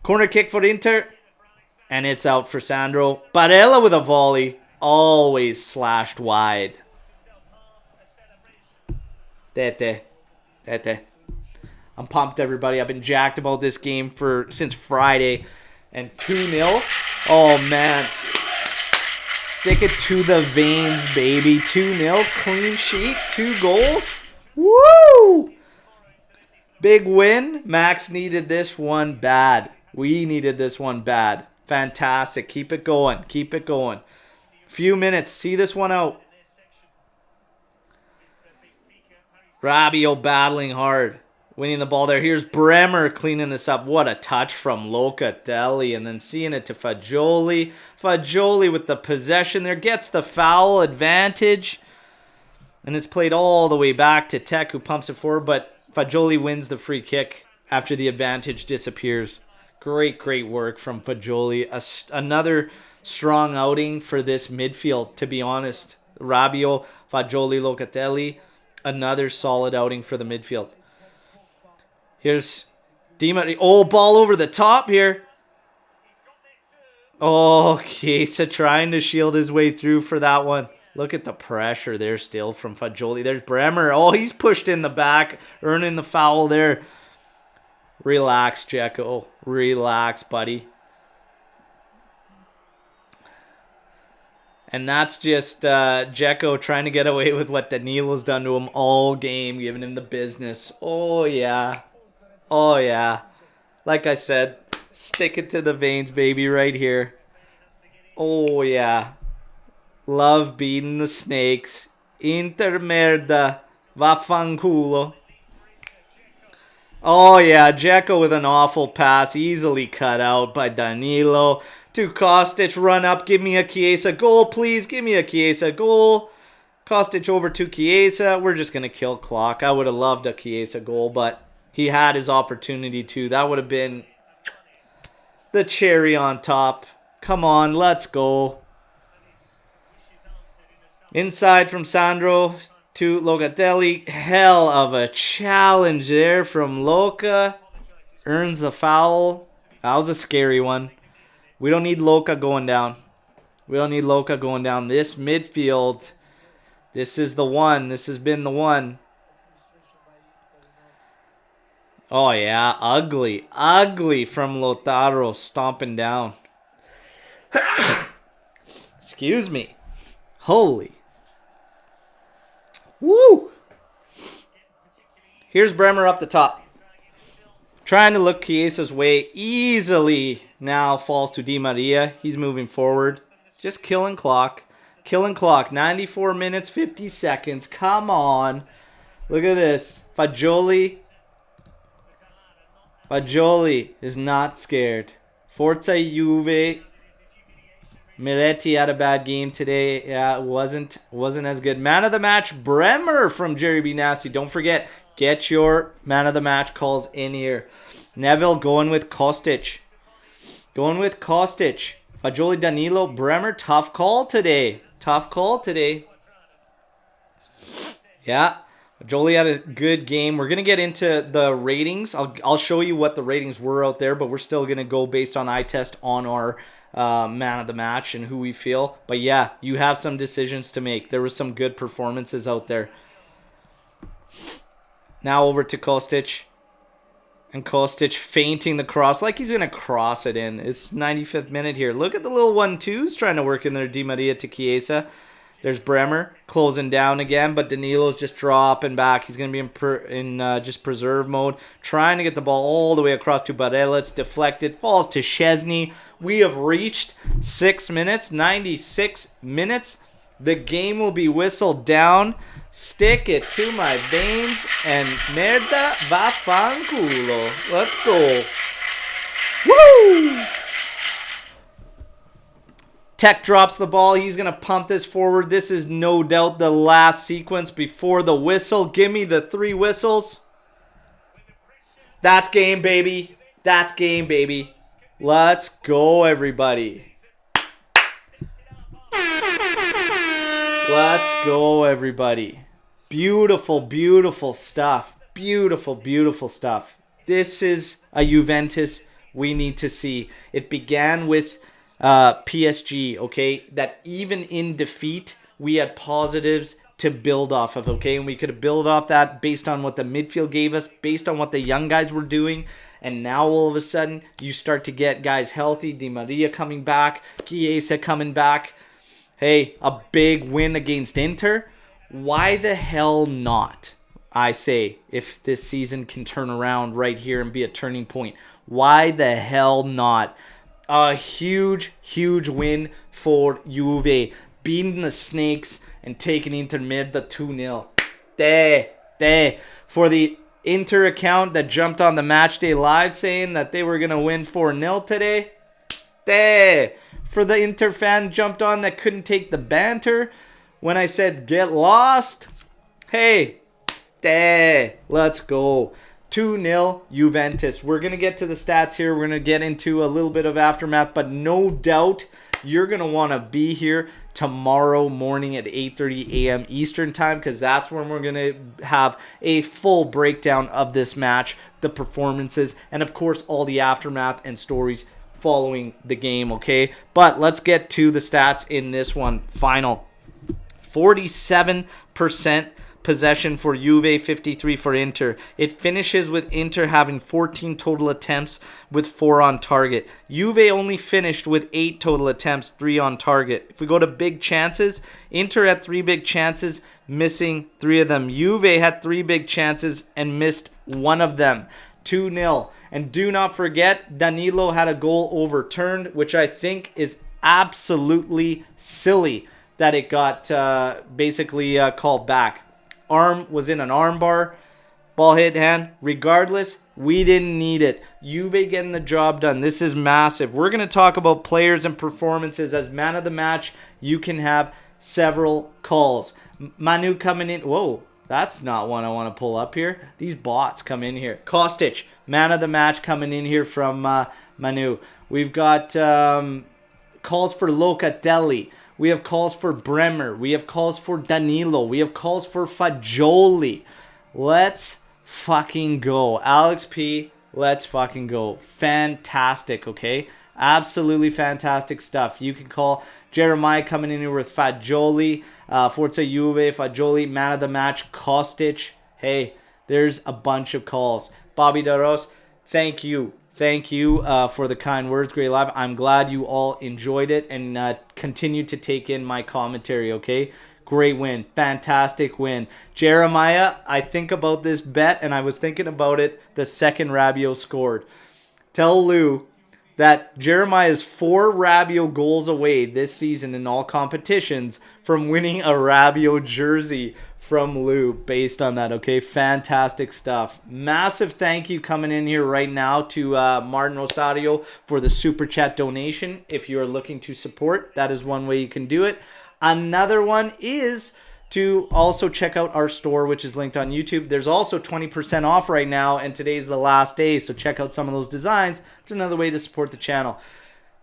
Corner kick for Inter, and it's out for Sandro. Barella with a volley, always slashed wide. Tete. I'm pumped, everybody. I've been jacked about this game since Friday. And 2-0. Oh, man. Stick it to the veins, baby. 2-0. Clean sheet. 2 goals. Woo! Big win. Max needed this one bad. We needed this one bad. Fantastic. Keep it going. Keep it going. Few minutes. See this one out. Rabiot battling hard. Winning the ball there. Here's Bremer cleaning this up. What a touch from Locatelli. And then seeing it to Fagioli. Fagioli with the possession there. Gets the foul advantage. And it's played all the way back to Tech, who pumps it forward. But Fagioli wins the free kick after the advantage disappears. Great work from Fagioli. Another strong outing for this midfield, to be honest. Rabiot, Fagioli, Locatelli, another solid outing for the midfield. Here's Di Maria. Oh, ball over the top here. Oh, Chiesa trying to shield his way through for that one. Look at the pressure there still from Fagioli. There's Bremer. Oh, he's pushed in the back, earning the foul there. Relax, Dzeko. Relax, buddy. And that's just Dzeko trying to get away with what Danilo's done to him all game, giving him the business. Oh, yeah. Oh, yeah. Like I said, stick it to the veins, baby, right here. Oh, yeah. Love beating the snakes. Inter merda. Vaffanculo. Oh, yeah. Dzeko with an awful pass. Easily cut out by Danilo. To Kostic. Run up. Give me a Chiesa goal, please. Give me a Chiesa goal. Kostic over to Chiesa. We're just going to kill clock. I would have loved a Chiesa goal, but he had his opportunity too. That would have been the cherry on top. Come on, let's go. Inside from Sandro to Locatelli. Hell of a challenge there from Luca. Earns a foul. That was a scary one. We don't need Luca going down. We don't need Luca going down. This midfield, this is the one. This has been the one. Oh, yeah. Ugly. Ugly from Lautaro stomping down. Excuse me. Holy. Woo! Here's Bremer up the top. Trying to look Chiesa's way. Easily now falls to Di Maria. He's moving forward. Just killing clock. Killing clock. 94 minutes, 50 seconds. Come on. Look at this. Fagioli. Fagioli is not scared. Forza Juve. Miretti had a bad game today. Yeah, it wasn't as good. Man of the match, Bremer from Jerry B. Nasty. Don't forget, get your man of the match calls in here. Neville going with Kostic. Going with Kostic. Fagioli, Danilo, Bremer. Tough call today. Tough call today. Yeah. Jolie had a good game. We're going to get into the ratings. I'll show you what the ratings were out there, but we're still going to go based on eye test on our man of the match and who we feel. But yeah, you have some decisions to make. There were some good performances out there. Now over to Kostic. And Kostic feinting the cross like he's going to cross it in. It's 95th minute here. Look at the little 1-2s trying to work in there. Di Maria to Chiesa. There's Bremer closing down again, but Danilo's just dropping back. He's going to be in just preserve mode, trying to get the ball all the way across to Barella. It's deflected, falls to Szczesny. We have reached 6 minutes, 96 minutes. The game will be whistled down. Stick it to my veins and merda vaffanculo. Let's go. Woo! Tech drops the ball. He's going to pump this forward. This is no doubt the last sequence before the whistle. Give me the 3 whistles. That's game, baby. That's game, baby. Let's go, everybody. Let's go, everybody. Beautiful, beautiful stuff. Beautiful, beautiful stuff. This is a Juventus we need to see. It began with PSG, okay? That even in defeat, we had positives to build off of, okay? And we could have built off that based on what the midfield gave us, based on what the young guys were doing. And now all of a sudden, you start to get guys healthy. Di Maria coming back. Chiesa coming back. Hey, a big win against Inter. Why the hell not? I say, if this season can turn around right here and be a turning point. Why the hell not? A huge, huge win for Juve. Beating the Snakes and taking Inter Merda 2-0. For the Inter account that jumped on the Matchday Live saying that they were going to win 4-0 today. For the Inter fan jumped on that couldn't take the banter when I said get lost. Hey, let's go. 2-0 Juventus. We're going to get to the stats here. We're going to get into a little bit of aftermath, but no doubt you're going to want to be here tomorrow morning at 8:30 a.m. Eastern time, because that's when we're going to have a full breakdown of this match, the performances, and of course all the aftermath and stories following the game, okay? But let's get to the stats in this one. Final 47% possession for Juve, 53 for Inter. It finishes with Inter having 14 total attempts with 4 on target. Juve only finished with 8 total attempts, 3 on target. If we go to big chances, Inter had 3 big chances, missing 3 of them. Juve had 3 big chances and missed 1 of them. 2-0. And do not forget, Danilo had a goal overturned, which I think is absolutely silly that it got basically called back. Arm was in an arm bar. Ball hit hand. Regardless, we didn't need it. Juve getting the job done. This is massive. We're going to talk about players and performances. As man of the match, you can have several calls. Manu coming in. Whoa. That's not one I want to pull up here. These bots come in here. Kostic, man of the match, coming in here from Manu. We've got calls for Locatelli. We have calls for Bremer. We have calls for Danilo. We have calls for Fagioli. Let's fucking go. Alex P, let's fucking go. Fantastic, okay? Absolutely fantastic stuff. You can call Jeremiah coming in here with Fagioli. Forza Juve, Fagioli, man of the match, Kostic. Hey, there's a bunch of calls. Bobby Daros, thank you. Thank you for the kind words. Great live. I'm glad you all enjoyed it and continue to take in my commentary, okay? Great win. Fantastic win. Jeremiah, I think about this bet, and I was thinking about it the second Rabiot scored. Tell Lou that Jeremiah is 4 Rabiot goals away this season in all competitions from winning a Rabiot jersey from Lou based on that, okay? Fantastic stuff. Massive thank you coming in here right now to Martin Osario for the Super Chat donation. If you are looking to support, that is one way you can do it. Another one is to also check out our store, which is linked on YouTube. There's also 20% off right now, and today's the last day, so check out some of those designs. It's another way to support the channel.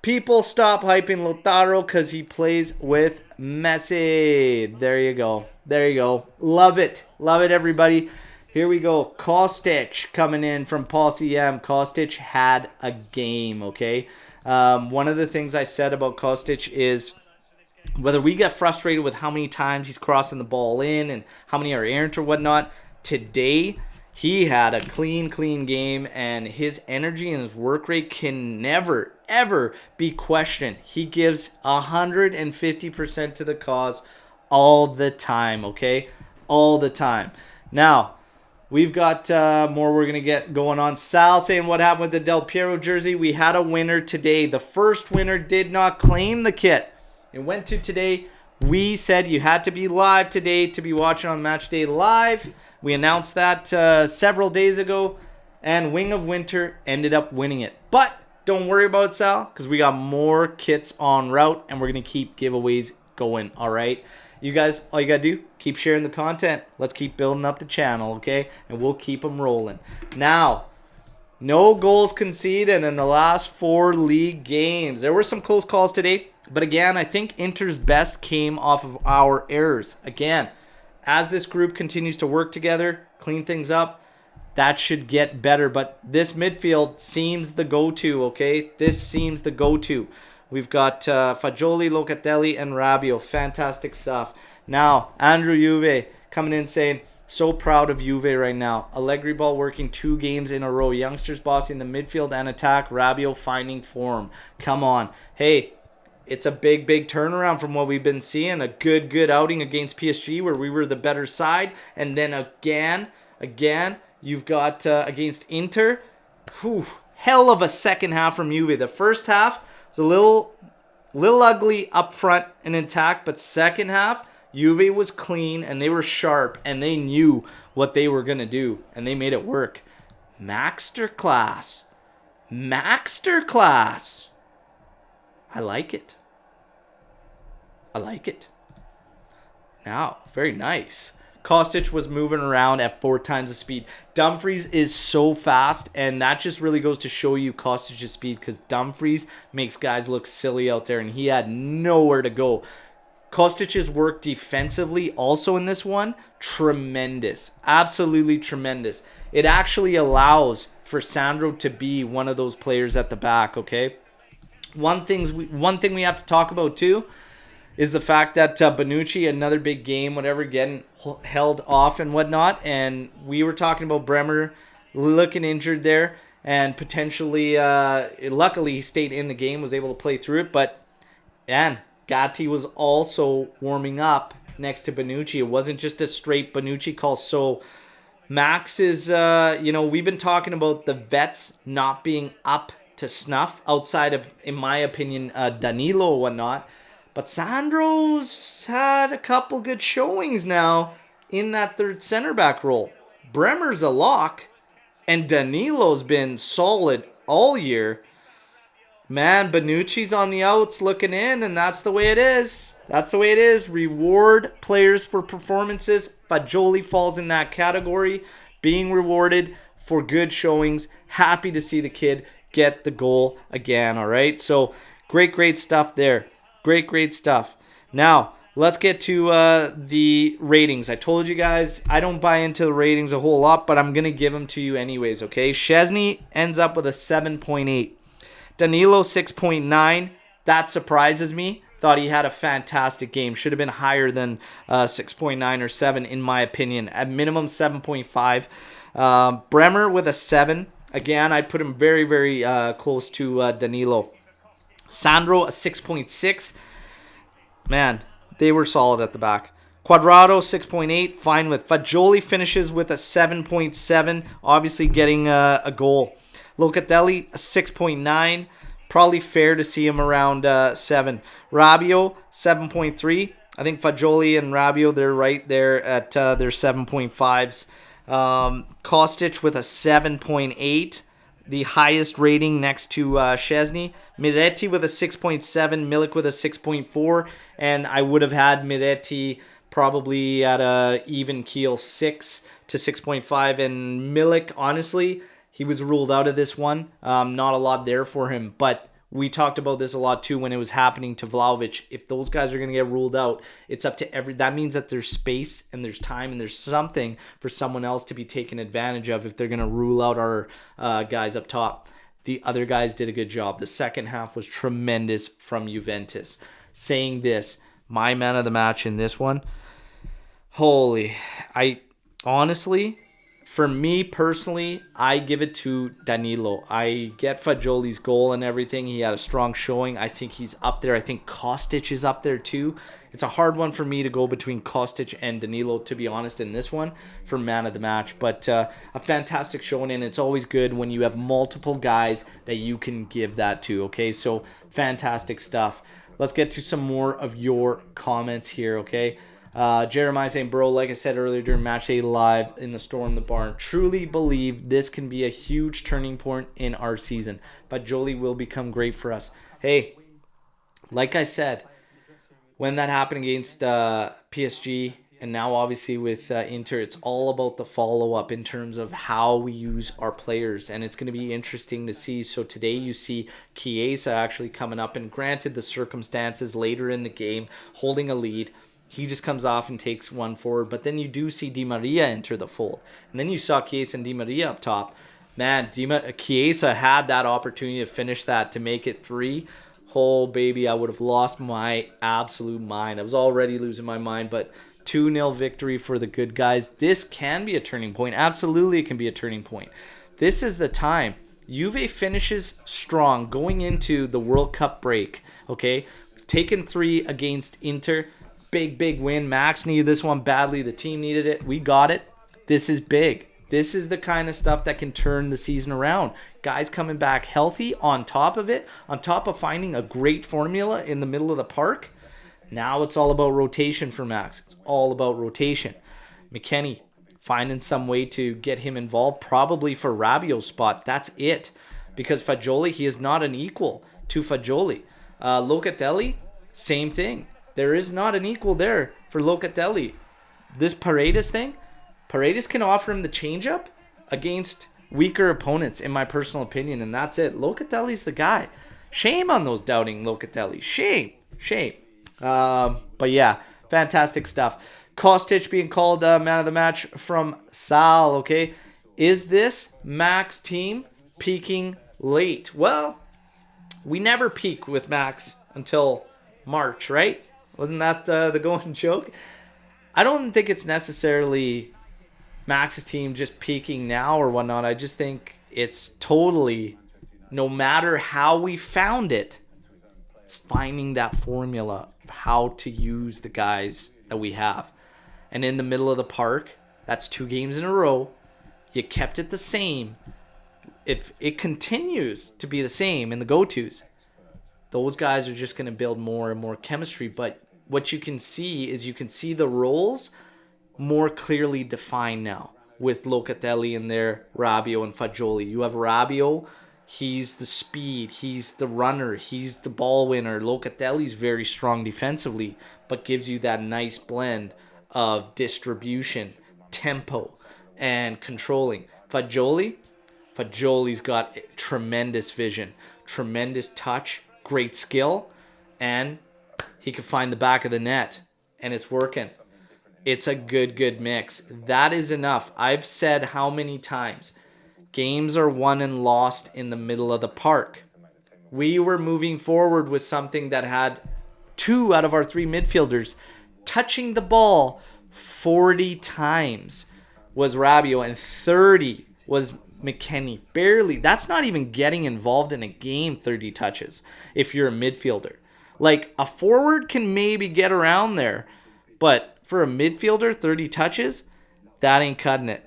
People stop hyping Lautaro because he plays with Messi. There you go. There you go. Love it. Love it, everybody. Here we go. Kostic coming in from Paul CM. Kostic had a game, okay? One of the things I said about Kostic is whether we get frustrated with how many times he's crossing the ball in and how many are errant or whatnot, today he had a clean game, and his energy and his work rate can never, ever be questioned. He gives 150% to the cause all the time, okay? All the time. Now, we've got more we're going to get going on. Sal saying, what happened with the Del Piero jersey? We had a winner today. The first winner did not claim the kit. It went to today. We said you had to be live today to be watching on Match Day Live. We announced that several days ago, and Wing of Winter ended up winning it. But don't worry about it, Sal, because we got more kits en route, and we're going to keep giveaways going, all right? You guys, all you got to do, keep sharing the content. Let's keep building up the channel, okay? And we'll keep them rolling. Now, no goals conceded in the last 4 league games. There were some close calls today. But again, I think Inter's best came off of our errors. Again, as this group continues to work together, clean things up, that should get better. But this midfield seems the go-to, okay? This seems the go-to. We've got Fagioli, Locatelli, and Rabiot. Fantastic stuff. Now, Andrew Juve coming in saying, so proud of Juve right now. Allegri ball working 2 games in a row. Youngsters bossing the midfield and attack. Rabiot finding form. Come on. Hey, it's a big turnaround from what we've been seeing. A good outing against PSG where we were the better side. And then again, you've got against Inter. Whew, hell of a second half from Juve. The first half was a little ugly up front and intact. But second half, Juve was clean and they were sharp. And they knew what they were going to do. And they made it work. Masterclass. I like it. Now, very nice. Kostic was moving around at 4 times the speed. Dumfries is so fast, and that just really goes to show you Kostic's speed, because Dumfries makes guys look silly out there, and he had nowhere to go. Kostic's work defensively also in this one, tremendous. Absolutely tremendous. It actually allows for Sandro to be one of those players at the back, okay? One thing we have to talk about too is the fact that Bonucci, another big game, whatever, getting held off and whatnot. And we were talking about Bremer looking injured there, and potentially, luckily, he stayed in the game, was able to play through it. But, man, Gatti was also warming up next to Bonucci. It wasn't just a straight Bonucci call. So, Max is, we've been talking about the vets not being up to snuff outside of, in my opinion, Danilo or whatnot. But Sandro's had a couple good showings now in that third center back role. Bremer's a lock, and Danilo's been solid all year. Man, Bonucci's on the outs looking in, and that's the way it is. That's the way it is. Reward players for performances. Fagioli falls in that category, being rewarded for good showings. Happy to see the kid get the goal again, all right? So, great stuff there. Great stuff. Now, let's get to the ratings. I told you guys I don't buy into the ratings a whole lot, but I'm going to give them to you anyways, okay? Szczesny ends up with a 7.8. Danilo, 6.9. That surprises me. Thought he had a fantastic game. Should have been higher than 6.9 or 7 in my opinion. At minimum, 7.5. Bremer with a 7. Again, I'd put him very close to Danilo. Sandro, a 6.6. Man, they were solid at the back. Quadrado, 6.8. Fine with. Fagioli finishes with a 7.7. Obviously getting a goal. Locatelli, a 6.9. Probably fair to see him around 7. Rabiot, 7.3. I think Fagioli and Rabiot, they're right there at their 7.5s. Kostic with a 7.8. The highest rating next to Szczesny. Miretti with a 6.7, Milik with a 6.4, and I would have had Miretti probably at a even keel 6 to 6.5, and Milik, honestly, he was ruled out of this one. Not a lot there for him, but we talked about this a lot too when it was happening to Vlahovic. If those guys are going to get ruled out, it's up to that means that there's space and there's time and there's something for someone else to be taken advantage of if they're going to rule out our guys up top. The other guys did a good job. The second half was tremendous from Juventus. Saying this, my man of the match in this one, honestly, for me personally, I give it to Danilo. I get Fagioli's goal and everything. He had a strong showing. I think he's up there. I think Kostic is up there too. It's a hard one for me to go between Kostic and Danilo, to be honest, in this one for man of the match. But a fantastic showing, and it's always good when you have multiple guys that you can give that to, okay? So fantastic stuff. Let's get to some more of your comments here, okay? Jeremiah saying, bro, like I said earlier during Match Day Live in the Storm the Barn, truly believe this can be a huge turning point in our season. But Jolie will become great for us. Hey, like I said, when that happened against PSG, and now obviously with Inter, it's all about the follow-up in terms of how we use our players, and it's going to be interesting to see. So today you see Chiesa actually coming up, and granted the circumstances later in the game, holding a lead, he just comes off and takes one forward. But then you do see Di Maria enter the fold. And then you saw Chiesa and Di Maria up top. Man, Chiesa had that opportunity to finish that, to make it 3. Oh, baby, I would have lost my absolute mind. I was already losing my mind, but 2-0 victory for the good guys. This can be a turning point. Absolutely, it can be a turning point. This is the time. Juve finishes strong going into the World Cup break, okay? Taken 3 against Inter. Big win. Max needed this one badly. The team needed it. We got it. This is big. This is the kind of stuff that can turn the season around. Guys coming back healthy on top of it, on top of finding a great formula in the middle of the park. Now it's all about rotation for Max. It's all about rotation. McKennie finding some way to get him involved, probably for Rabiot's spot. That's it. Because Fagioli, he is not an equal to Fagioli. Locatelli, same thing. There is not an equal there for Locatelli. this Paredes thing, Paredes can offer him the changeup against weaker opponents, in my personal opinion, and that's it. Locatelli's the guy. Shame on those doubting Locatelli. Shame. But yeah, fantastic stuff. Kostic being called man of the match from Sal, okay? Is this Max team peaking late? Well, we never peak with Max until March, right? Wasn't that the going joke? I don't think it's necessarily Max's team just peaking now or whatnot. I just think it's totally, no matter how we found it, it's finding that formula of how to use the guys that we have. And in the middle of the park, that's 2 games in a row. You kept it the same. If it continues to be the same in the go-tos, those guys are just going to build more and more chemistry. But what you can see is the roles more clearly defined now with Locatelli in there, Rabiot and Fagioli. You have Rabiot, he's the speed, he's the runner, he's the ball winner. Locatelli's very strong defensively, but gives you that nice blend of distribution, tempo, and controlling. Fagioli's got tremendous vision, tremendous touch, great skill, and he can find the back of the net, and it's working. It's a good mix. That is enough. I've said how many times games are won and lost in the middle of the park. We were moving forward with something that had 2 out of our 3 midfielders touching the ball 40 times was Rabiot, and 30 was McKennie. Barely. That's not even getting involved in a game, 30 touches, if you're a midfielder. Like, a forward can maybe get around there, but for a midfielder, 30 touches, that ain't cutting it.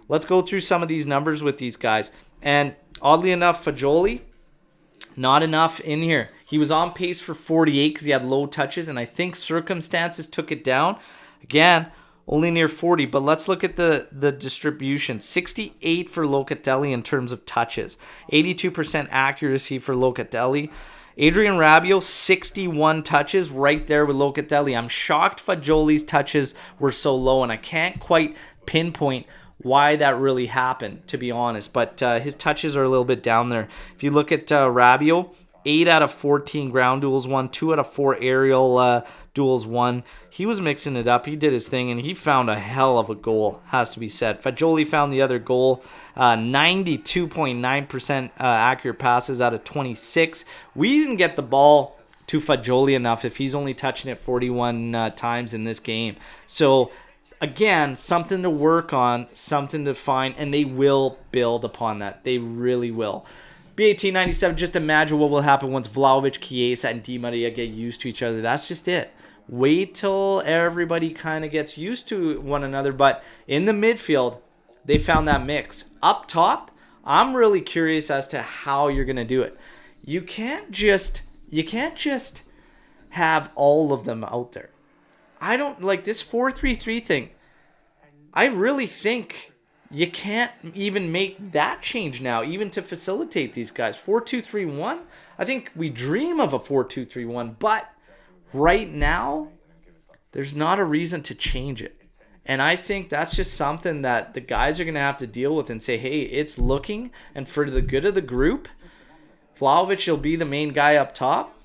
Let's go through some of these numbers with these guys. And oddly enough, Fagioli, not enough in here. He was on pace for 48 because he had low touches, and I think circumstances took it down. Again, only near 40, but let's look at the distribution. 68 for Locatelli in terms of touches. 82% accuracy for Locatelli. Adrian Rabiot, 61 touches, right there with Locatelli. I'm shocked Fagioli's touches were so low, and I can't quite pinpoint why that really happened, to be honest. But his touches are a little bit down there. If you look at Rabiot, 8 out of 14 ground duels won, 2 out of 4 aerial duels won. He was mixing it up. He did his thing, and he found a hell of a goal, has to be said. Fagioli found the other goal. 92.9% accurate passes out of 26. We didn't get the ball to Fagioli enough if he's only touching it 41 times in this game. So, again, something to work on, something to find, and they will build upon that. They really will. BAT97, just imagine what will happen once Vlahovic, Chiesa, and Di Maria get used to each other. That's just it. Wait till everybody kind of gets used to one another. But in the midfield, they found that mix. Up top, I'm really curious as to how you're going to do it. You can't just have all of them out there. I don't like this 4-3-3 thing. I really think you can't even make that change now, even to facilitate these guys. 4-2-3-1, I think we dream of a 4-2-3-1, but right now, there's not a reason to change it. And I think that's just something that the guys are going to have to deal with and say, hey, it's looking, and for the good of the group, Vlahovic will be the main guy up top.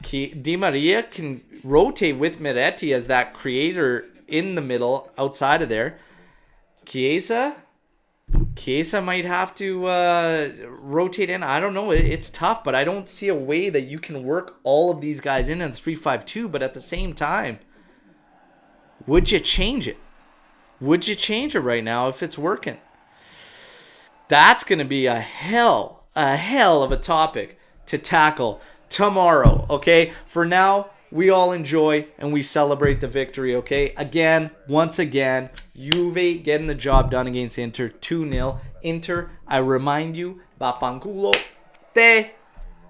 Di Maria can rotate with Miretti as that creator in the middle, outside of there. Chiesa might have to rotate in. I don't know. It's tough, but I don't see a way that you can work all of these guys in 3-5-2. But at the same time, would you change it? Would you change it right now if it's working? That's going to be a hell of a topic to tackle tomorrow, okay? For now, we all enjoy and we celebrate the victory, okay? Once again, Juve getting the job done against Inter, 2-0. Inter, I remind you, Vaffanculo,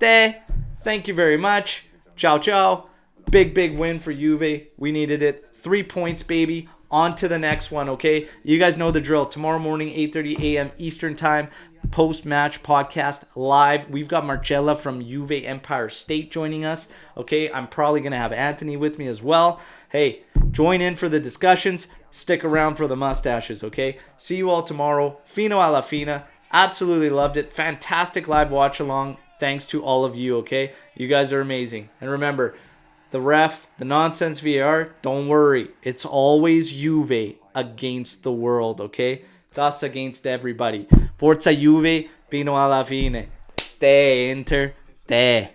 thank you very much. Ciao. Big win for Juve. We needed it. 3 points, baby. On to the next one, okay? You guys know the drill. Tomorrow morning, 8:30 a.m. Eastern Time, post-match podcast live. We've got Marcella from Juve Empire State joining us, okay? I'm probably going to have Anthony with me as well. Hey, Join in for the discussions. Stick around for the mustaches, okay? See you all tomorrow. Fino alla fina. Absolutely loved it. Fantastic live watch along. Thanks to all of you, okay? You guys are amazing. And remember, the ref, the nonsense VAR, don't worry. It's always Juve against the world, okay? It's us against everybody. Forza Juve, fino alla fine. Te, Inter, te.